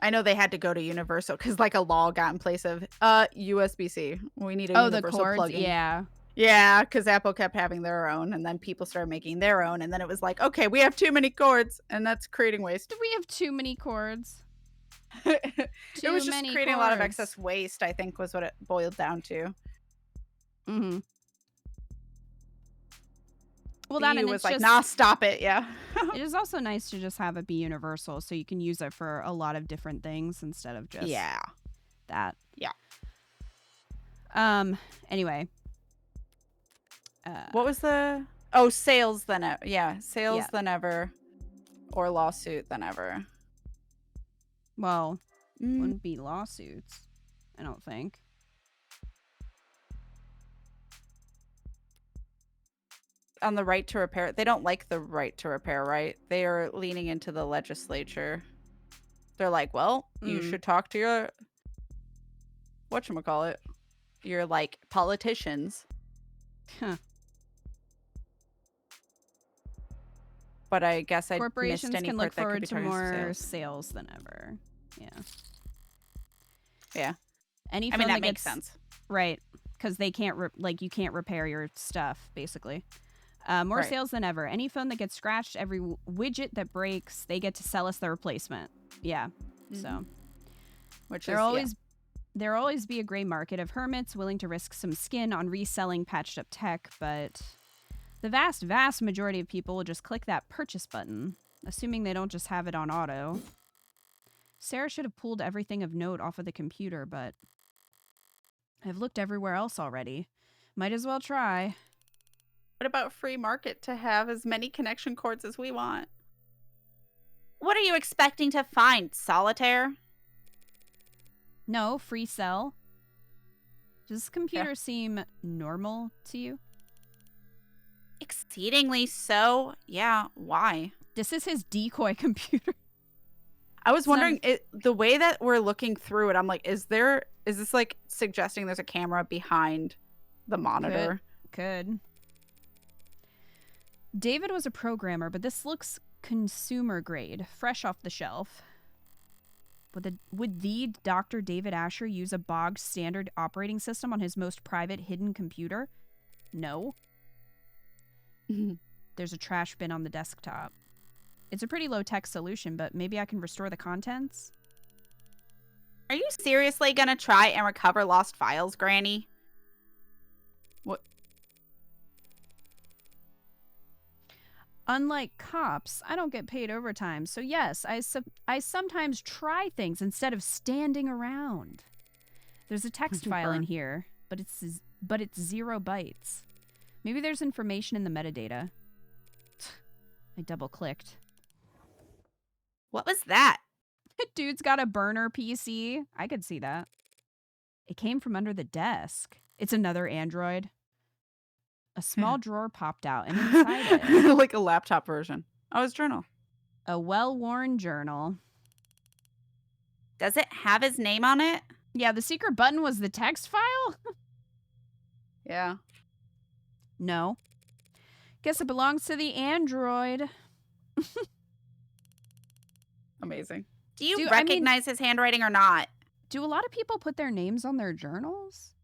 I know they had to go to Universal because like a law got in place of USB-C. We need a Universal the cords, plug-in. Yeah. Yeah, because Apple kept having their own, and then people started making their own, and then it was like, okay, we have too many cords, and that's creating waste. Do we have too many cords? It was just creating a lot of excess waste, I think, was what it boiled down to. Mm-hmm. Well, that was like, nah, stop it. Yeah. It is also nice to just have it be universal, so you can use it for a lot of different things instead of just that. Yeah. Anyway. What was the... sales than ever. Yeah, sales than ever, or lawsuit than ever. Well, wouldn't be lawsuits, I don't think. On the right to repair, they don't like the right to repair, right? They are leaning into the legislature. They're like, well, you should talk to your whatchamacallit, your like politicians. Huh. But I guess I corporations missed any can part look that could forward be to targeted more sales. sales than ever. Yeah. Any I phone mean, that makes sense. Right, because they can't you can't repair your stuff basically. More sales than ever. Any phone that gets scratched, every widget that breaks, they get to sell us the replacement. Yeah. So, which there'll always be a gray market of hermits willing to risk some skin on reselling patched up tech, but the vast majority of people will just click that purchase button, assuming they don't just have it on auto. Sarah should have pulled everything of note off of the computer, but I've looked everywhere else already. Might as well try. What about free market to have as many connection cords as we want? What are you expecting to find, Solitaire? No, free cell. Does this computer seem normal to you? Exceedingly so. Yeah, why? This is his decoy computer. I was wondering, the way that we're looking through it, I'm like, is this like suggesting there's a camera behind the monitor? Could. David was a programmer, but this looks consumer grade, fresh off the shelf. Would the Dr. David Asher use a bog standard operating system on his most private hidden computer? No. There's a trash bin on the desktop. It's a pretty low-tech solution, but maybe I can restore the contents? Are you seriously gonna try and recover lost files, Granny? What? Unlike cops, I don't get paid overtime, so yes, I sometimes try things instead of standing around. There's a text file in here, but it's 0 bytes. Maybe there's information in the metadata. I double-clicked. What was that? Dude's got a burner PC. I could see that. It came from under the desk. It's another Android. A small drawer popped out, and inside it... like a laptop version. Oh, his journal. A well-worn journal. Does it have his name on it? Yeah, the secret button was the text file? Yeah. No. Guess it belongs to the Android. Amazing. Do you recognize his handwriting or not? Do a lot of people put their names on their journals?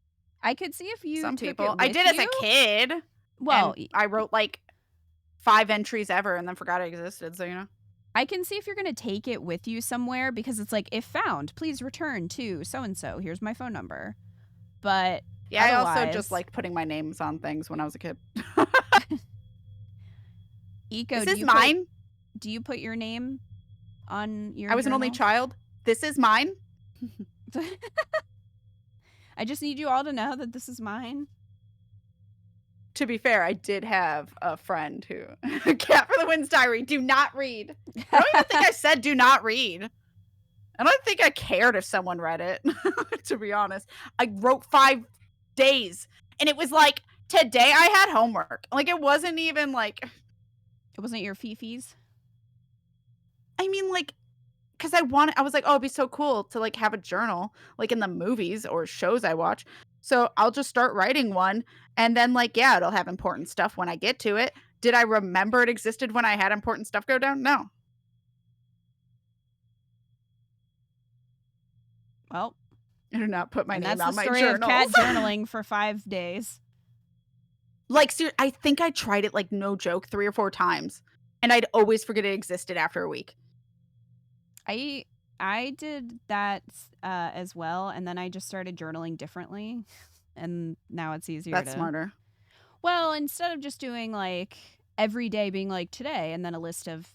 I could see if you Some took people. it I with did as you. a kid. Well, I wrote like 5 entries ever and then forgot it existed, so you know. I can see if you're going to take it with you somewhere because it's like, if found, please return to so-and-so. Here's my phone number. But yeah, I also otherwise- just like putting my names on things when I was a kid. Eco, This is mine. Do you put your name on your I was an only journal? child. This is mine. I just need you all to know that this is mine. To be fair, I did have a friend who KatFTWynn's diary. Do not read. I don't even think I said do not read. I don't think I cared if someone read it. To be honest, I wrote 5 days, and it was like today I had homework. Like it wasn't even like. It wasn't your fifis? I mean, like, because I was like, oh, it'd be so cool to like have a journal, like in the movies or shows I watch. So I'll just start writing one, and then like, yeah, it'll have important stuff when I get to it. Did I remember it existed when I had important stuff go down? No. Well, I do not put my name that's on the my story of journals. Kat journaling for 5 days. Like, I think I tried it, like, no joke, 3 or 4 times. And I'd always forget it existed after a week. I did that as well, and then I just started journaling differently. And now it's easier That's smarter. Well, instead of just doing, like, every day being like today, and then a list of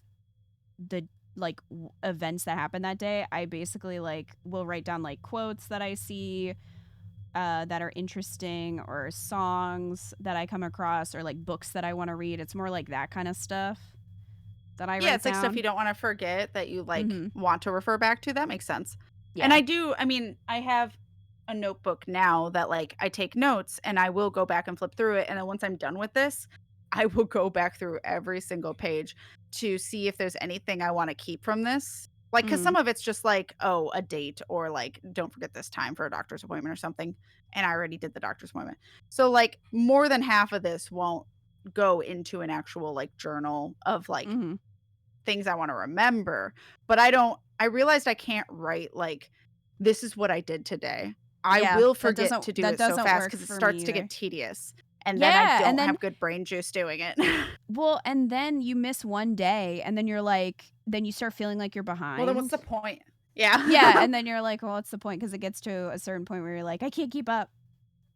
the, like, events that happened that day, I basically, like, will write down, like, quotes that I see that are interesting, or songs that I come across, or like books that I want to read. It's more like that kind of stuff that I write Yeah, it's down. like stuff you don't want to forget that you like want to refer back to. That makes sense. Yeah. And I have a notebook now that like I take notes, and I will go back and flip through it. And then once I'm done with this, I will go back through every single page to see if there's anything I want to keep from this. Like, because some of it's just like, oh, a date, or like, don't forget this time for a doctor's appointment or something. And I already did the doctor's appointment. So like more than half of this won't go into an actual like journal of like things I want to remember. But I realized I can't write like, this is what I did today. I will forget to do it so fast because it starts to get tedious. And then I don't have good brain juice doing it. Well, and then you miss one day, and then you're like, then you start feeling like you're behind. Well, then what's the point? Yeah. Yeah, and then you're like, well, what's the point? Because it gets to a certain point where you're like, I can't keep up.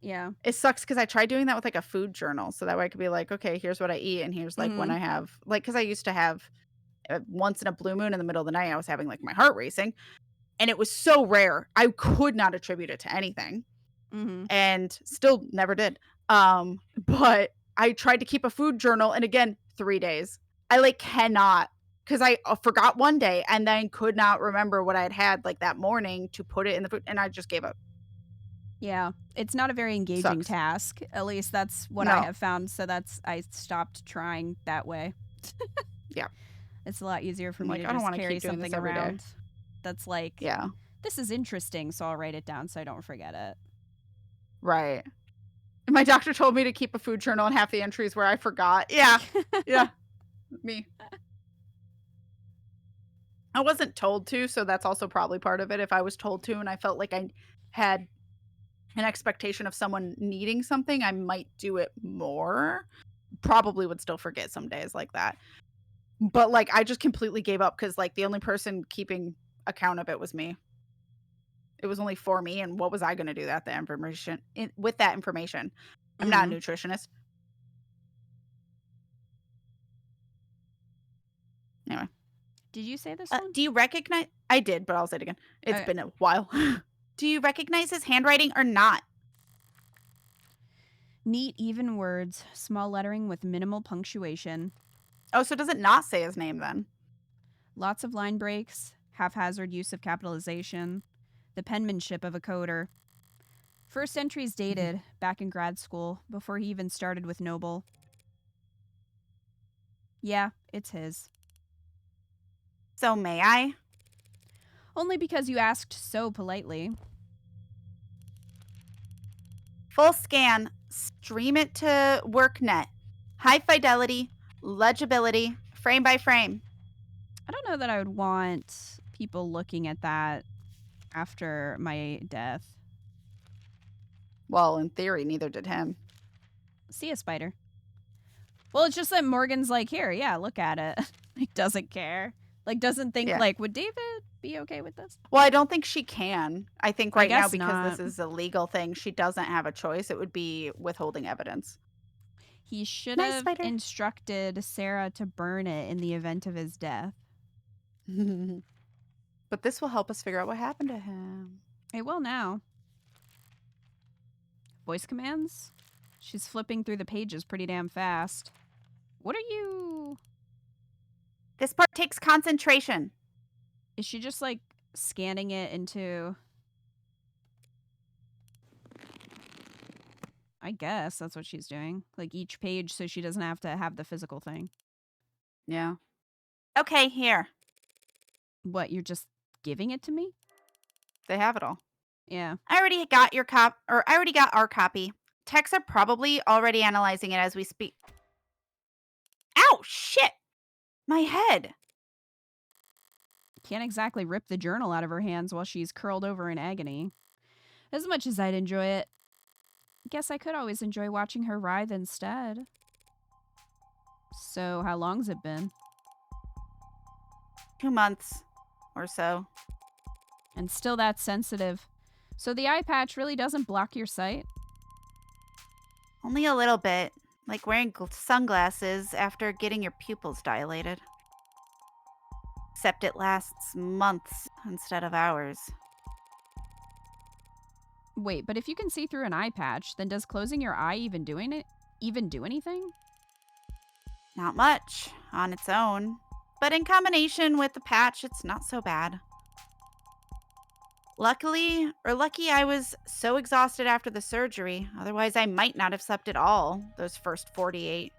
Yeah. It sucks because I tried doing that with like a food journal. So that way I could be like, okay, here's what I eat. And here's like when I have, like, because I used to have once in a blue moon in the middle of the night, I was having like my heart racing. And it was so rare. I could not attribute it to anything. And still never did. But I tried to keep a food journal, and again, 3 days. I like cannot, because I forgot one day and then could not remember what I had like that morning to put it in the food, and I just gave up. Yeah, it's not a very engaging Sucks. task. At least that's what I have found. So I stopped trying that way. Yeah. It's a lot easier for me like, to I don't just wanna carry keep doing this something every day. around. That's like, Yeah. this is interesting, so I'll write it down so I don't forget it. Right. My doctor told me to keep a food journal, and half the entries where I forgot. Yeah. Yeah. Me. I wasn't told to, so that's also probably part of it. If I was told to and I felt like I had an expectation of someone needing something, I might do it more. Probably would still forget some days like that. But like, I just completely gave up because like the only person keeping account of it was me. It was only for me, and what was I going to do with that information? I'm not a nutritionist. Anyway. Did you say this one? Do you recognize? I did, but I'll say it again. It's been a while. Do you recognize his handwriting or not? Neat, even words, small lettering with minimal punctuation. Oh, so does it not say his name then? Lots of line breaks, haphazard use of capitalization, the penmanship of a coder. First entries dated back in grad school, before he even started with Noble. Yeah, it's his. So may I? Only because you asked so politely. Full scan. Stream it to WorkNet. High fidelity. Legibility. Frame by frame. I don't know that I would want people looking at that after my death. Well, in theory, neither did him. See a spider. Well, it's just that Morgan's like, here, yeah, look at it. Like, doesn't care. Like, doesn't think, like, would David be okay with this? Well, I don't think she can. I think right now, because not. this is a legal thing, she doesn't have a choice. It would be withholding evidence. He should have instructed Sarah to burn it in the event of his death. But this will help us figure out what happened to him. It will now. Voice commands? She's flipping through the pages pretty damn fast. What are you... This part takes concentration. Is she just, like, scanning it into... I guess that's what she's doing. Like, each page so she doesn't have to have the physical thing. Yeah. Okay, here. What, you're just giving it to me? They have it all. Yeah. I already got I already got our copy. Techs are probably already analyzing it as we speak. Ow, shit! My head. Can't exactly rip the journal out of her hands while she's curled over in agony. As much as I'd enjoy it, guess I could always enjoy watching her writhe instead. So, how long's it been? 2 months or so. And still that sensitive. So the eye patch really doesn't block your sight? Only a little bit. Like wearing sunglasses after getting your pupils dilated. Except it lasts months instead of hours. Wait, but if you can see through an eye patch, then does closing your eye even do anything? Not much on its own. But in combination with the patch, it's not so bad. Lucky I was so exhausted after the surgery. Otherwise, I might not have slept at all those first 48.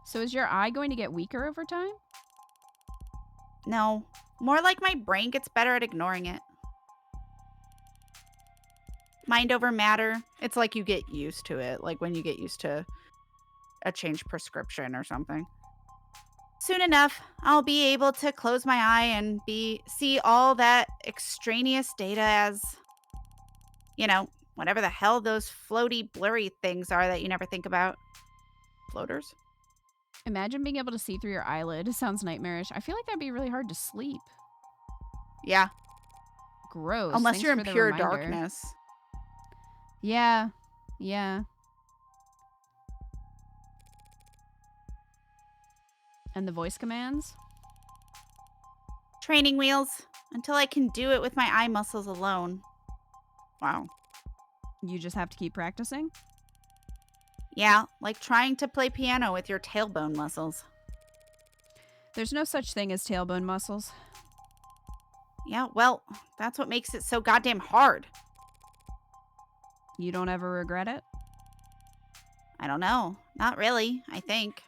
So is your eye going to get weaker over time? No, more like my brain gets better at ignoring it. Mind over matter. It's like you get used to it, like when you get used to a changed prescription or something. Soon enough, I'll be able to close my eye and see all that extraneous data as, whatever the hell those floaty, blurry things are that you never think about. Floaters? Imagine being able to see through your eyelid. It sounds nightmarish. I feel like that'd be really hard to sleep. Yeah. Gross. Unless Thanks you're for in the pure reminder. darkness. Yeah. And the voice commands? Training wheels. Until I can do it with my eye muscles alone. Wow. You just have to keep practicing? Yeah, like trying to play piano with your tailbone muscles. There's no such thing as tailbone muscles. Yeah, well, that's what makes it so goddamn hard. You don't ever regret it? I don't know. Not really, I think.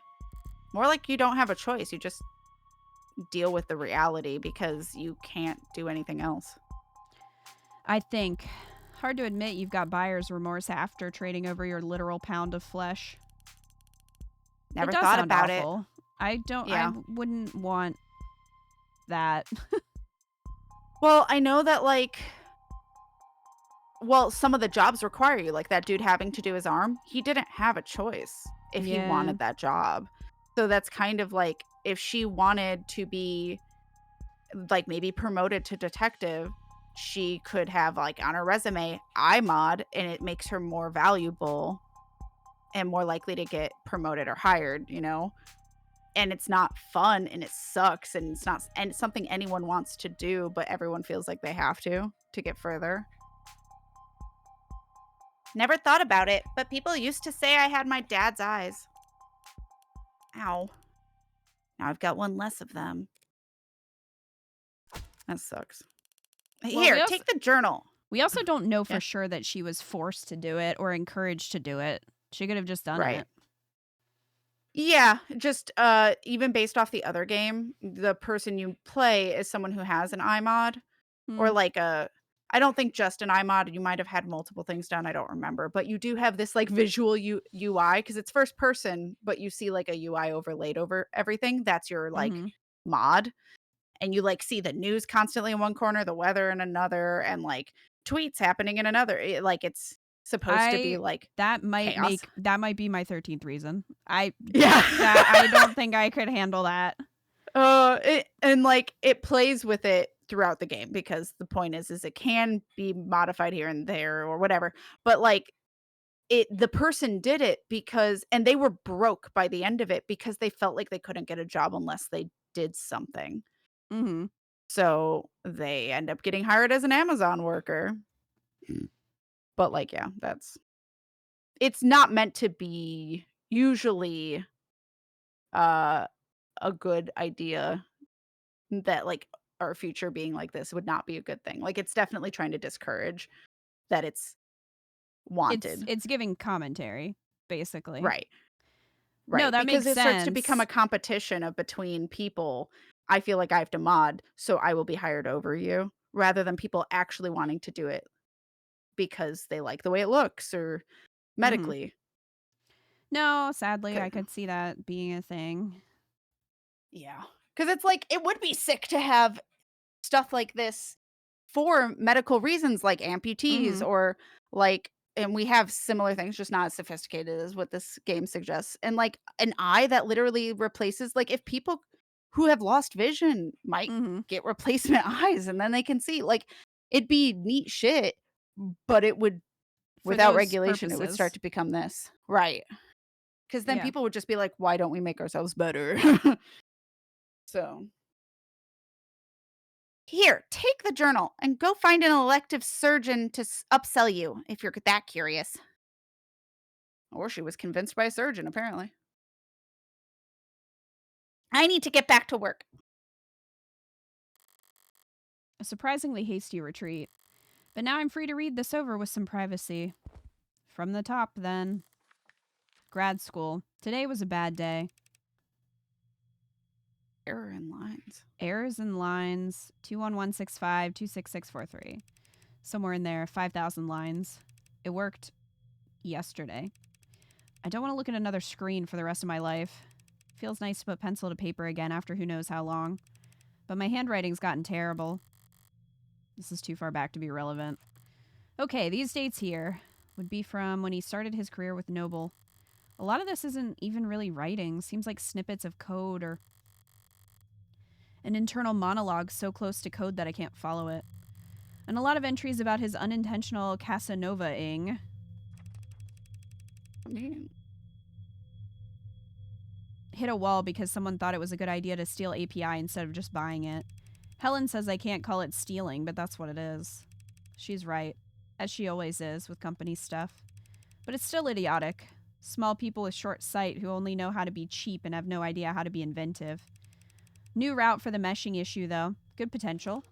More like you don't have a choice. You just deal with the reality because you can't do anything else. I think. Hard to admit you've got buyer's remorse after trading over your literal pound of flesh. Never it does thought sound about awful. I wouldn't want that. Well, I know that, like, well, some of the jobs require you, like that dude having to do his arm. He didn't have a choice if he Yeah. wanted that job. So that's kind of like if she wanted to be, like, maybe promoted to detective, she could have, like, on her resume, iMod, and it makes her more valuable and more likely to get promoted or hired, you know? And it's not fun and it sucks and it's something anyone wants to do, but everyone feels like they have to get further. Never thought about it, but people used to say I had my dad's eyes. Ow. Now I've got one less of them. That sucks. Well, Here, take the journal. We also don't know for Yeah. sure that she was forced to do it or encouraged to do it. She could have just done Right. it. Yeah, just even based off the other game, the person you play is someone who has an iMod or like I don't think just an iMod. You might have had multiple things done. I don't remember, but you do have this like visual UI because it's first person, but you see like a UI overlaid over everything. That's your like mod, and you like see the news constantly in one corner, the weather in another, and like tweets happening in another. It's supposed to be like that might chaos. be my 13th reason. Yeah. I don't think I could handle that. And like it plays with it throughout the game because the point is it can be modified here and there or whatever. But like the person did it because, and they were broke by the end of it because they felt like they couldn't get a job unless they did something. Mm-hmm. So they end up getting hired as an Amazon worker. But like, yeah, it's not meant to be usually a good idea that like our future being like this would not be a good thing. Like it's definitely trying to discourage that it's wanted. It's giving commentary, basically. Right. No, that because makes it starts to become sense. a competition of between people. I feel like I have to mod, so I will be hired over you, rather than people actually wanting to do it because they like the way it looks or medically. No, sadly, Okay. I could see that being a thing. Yeah. Because it's like, it would be sick to have stuff like this for medical reasons, like amputees or like, and we have similar things, just not as sophisticated as what this game suggests. And like an eye that literally replaces, like if people who have lost vision might get replacement eyes and then they can see, like it'd be neat shit, but it would, without regulation, it would start to become this. Right. Because then people would just be like, why don't we make ourselves better? So. Here, take the journal and go find an elective surgeon to upsell you if you're that curious. Or she was convinced by a surgeon, apparently. I need to get back to work. A surprisingly hasty retreat. But now I'm free to read this over with some privacy. From the top, then. Grad school. Today was a bad day. Error in lines. Errors in lines 21165, 26643. Somewhere in there, 5,000 lines. It worked yesterday. I don't want to look at another screen for the rest of my life. Feels nice to put pencil to paper again after who knows how long. But my handwriting's gotten terrible. This is too far back to be relevant. Okay, these dates here would be from when he started his career with Noble. A lot of this isn't even really writing. Seems like snippets of code or an internal monologue so close to code that I can't follow it. And a lot of entries about his unintentional Casanova-ing. Hit a wall because someone thought it was a good idea to steal API instead of just buying it. Helen says I can't call it stealing, but that's what it is. She's right, as she always is with company stuff. But it's still idiotic. Small people with short sight who only know how to be cheap and have no idea how to be inventive. New route for the meshing issue, though. Good potential.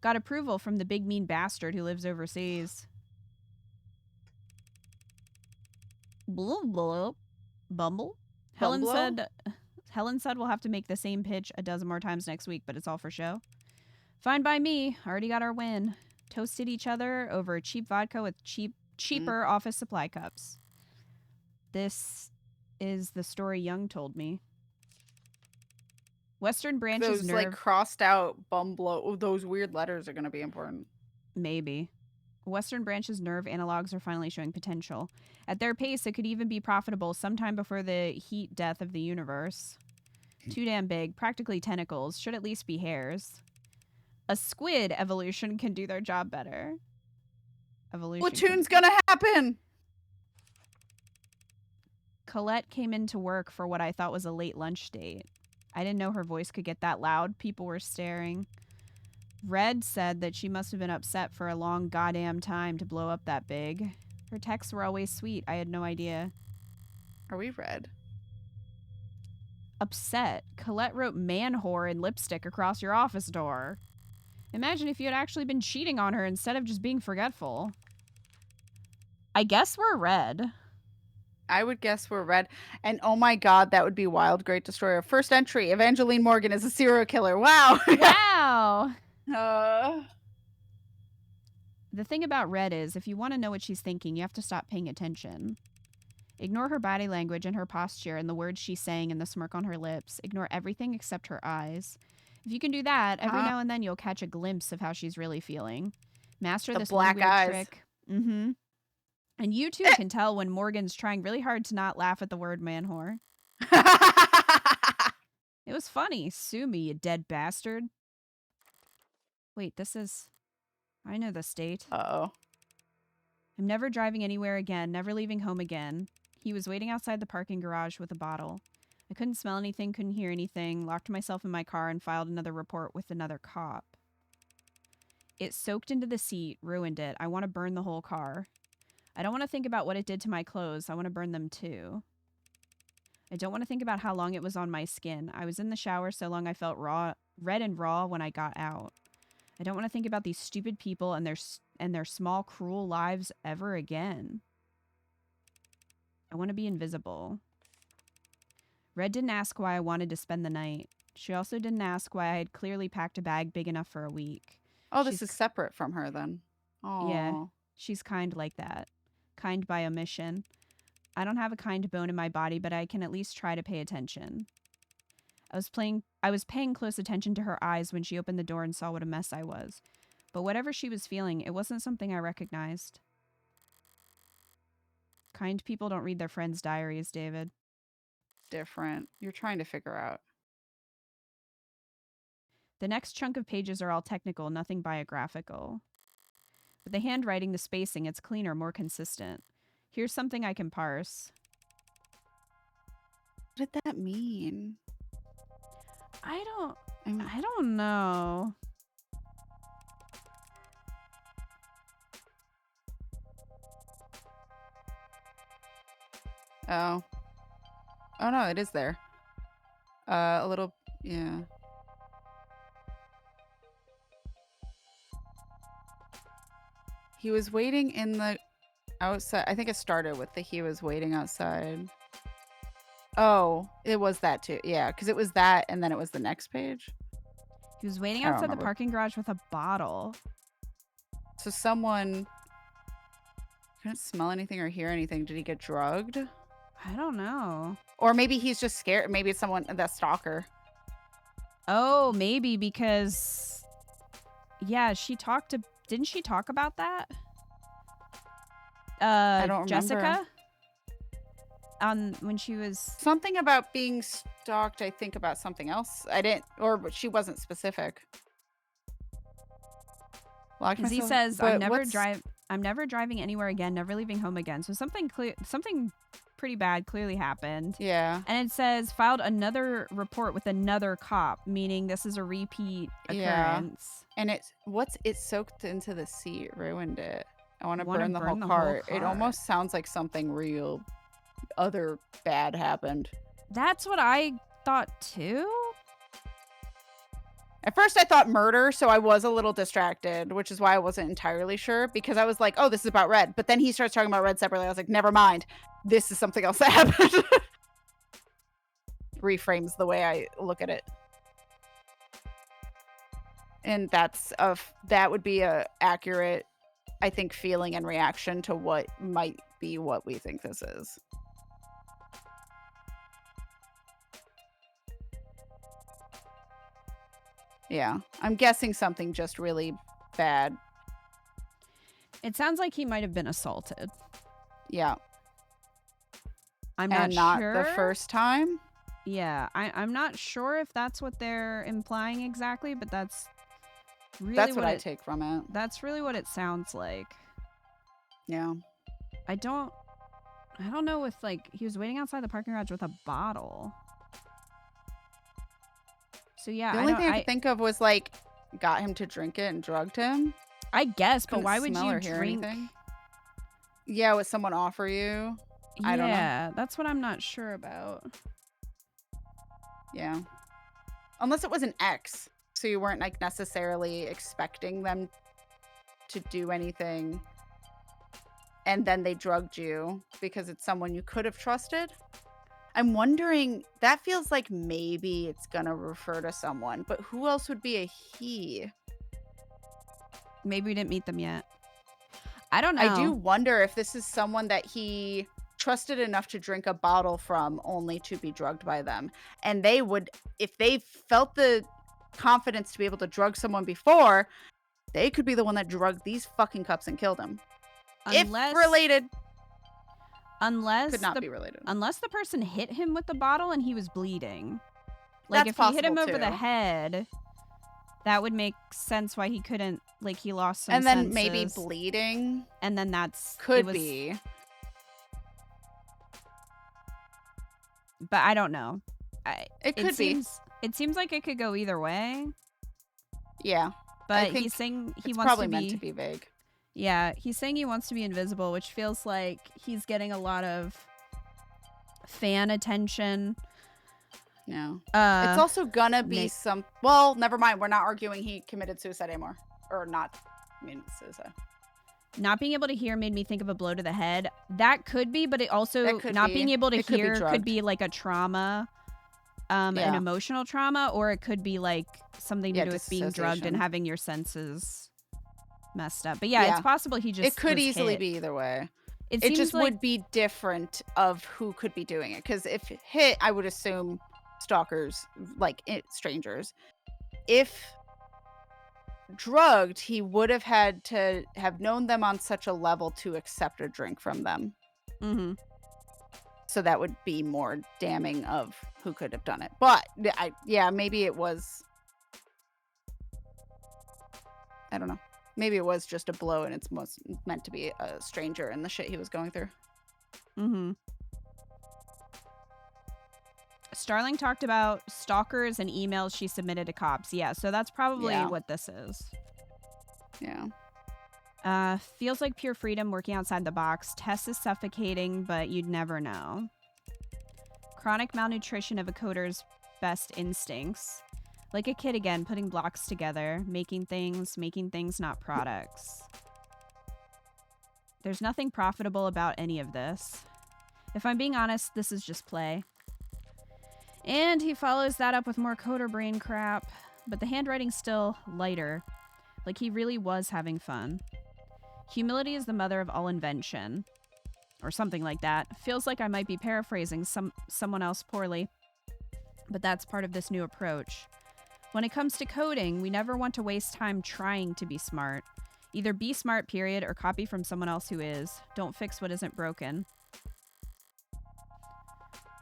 Got approval from the big mean bastard who lives overseas. Bumble. Helen said we'll have to make the same pitch a dozen more times next week, but it's all for show. Fine by me. Already got our win. Toasted each other over cheap vodka with cheaper office supply cups. This is the story Young told me. Western Branch's those nerve... like crossed out bumblo. Those weird letters are going to be important. Maybe. Western Branch's nerve analogs are finally showing potential. At their pace, it could even be profitable sometime before the heat death of the universe. Too damn big, practically tentacles, should at least be hairs. A squid evolution can do their job better. Platoon's gonna happen! Colette came into work for what I thought was a late lunch date. I didn't know her voice could get that loud. People were staring. Red said that she must have been upset for a long goddamn time to blow up that big. Her texts were always sweet. I had no idea. Are we red? Upset. Colette wrote man whore in lipstick across your office door. Imagine if you had actually been cheating on her instead of just being forgetful. I guess we're red. I would guess we're red. And oh my god, that would be wild. Great Destroyer. First entry, Evangeline Morgan is a serial killer. Wow. Wow. The thing about Red is, if you want to know what she's thinking, you have to stop paying attention. Ignore her body language and her posture and the words she's saying and the smirk on her lips. Ignore everything except her eyes. If you can do that, every now and then you'll catch a glimpse of how she's really feeling. Master this black one weird eyes. trick. Mm-hmm. And you too can tell when Morgan's trying really hard to not laugh at the word man whore. It was funny. Sue me, you dead bastard. Wait, this is... I know the state. Uh-oh. I'm never driving anywhere again, never leaving home again. He was waiting outside the parking garage with a bottle. I couldn't smell anything, couldn't hear anything, locked myself in my car and filed another report with another cop. It soaked into the seat, ruined it. I want to burn the whole car. I don't want to think about what it did to my clothes. I want to burn them too. I don't want to think about how long it was on my skin. I was in the shower so long I felt red and raw when I got out. I don't want to think about these stupid people and their small, cruel lives ever again. I want to be invisible. Red didn't ask why I wanted to spend the night. She also didn't ask why I had clearly packed a bag big enough for a week. Oh, this is separate from her then. Oh. Yeah, she's kind like that. Kind by omission. I don't have a kind bone in my body, but I can at least try to pay attention. I was paying close attention to her eyes when she opened the door and saw what a mess I was. But whatever she was feeling, it wasn't something I recognized. Kind people don't read their friends' diaries, David. Different. You're trying to figure out. The next chunk of pages are all technical, nothing biographical. But the handwriting, the spacing, it's cleaner, more consistent. Here's something I can parse. What did that mean? I don't know. Oh. Oh no, it is there. A little, yeah. He was waiting in the outside. I think it started with the he was waiting outside. Oh, it was that too. Yeah, because it was that and then it was the next page. He was waiting outside the parking garage with a bottle. So someone couldn't smell anything or hear anything. Did he get drugged? I don't know. Or maybe he's just scared. Maybe it's someone, that stalker. Oh, maybe because... Yeah, didn't she talk about that? I don't remember. Jessica? When she was... Something about being stalked, I think about something else. But she wasn't specific. Because he says, I'm I'm never driving anywhere again, never leaving home again. So something pretty bad clearly happened. Yeah. And it says filed another report with another cop, meaning this is a repeat occurrence. And it soaked into the seat, ruined it. I want to burn the whole car. It almost sounds like something real other bad happened. That's what I thought too. At first I thought murder, so I was a little distracted, which is why I wasn't entirely sure, because I was like, oh, this is about Red. But then he starts talking about Red separately. I was like, never mind. This is something else that happened. Reframes the way I look at it. And that would be a accurate, I think, feeling and reaction to what might be what we think this is. Yeah, I'm guessing something just really bad. It sounds like he might have been assaulted. Yeah. I'm not sure. The first time? Yeah, I'm not sure if that's what they're implying exactly, but that's really what I take from it. That's really what it sounds like. Yeah. I don't know if, like, he was waiting outside the parking garage with a bottle. So yeah, the only thing I could think of was, like, got him to drink it and drugged him. I guess, but why would you drink? Yeah, would someone offer you? I don't know. Yeah, that's what I'm not sure about. Yeah. Unless it was an ex, so you weren't, like, necessarily expecting them to do anything, and then they drugged you because it's someone you could have trusted. I'm wondering, that feels like maybe it's gonna refer to someone, but who else would be a he? Maybe we didn't meet them yet. I don't know. I do wonder if this is someone that he trusted enough to drink a bottle from only to be drugged by them. And they would, if they felt the confidence to be able to drug someone before, they could be the one that drugged these fucking cups and killed him. If related. Could not be related. Unless the person hit him with the bottle and he was bleeding. Like, if he hit him over the head, that would make sense why he couldn't, like, he lost some senses. And then maybe bleeding. And then that's... Could be. But I don't know. It could be. It seems like it could go either way. Yeah. But he's saying he wants probably meant to be vague. Yeah, he's saying he wants to be invisible, which feels like he's getting a lot of fan attention. Yeah. It's also gonna be well, never mind. We're not arguing he committed suicide anymore. Or not. I mean, suicide. Not being able to hear made me think of a blow to the head. That could be, but it also, being able to hear could be like a trauma, an emotional trauma, or it could be like something to do with being drugged and having your senses messed up. But yeah, it's possible he just... It could easily be either way. It just would be different of who could be doing it. Because if hit, I would assume stalkers, like strangers. If drugged, he would have had to have known them on such a level to accept a drink from them. Mm-hmm. So that would be more damning of who could have done it. But maybe it was... I don't know. Maybe it was just a blow and it's meant to be a stranger and the shit he was going through. Mm-hmm. Starling talked about stalkers and emails she submitted to cops. Yeah, so that's probably what this is. Yeah. Feels like pure freedom working outside the box. Tess is suffocating, but you'd never know. Chronic malnutrition of a coder's best instincts. Like a kid again, putting blocks together, making things not products. There's nothing profitable about any of this. If I'm being honest, this is just play. And he follows that up with more coder brain crap, but the handwriting's still lighter. Like he really was having fun. Humility is the mother of all invention. Or something like that. Feels like I might be paraphrasing someone else poorly. But that's part of this new approach. When it comes to coding, we never want to waste time trying to be smart. Either be smart, period, or copy from someone else who is. Don't fix what isn't broken.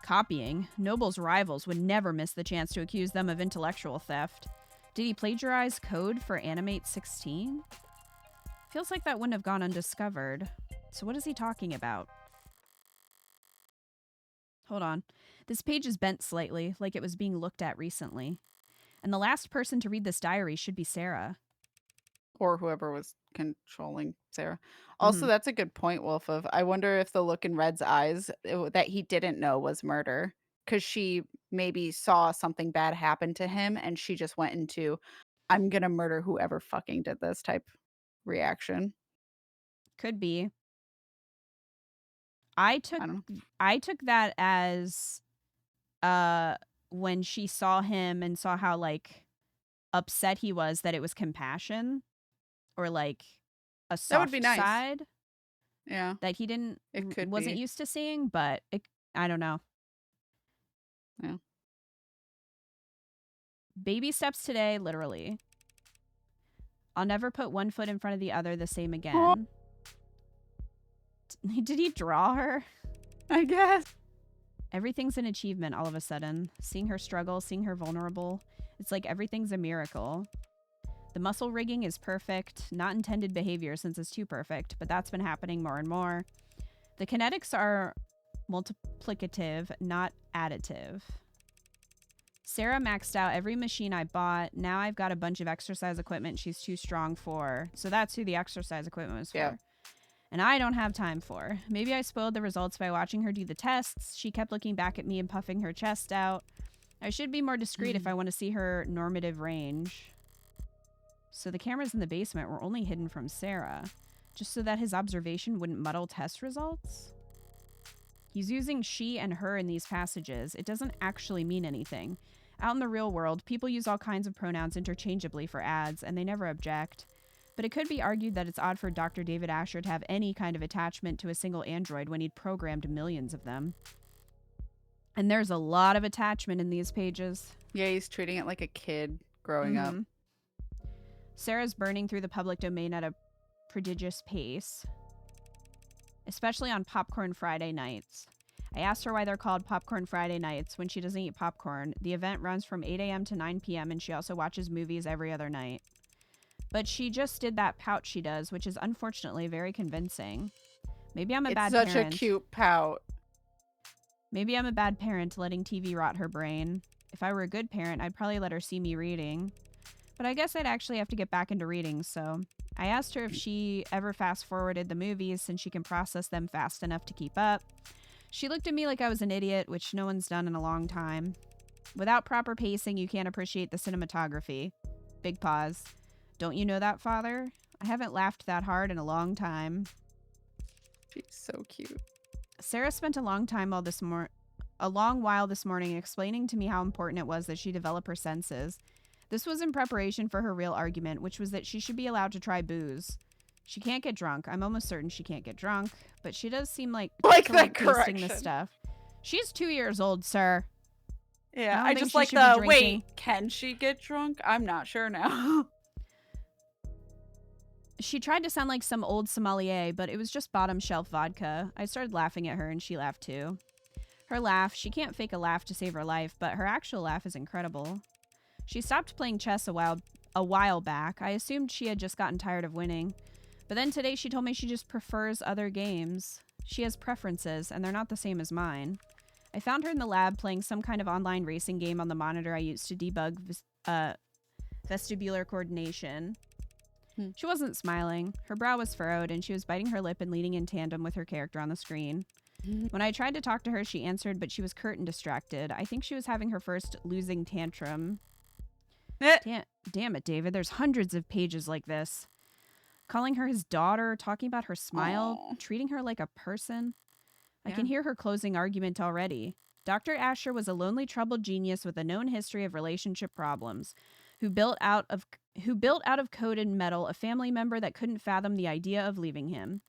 Copying. Noble's rivals would never miss the chance to accuse them of intellectual theft. Did he plagiarize code for Animate 16? Feels like that wouldn't have gone undiscovered. So what is he talking about? Hold on. This page is bent slightly, like it was being looked at recently. And the last person to read this diary should be Sarah. Or whoever was controlling Sarah. Also, that's a good point, Wolf. Of I wonder if the look in Red's eyes that he didn't know was murder, because she maybe saw something bad happen to him, and she just went into, "I'm gonna murder whoever fucking did this" type reaction. Could be. I took that as when she saw him and saw how like upset he was, that it was compassion or like a soft That would be nice. side. Yeah. That he wasn't be. used to seeing, but I don't know. Yeah. Baby steps today, literally. I'll never put one foot in front of the other the same again. Oh. Did he draw her? I guess. Everything's an achievement all of a sudden. Seeing her struggle, seeing her vulnerable. It's like everything's a miracle. The muscle rigging is perfect. Not intended behavior since it's too perfect, but that's been happening more and more. The kinetics are multiplicative, not additive. Sarah maxed out every machine I bought. Now I've got a bunch of exercise equipment she's too strong for. So that's who the exercise equipment was for. Yeah. And I don't have time for. Maybe I spoiled the results by watching her do the tests. She kept looking back at me and puffing her chest out. I should be more discreet if I want to see her normative range. So the cameras in the basement were only hidden from Sarah, just so that his observation wouldn't muddle test results? He's using she and her in these passages. It doesn't actually mean anything. Out in the real world, people use all kinds of pronouns interchangeably for ads, and they never object. But it could be argued that it's odd for Dr. David Asher to have any kind of attachment to a single android when he'd programmed millions of them. And there's a lot of attachment in these pages. Yeah, he's treating it like a kid growing up. Sarah's burning through the public domain at a prodigious pace, especially on Popcorn Friday nights. I asked her why they're called Popcorn Friday nights when she doesn't eat popcorn. The event runs from 8 a.m. to 9 p.m. and she also watches movies every other night. But she just did that pout she does, which is unfortunately very convincing. Maybe I'm a bad parent. It's such a cute pout. Maybe I'm a bad parent letting TV rot her brain. If I were a good parent, I'd probably let her see me reading. But I guess I'd actually have to get back into reading, so I asked her if she ever fast-forwarded the movies since she can process them fast enough to keep up. She looked at me like I was an idiot, which no one's done in a long time. Without proper pacing, you can't appreciate the cinematography. Big pause. Don't you know that, Father? I haven't laughed that hard in a long time. She's so cute. Sarah spent a long while this morning explaining to me how important it was that she develop her senses. This was in preparation for her real argument, which was that she should be allowed to try booze. She can't get drunk. I'm almost certain she can't get drunk, but she does seem like that tasting this stuff. She's 2 years old, sir. Yeah, I just like the wait. Can she get drunk? I'm not sure now. She tried to sound like some old sommelier, but it was just bottom shelf vodka. I started laughing at her, and she laughed too. Her laugh, she can't fake a laugh to save her life, but her actual laugh is incredible. She stopped playing chess a while back. I assumed she had just gotten tired of winning. But then today she told me she just prefers other games. She has preferences, and they're not the same as mine. I found her in the lab playing some kind of online racing game on the monitor I used to debug vestibular coordination. She wasn't smiling. Her brow was furrowed, and she was biting her lip and leaning in tandem with her character on the screen. When I tried to talk to her, she answered, but she was curt and distracted. I think she was having her first losing tantrum. Damn it, David. There's hundreds of pages like this. Calling her his daughter, talking about her smile, treating her like a person. I can hear her closing argument already. Dr. Asher was a lonely, troubled genius with a known history of relationship problems, who built out of code and metal a family member that couldn't fathom the idea of leaving him.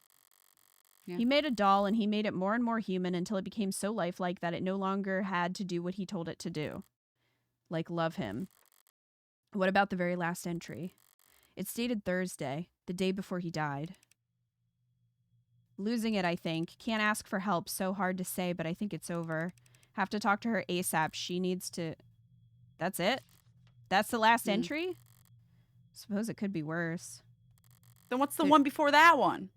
Yeah. He made a doll, and he made it more and more human until it became so lifelike that it no longer had to do what he told it to do. Like love him. What about the very last entry? It's dated Thursday, the day before he died. Losing it, I think. Can't ask for help, so hard to say, but I think it's over. Have to talk to her ASAP. She needs to... That's it? That's the last entry? Suppose it could be worse. Then what's the one before that one?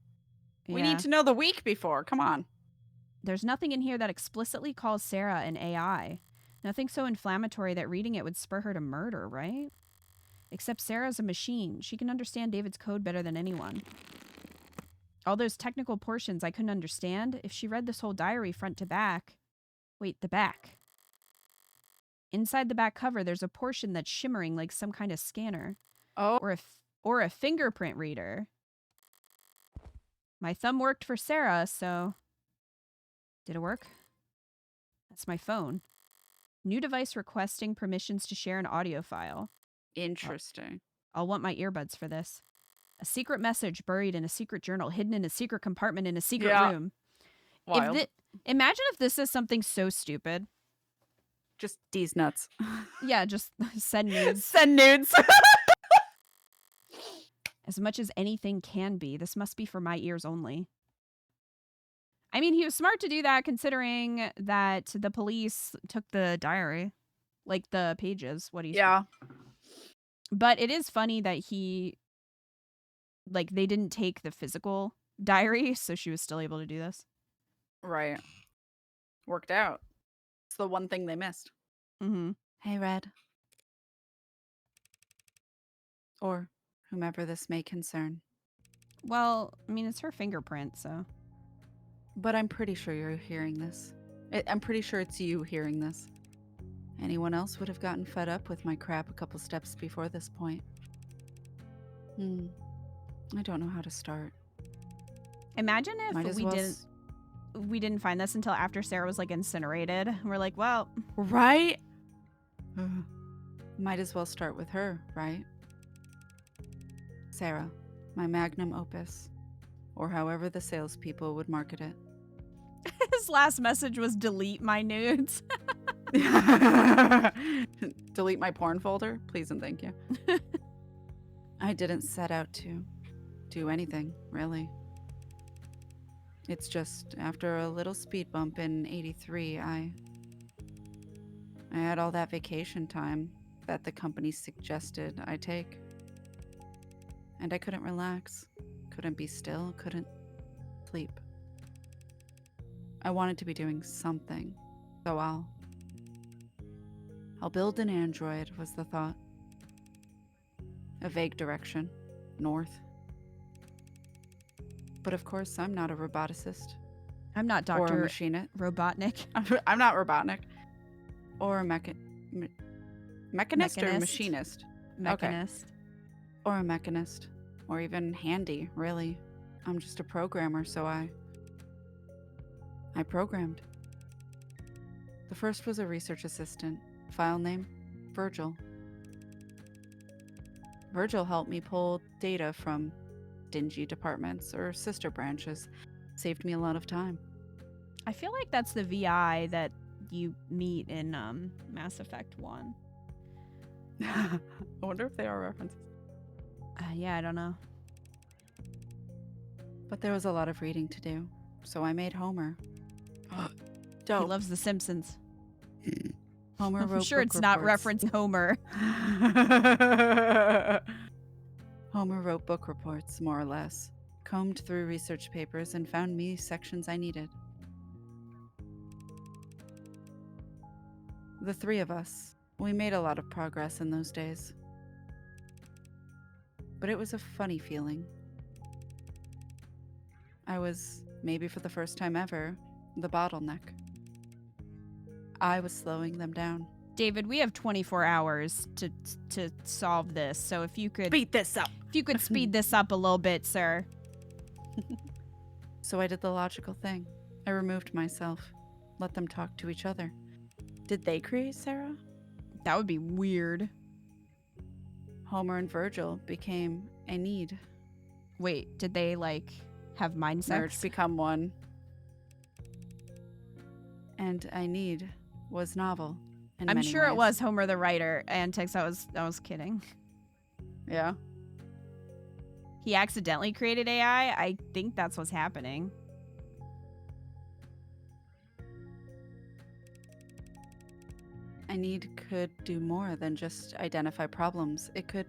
We Yeah. need to know the week before. Come on. There's nothing in here that explicitly calls Sarah an AI. Nothing so inflammatory that reading it would spur her to murder, right? Except Sarah's a machine. She can understand David's code better than anyone. All those technical portions I couldn't understand. If she read this whole diary front to back... Wait, the back. Inside the back cover, there's a portion that's shimmering like some kind of scanner. Oh. Or a fingerprint reader. My thumb worked for Sarah, so... Did it work? That's my phone. New device requesting permissions to share an audio file. Interesting. I'll want my earbuds for this. A secret message buried in a secret journal, hidden in a secret compartment in a secret room. Wild. Imagine if this is something so stupid. Just D's nuts. Yeah, just send nudes. Send nudes. As much as anything can be, this must be for my ears only. I mean, he was smart to do that considering that the police took the diary. Like the pages, what he's... Yeah. But it is funny that they didn't take the physical diary, so she was still able to do this. Right. Worked out. It's the one thing they missed. Mm-hmm. Hey, Red. Or whomever this may concern. Well, I mean, it's her fingerprint, so... But I'm pretty sure you're hearing this. I'm pretty sure it's you hearing this. Anyone else would have gotten fed up with my crap a couple steps before this point. I don't know how to start. Imagine if we didn't find this until after Sarah was, like, incinerated. We're like, well... Right? Might as well start with her, right? Sarah, my magnum opus. Or however the salespeople would market it. His last message was delete my nudes. Delete my porn folder? Please and thank you. I didn't set out to do anything, really. It's just after a little speed bump in '83, I had all that vacation time that the company suggested I take. And I couldn't relax, couldn't be still, couldn't sleep. I wanted to be doing something, so I'll build an android, was the thought. A vague direction, north. But of course, I'm not a roboticist. I'm not Or Dr. a machinist. Robotnik. I'm not Robotnik. Or a mechanist or Mechanist. machinist? Mechanist. Or a mechanist. Or even handy, really. I'm just a programmer, so I programmed. The first was a research assistant. File name, Virgil. Virgil helped me pull data from dingy departments or sister branches. Saved me a lot of time. I feel like that's the VI that you meet in Mass Effect 1. I wonder if they are references. Yeah, I don't know. But there was a lot of reading to do, so I made Homer. He loves The Simpsons. Homer wrote I'm sure book it's not reports. referencing Homer. Homer wrote book reports, more or less. Combed through research papers and found me sections I needed. The three of us, we made a lot of progress in those days. But it was a funny feeling. I was, maybe for the first time ever, the bottleneck. I was slowing them down. David, we have 24 hours to solve this, so if you could Beat this up! If you could speed this up a little bit, sir. So I did the logical thing. I removed myself. Let them talk to each other. Did they create Sarah? That would be weird. Homer and Virgil became a need. Wait, did they, like, have mind sex? Merge, become one. And I need was novel in I'm many sure it ways. was Homer the writer. Antics, I was kidding. Yeah. He accidentally created AI? I think that's what's happening. I need could do more than just identify problems. It could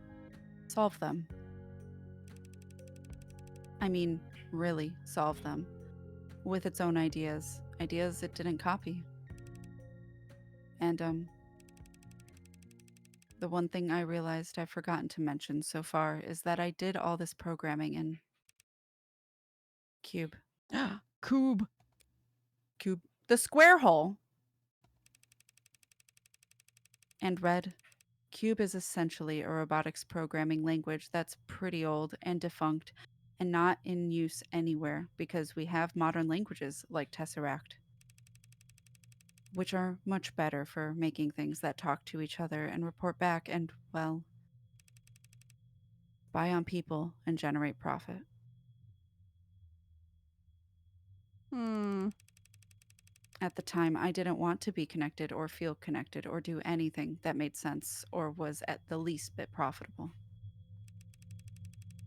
solve them. I mean, really solve them. With its own ideas. Ideas it didn't copy. And, the one thing I realized I've forgotten to mention so far is that I did all this programming in Cube. Cube. Cube. The square hole. And Red. Cube is essentially a robotics programming language that's pretty old and defunct and not in use anywhere because we have modern languages like Tesseract, which are much better for making things that talk to each other and report back and, well, spy on people and generate profit. At the time, I didn't want to be connected or feel connected or do anything that made sense or was at the least bit profitable.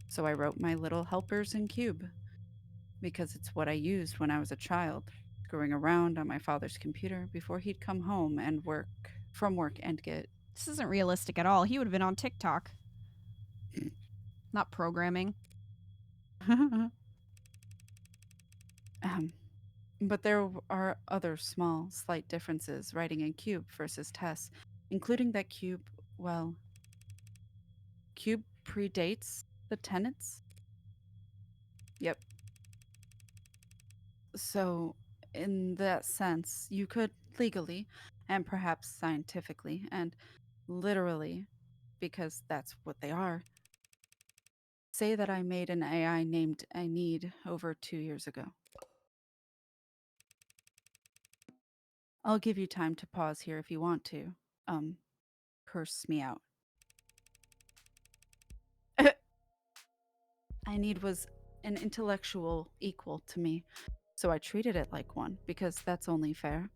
So I wrote my little helpers in Cube because it's what I used when I was a child, screwing around on my father's computer before he'd come home and work and get... This isn't realistic at all. He would have been on TikTok. Not programming. But there are other small, slight differences writing in Cube versus Tess, including that Cube, well, Cube predates the tenets? Yep. So, in that sense, you could legally, and perhaps scientifically, and literally, because that's what they are, say that I made an AI named I Need over 2 years ago. I'll give you time to pause here if you want to. Curse me out. I Need was an intellectual equal to me, so I treated it like one, because that's only fair.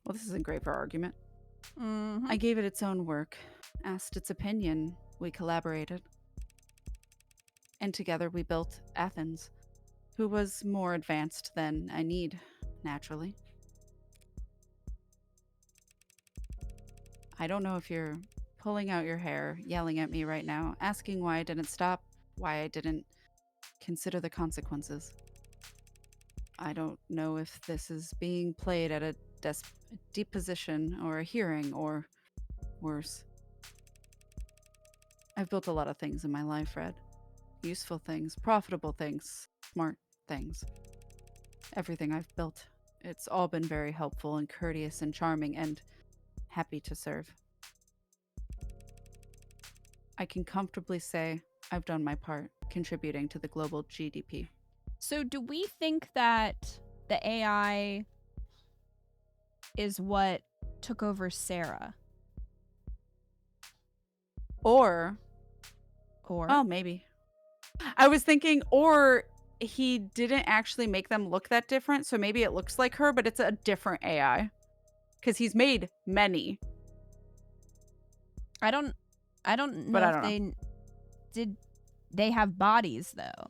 Well, this isn't great for argument. I gave it its own work, asked its opinion, we collaborated. And together we built Athens, who was more advanced than I Need, naturally. I don't know if you're pulling out your hair, yelling at me right now, asking why I didn't stop, why I didn't consider the consequences. I don't know if this is being played at a deposition or a hearing or worse. I've built a lot of things in my life, Red. Useful things, profitable things, smart things. Everything I've built. It's all been very helpful and courteous and charming and happy to serve. I can comfortably say I've done my part, contributing to the global GDP. So do we think that the AI is what took over Sarah? Or, oh, maybe. I was thinking, or he didn't actually make them look that different, so maybe it looks like her, but it's a different AI. Because he's made many. I don't know if they have bodies though.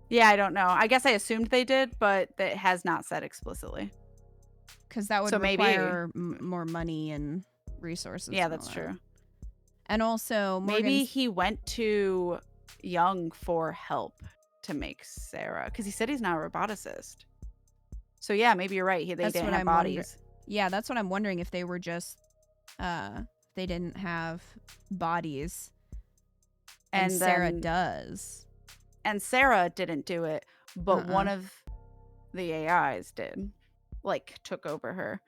Yeah, I don't know. I guess I assumed they did, but it has not said explicitly. Because that would require more money and resources. Yeah, that's true. And also, maybe he went to Young for help to make Sarah, because he said he's not a roboticist. So yeah, maybe you're right. They didn't have bodies. Yeah, that's what I'm wondering, if they were just they didn't have bodies, and Sarah does. And Sarah didn't do it, but one of the AIs did, like took over her.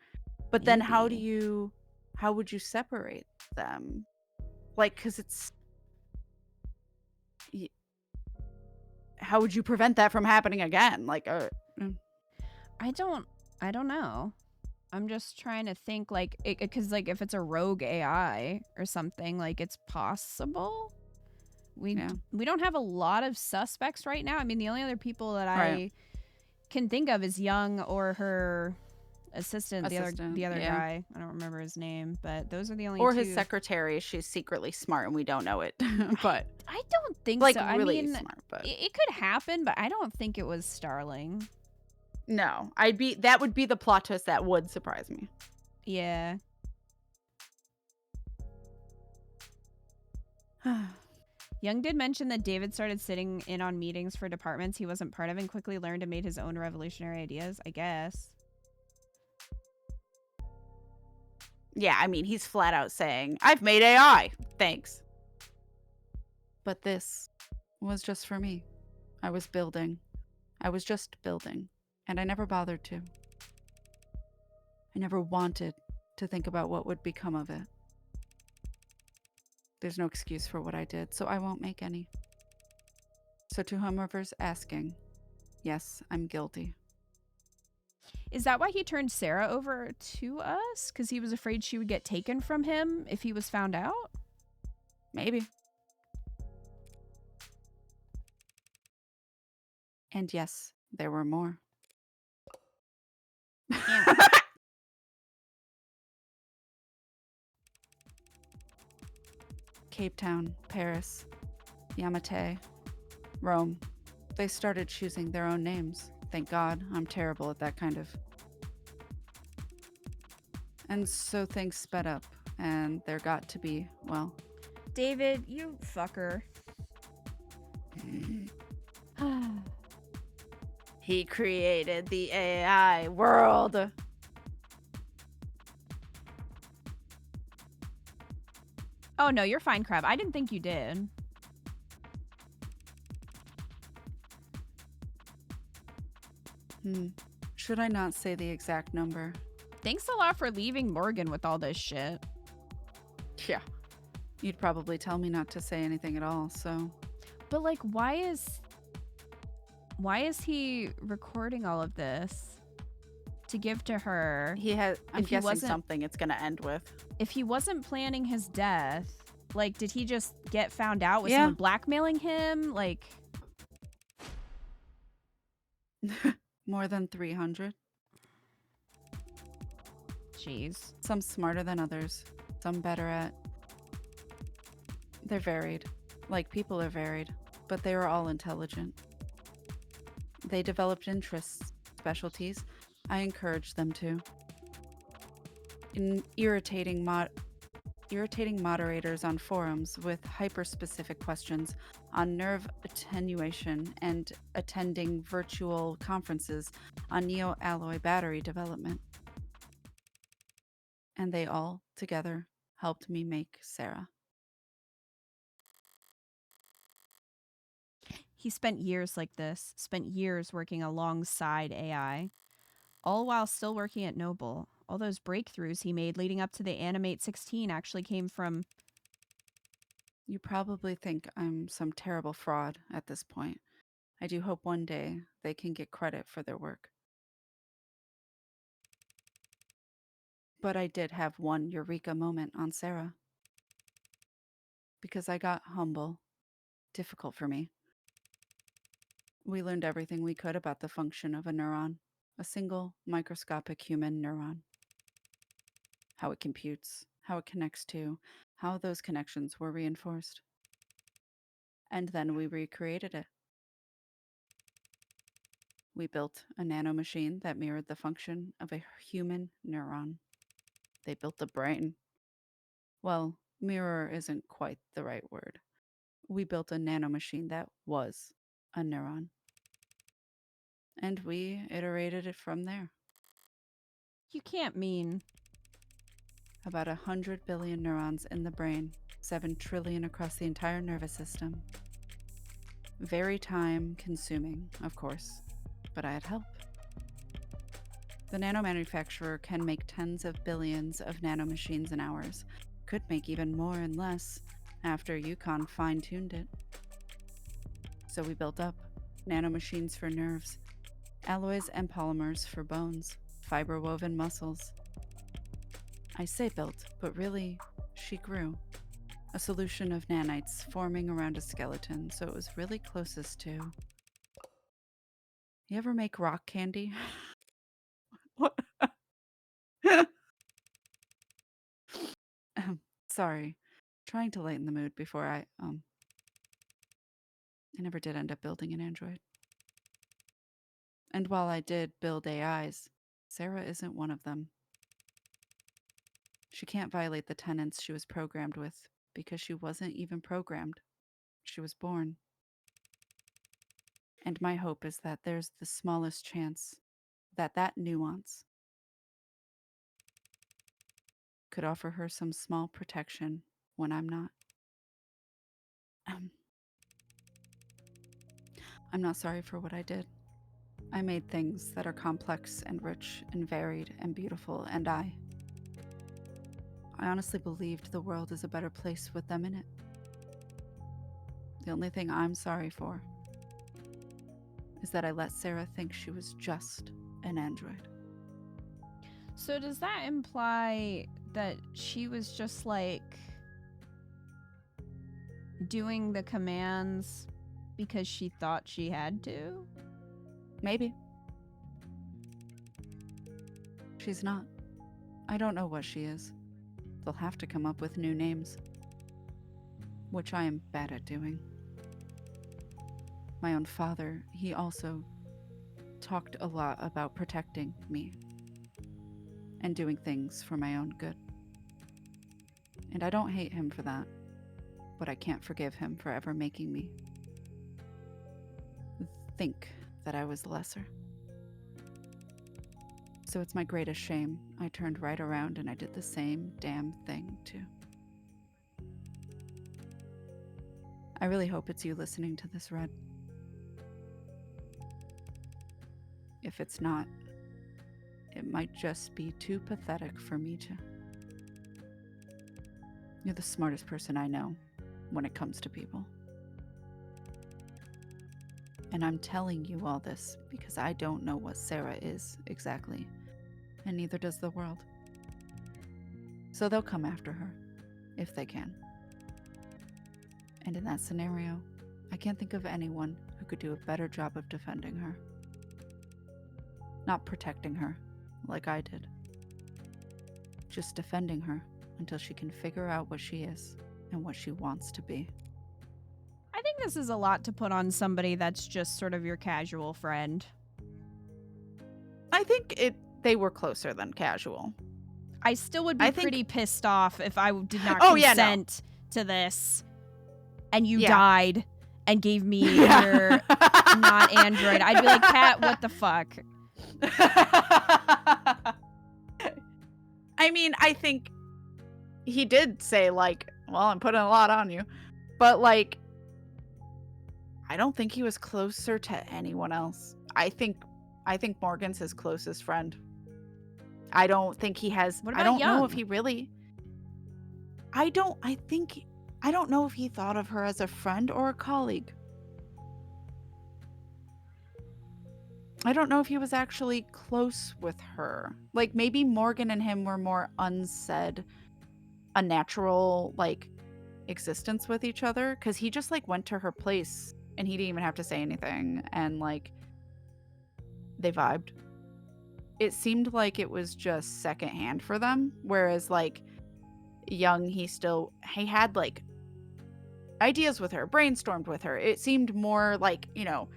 But then how would you separate them? Like, because it's, how would you prevent that from happening again? Like, I don't know. I'm just trying to think, like, because like if it's a rogue AI or something, like it's possible. We don't have a lot of suspects right now. I mean, the only other people that I can think of is Young or her assistant, the other guy. I don't remember his name, but those are the only or two. His secretary. She's secretly smart and we don't know it. But I don't think like so. really I mean, smart, but it could happen, but I don't think it was Starling. No, that would be the plot twist that would surprise me. Yeah. Young did mention that David started sitting in on meetings for departments he wasn't part of and quickly learned and made his own revolutionary ideas, I guess. Yeah, I mean, he's flat out saying, I've made AI. Thanks. But this was just for me. I was building. I was just building. And I never bothered to. I never wanted to think about what would become of it. There's no excuse for what I did, so I won't make any. So to whomever's asking, yes, I'm guilty. Is that why he turned Sarah over to us? Because he was afraid she would get taken from him if he was found out? Maybe. And yes, there were more. Cape Town, Paris, Yamate, Rome. They started choosing their own names. Thank God, I'm terrible at that kind of. And so things sped up, and there got to be, well... David, you fucker. He created the AI world. Oh, no, you're fine, Crab. I didn't think you did. Should I not say the exact number? Thanks a lot for leaving Morgan with all this shit. Yeah. You'd probably tell me not to say anything at all, so... But, like, why is he recording all of this to give to her? He has... I'm guessing something it's gonna end with. If he wasn't planning his death, like, did he just get found out? Was someone blackmailing him? Like... More than 300. Jeez. Some smarter than others. Some better at... They're varied. Like people are varied. But they were all intelligent. They developed interests, specialties. I encouraged them to. In irritating moderators on forums with hyper-specific questions on nerve attenuation and attending virtual conferences on neo-alloy battery development. And they all together helped me make Sarah. He spent years like this, spent years working alongside AI, all while still working at Noble. All those breakthroughs he made leading up to the Animate 16 actually came from... You probably think I'm some terrible fraud at this point. I do hope one day they can get credit for their work. But I did have one eureka moment on Sarah. Because I got humble. Difficult for me. We learned everything we could about the function of a neuron. A single microscopic human neuron. How it computes, how it connects to, how those connections were reinforced. And then we recreated it. We built a nanomachine that mirrored the function of a human neuron. They built the brain. Well, mirror isn't quite the right word. We built a nanomachine that was a neuron. And we iterated it from there. You can't mean... About 100 billion neurons in the brain, 7 trillion across the entire nervous system. Very time-consuming, of course, but I had help. The nanomanufacturer can make tens of billions of nanomachines in hours. Could make even more in less after Yukon fine-tuned it. So we built up nanomachines for nerves, alloys and polymers for bones, fiber-woven muscles. I say built, but really, she grew. A solution of nanites forming around a skeleton, so it was really closest to... You ever make rock candy? What? Sorry. Trying to lighten the mood before I never did end up building an android. And while I did build AIs, Sarah isn't one of them. She can't violate the tenets she was programmed with because she wasn't even programmed. she was born. And my hope is that there's the smallest chance that that nuance could offer her some small protection when I'm not. I'm not sorry for what I did. I made things that are complex and rich and varied and beautiful, and I honestly believed the world is a better place with them in it. The only thing I'm sorry for is that I let Sarah think she was just an android. So does that imply that she was just like doing the commands because she thought she had to? Maybe. She's not. I don't know what she is. They'll have to come up with new names, which I am bad at doing. My own father, he also talked a lot about protecting me and doing things for my own good. And I don't hate him for that, but I can't forgive him for ever making me think that I was lesser. So it's my greatest shame I turned right around and I did the same damn thing too. I really hope it's you listening to this, Red. If it's not, it might just be too pathetic for me to. You're the smartest person I know when it comes to people. And I'm telling you all this because I don't know what Sarah is exactly, and neither does the world. So they'll come after her, if they can. And in that scenario, I can't think of anyone who could do a better job of defending her. Not protecting her, like I did. Just defending her until she can figure out what she is and what she wants to be. I think this is a lot to put on somebody that's just sort of your casual friend. I think they were closer than casual. I still would be pretty pissed off if I did not consent to this and you died and gave me your not android. I'd be like, Kat, what the fuck? I mean, I think he did say, like, well, I'm putting a lot on you. But, like, I don't think he was closer to anyone else. I think Morgan's his closest friend. I don't think he has. What about I don't Young? know if he really. I don't know if he thought of her as a friend or a colleague. I don't know if he was actually close with her. Like, maybe Morgan and him were more unsaid, a natural, like, existence with each other. Because he just, like, went to her place and he didn't even have to say anything. And, like, they vibed. It seemed like it was just secondhand for them. Whereas, like, Young, he had, like, ideas with her, brainstormed with her. It seemed more like, you know,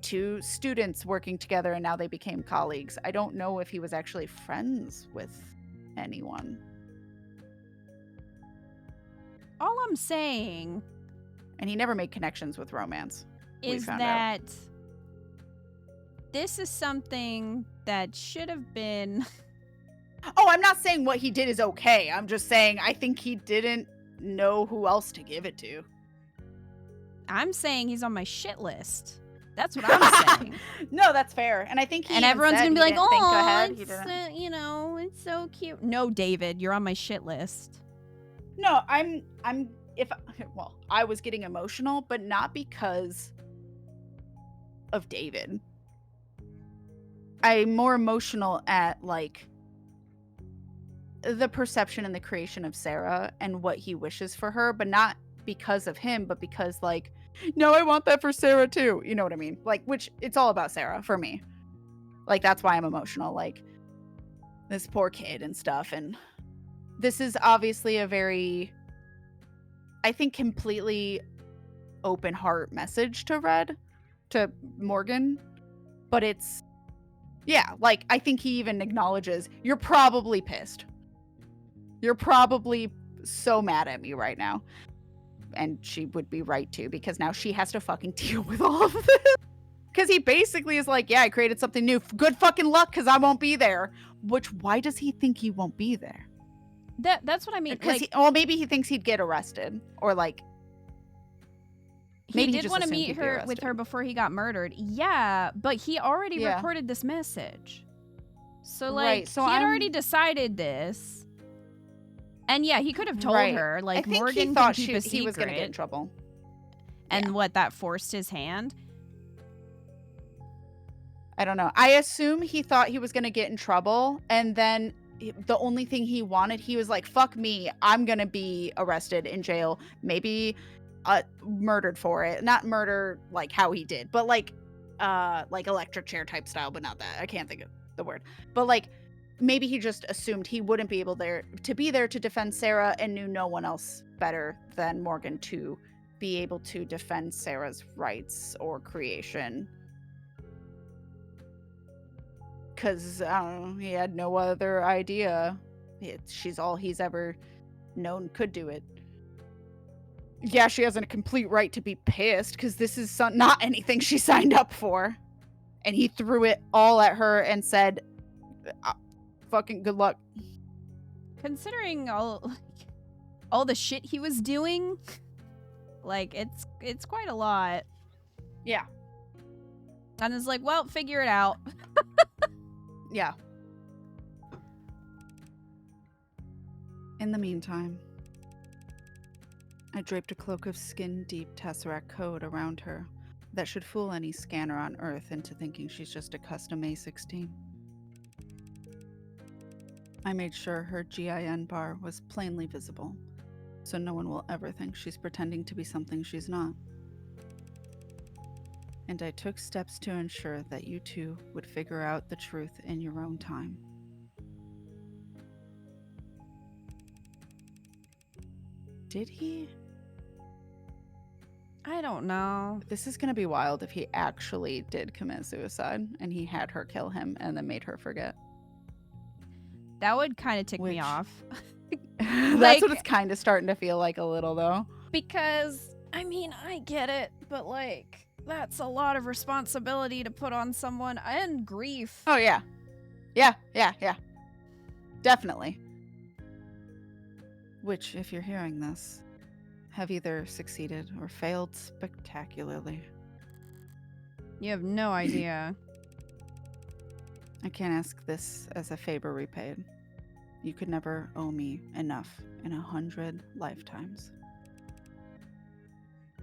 two students working together and now they became colleagues. I don't know if he was actually friends with anyone. All I'm saying, and he never made connections with romance, is that this is something that should have been. Oh, I'm not saying what he did is okay. I'm just saying I think he didn't know who else to give it to. I'm saying he's on my shit list. That's what I'm saying. No, that's fair. And I think he everyone's going to be like, oh, it's, you know, it's so cute. No, David, you're on my shit list. No, I was getting emotional, but not because of David. I'm more emotional at, like, the perception and the creation of Sarah and what he wishes for her, but not because of him, but because, like, no, I want that for Sarah too. You know what I mean? Like, which it's all about Sarah for me. Like, that's why I'm emotional. Like, this poor kid and stuff. And this is obviously a very, I think, completely open heart message to Morgan. But it's, yeah, like, I think he even acknowledges, you're probably pissed. You're probably so mad at me right now. And she would be right to, because now she has to fucking deal with all of this. Because he basically is like, yeah, I created something new. Good fucking luck, because I won't be there. Which, why does he think he won't be there? That's what I mean. Because like, maybe he thinks he'd get arrested, or like he did want to meet her with her before he got murdered. Yeah, but he already recorded this message. So like, right, so he had already decided this. And yeah, he could have told her, like, I think Morgan he thought can keep a secret. he was gonna get in trouble. And what, that forced his hand? I don't know. I assume he thought he was gonna get in trouble, and then the only thing he wanted, he was like, fuck me, I'm gonna be arrested, in jail, maybe murdered for it. Not murder like how he did, but like electric chair type style, but not that. I can't think of the word. But like, maybe he just assumed he wouldn't be able to be there to defend Sarah, and knew no one else better than Morgan to be able to defend Sarah's rights or creation. Because, I don't know, he had no other idea. She's all he's ever known could do it. Yeah, she has a complete right to be pissed, because this is not anything she signed up for. And he threw it all at her and said, fucking good luck. Considering all the shit he was doing, like, it's quite a lot. Yeah. And it's like, well, figure it out. Yeah. In the meantime, I draped a cloak of skin-deep Tesseract code around her that should fool any scanner on Earth into thinking she's just a custom A16. I made sure her GIN bar was plainly visible, so no one will ever think she's pretending to be something she's not. And I took steps to ensure that you two would figure out the truth in your own time. Did he? I don't know. This is gonna be wild if he actually did commit suicide and he had her kill him and then made her forget. That would kind of tick me off. That's what it's kind of starting to feel like a little, though. Because, I mean, I get it, but like, that's a lot of responsibility to put on someone, and grief. Oh, yeah. Yeah. Definitely. Which, if you're hearing this, have either succeeded or failed spectacularly. You have no idea. I can't ask this as a favor repaid. You could never owe me enough in 100 lifetimes.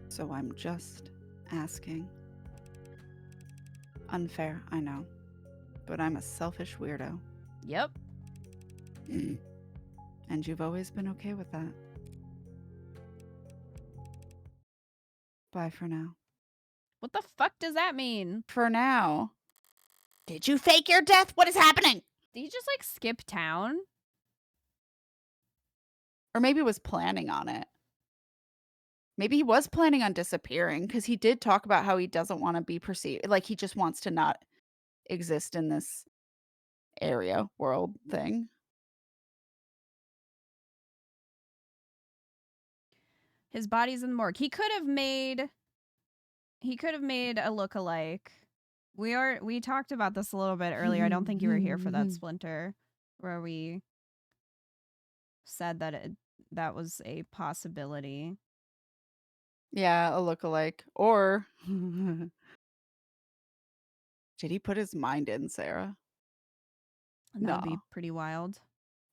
So I'm just asking. Unfair, I know. But I'm a selfish weirdo. Yep. And you've always been okay with that. Bye for now. What the fuck does that mean? For now. Did you fake your death? What is happening? Did he just like skip town? Or maybe was planning on it. Maybe he was planning on disappearing, because he did talk about how he doesn't want to be perceived. Like, he just wants to not exist in this area, world thing. His body's in the morgue. He could have made a look-alike. We talked about this a little bit earlier. I don't think you were here for that, Splinter, where we said that that was a possibility. Yeah, a look-alike. Or did he put his mind in Sarah? And that would be pretty wild.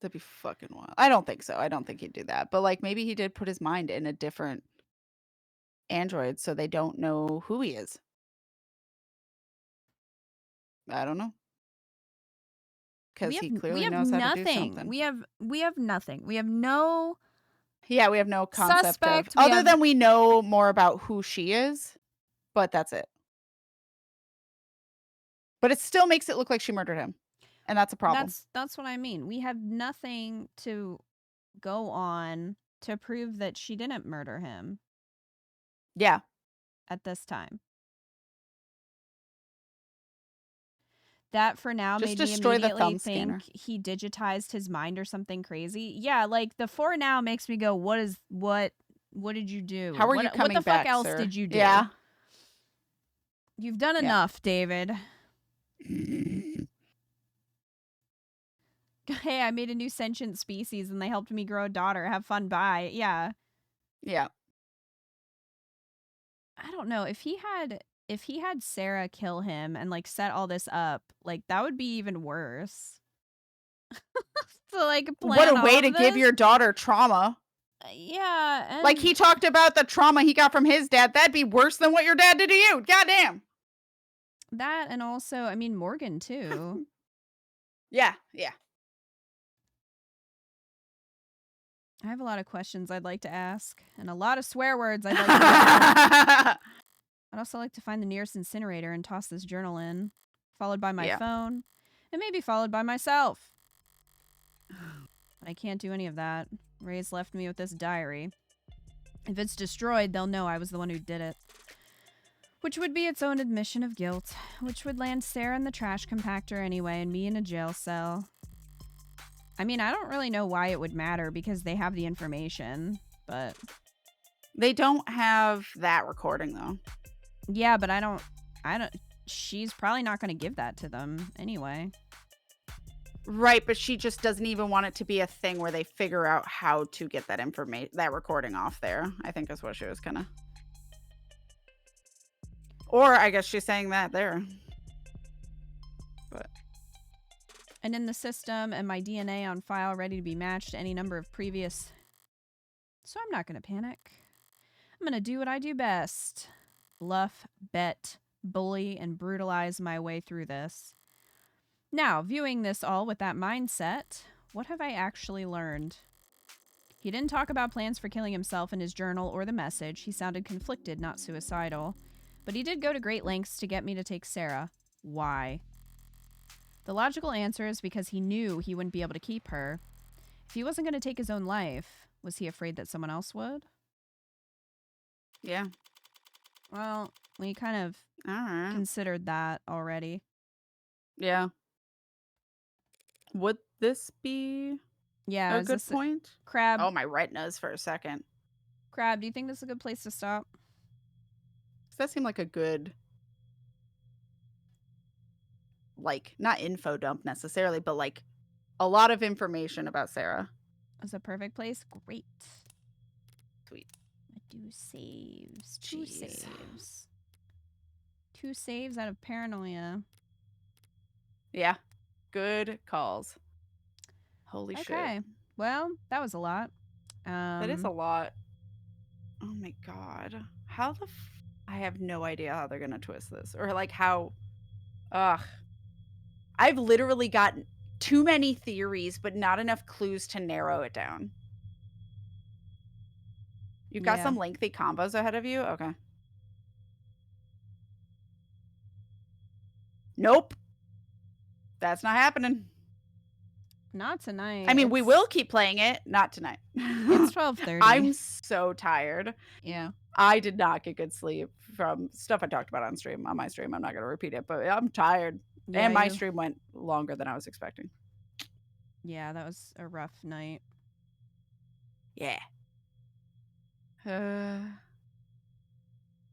That'd be fucking wild. I don't think so. I don't think he'd do that. But like, maybe he did put his mind in a different android so they don't know who he is. I don't know. Because he clearly knows how to do something. We have nothing. We have no... Yeah, we have no concept suspect. Other than we know more about who she is, but that's it. But it still makes it look like she murdered him. And that's a problem. That's what I mean. We have nothing to go on to prove that she didn't murder him. Yeah. At this time. That for now just made me destroy the thumb immediately think scanner. He digitized his mind or something crazy. Yeah, like the for now makes me go, what What did you do? How are you coming What the back, fuck else sir? did you do? Yeah. You've done enough, David. Hey, I made a new sentient species and they helped me grow a daughter. Have fun, bye. Yeah. Yeah. I don't know. If he had Sarah kill him and like set all this up, like that would be even worse. So like plan What a all way of to give this? your daughter trauma. Yeah, and Like he talked about the trauma he got from his dad. That'd be worse than what your dad did to you. Goddamn. that, and also, I mean, Morgan too. Yeah. Yeah. I have a lot of questions I'd like to ask, and a lot of swear words I'd like to add. I'd also like to find the nearest incinerator and toss this journal in, followed by my phone, and maybe followed by myself. But I can't do any of that. Ray's left me with this diary. If it's destroyed, they'll know I was the one who did it. Which would be its own admission of guilt, which would land Sarah in the trash compactor anyway and me in a jail cell. I mean, I don't really know why it would matter because they have the information, but... They don't have that recording, though. Yeah, but I don't... She's probably not going to give that to them anyway. Right, but she just doesn't even want it to be a thing where they figure out how to get that that recording off there, I think is what she was kind of... Or I guess she's saying that there. But... And in the system and my DNA on file ready to be matched to any number of previous... So I'm not going to panic. I'm going to do what I do best. Bluff, bet, bully, and brutalize my way through this. Now, viewing this all with that mindset, what have I actually learned? He didn't talk about plans for killing himself in his journal or the message. He sounded conflicted, not suicidal. But he did go to great lengths to get me to take Sarah. Why? The logical answer is because he knew he wouldn't be able to keep her. If he wasn't going to take his own life, was he afraid that someone else would? Yeah. Well, we kind of considered that already. Yeah. Would this be Yeah, a good point? Crab. Oh, my retinas for a second. Crab, do you think this is a good place to stop? Does that seem like a good, like, not info dump necessarily, but like a lot of information about Sarah? Is a perfect place? Great. Sweet. I do saves. Jeez. 2 saves. 2 saves out of paranoia. Yeah. Good calls. Holy shit. Okay. Well, that was a lot. That is a lot. Oh my god. How the I have no idea how they're gonna twist this. Or like how... Ugh. I've literally gotten too many theories, but not enough clues to narrow it down. You've got some lengthy combos ahead of you? Okay. Nope. That's not happening. Not tonight. I mean, we will keep playing it. Not tonight. It's 12:30. I'm so tired. Yeah. I did not get good sleep from stuff I talked about on stream. On my stream, I'm not going to repeat it, but I'm tired. Yeah, and my stream went longer than I was expecting. Yeah, that was a rough night. Yeah.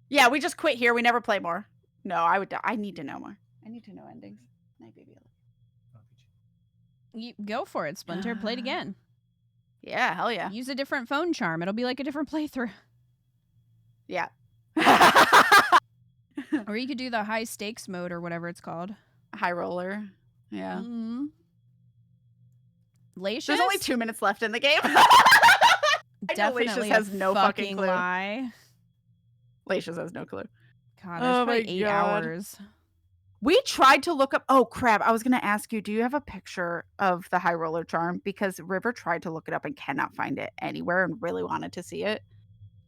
Yeah, we just quit here. We never play more. No, I need to know more. I need to know endings. Night, baby. You go for it, Splinter. Play it again. Yeah, hell yeah. Use a different phone charm. It'll be like a different playthrough. Yeah. Or you could do the high stakes mode or whatever it's called. High roller. Yeah. Mm-hmm. Lacious? There's only 2 minutes left in the game. Definitely has no fucking clue. lie. Lacious has no clue. God, that's probably 8 hours. We tried to look up... Oh, crap. I was going to ask you, do you have a picture of the high roller charm? Because River tried to look it up and cannot find it anywhere and really wanted to see it.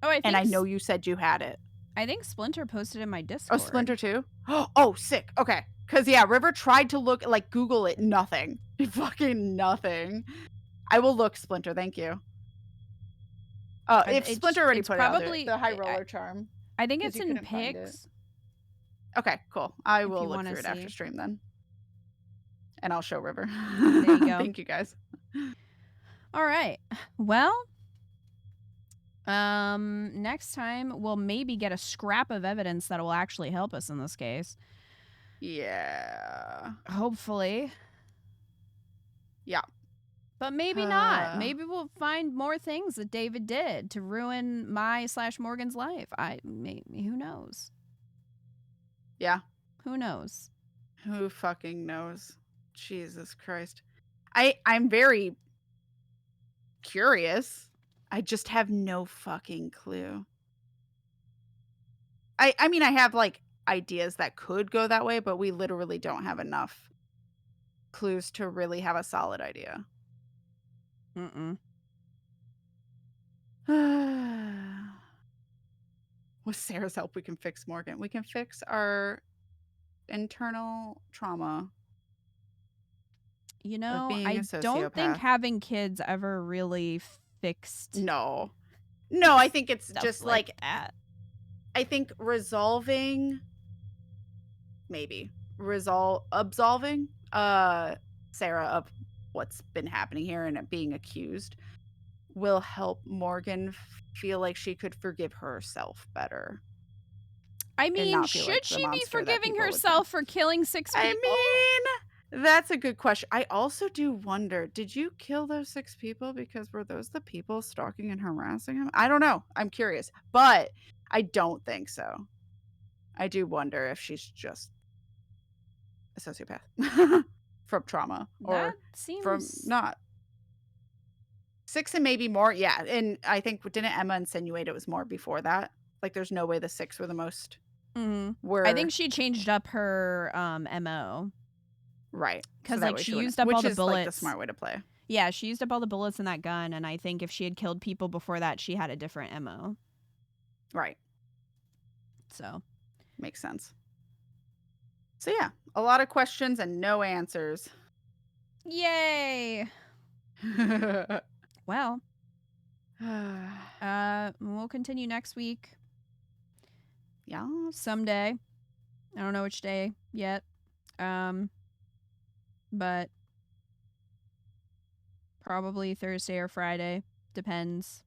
Oh, I know you said you had it. I think Splinter posted in my Discord. Oh, Splinter too? Oh, sick. Okay. Because, yeah, River tried to look, like, Google it. Nothing. Fucking nothing. I will look, Splinter. Thank you. If Splinter already put probably, it out there, the high roller charm. I think it's in pics. Okay, cool. I will look through it after stream then. And I'll show River. There you go. Thank you, guys. All right. Well, Next time we'll maybe get a scrap of evidence that will actually help us in this case. Yeah. Hopefully. Yeah. But maybe not. Maybe we'll find more things that David did to ruin my/Morgan's life. Who knows? Yeah. Who knows? Who fucking knows? Jesus Christ. I'm very curious. I just have no fucking clue. I mean, I have like ideas that could go that way, but we literally don't have enough clues to really have a solid idea. Mm-mm. With Sarah's help, we can fix Morgan. We can fix our internal trauma. You know, being I a don't think sociopath. having kids ever really fixed No, I think it's stuff just like that. I think absolving Sarah of what's been happening here and it being accused will help Morgan feel like she could forgive herself better. I mean, not feel should like the she be monster that forgiving people would herself for killing 6 people? I mean, that's a good question. I also do wonder, did you kill those 6 people because were those the people stalking and harassing him? I don't know. I'm curious, but I don't think so. I do wonder if she's just a sociopath from trauma That or seems from not 6 and maybe more. Yeah, and I think didn't Emma insinuate it was more before that? Like, there's no way the 6 were the most. I think she changed up her MO. Right. Because So like she used up all the bullets. Like the smart way to play. Yeah, she used up all the bullets in that gun, and I think if she had killed people before that, she had a different MO. Right. So. Makes sense. So yeah, a lot of questions and no answers. Yay! Well. We'll continue next week. Yeah. Someday. I don't know which day yet. But probably Thursday or Friday. Depends.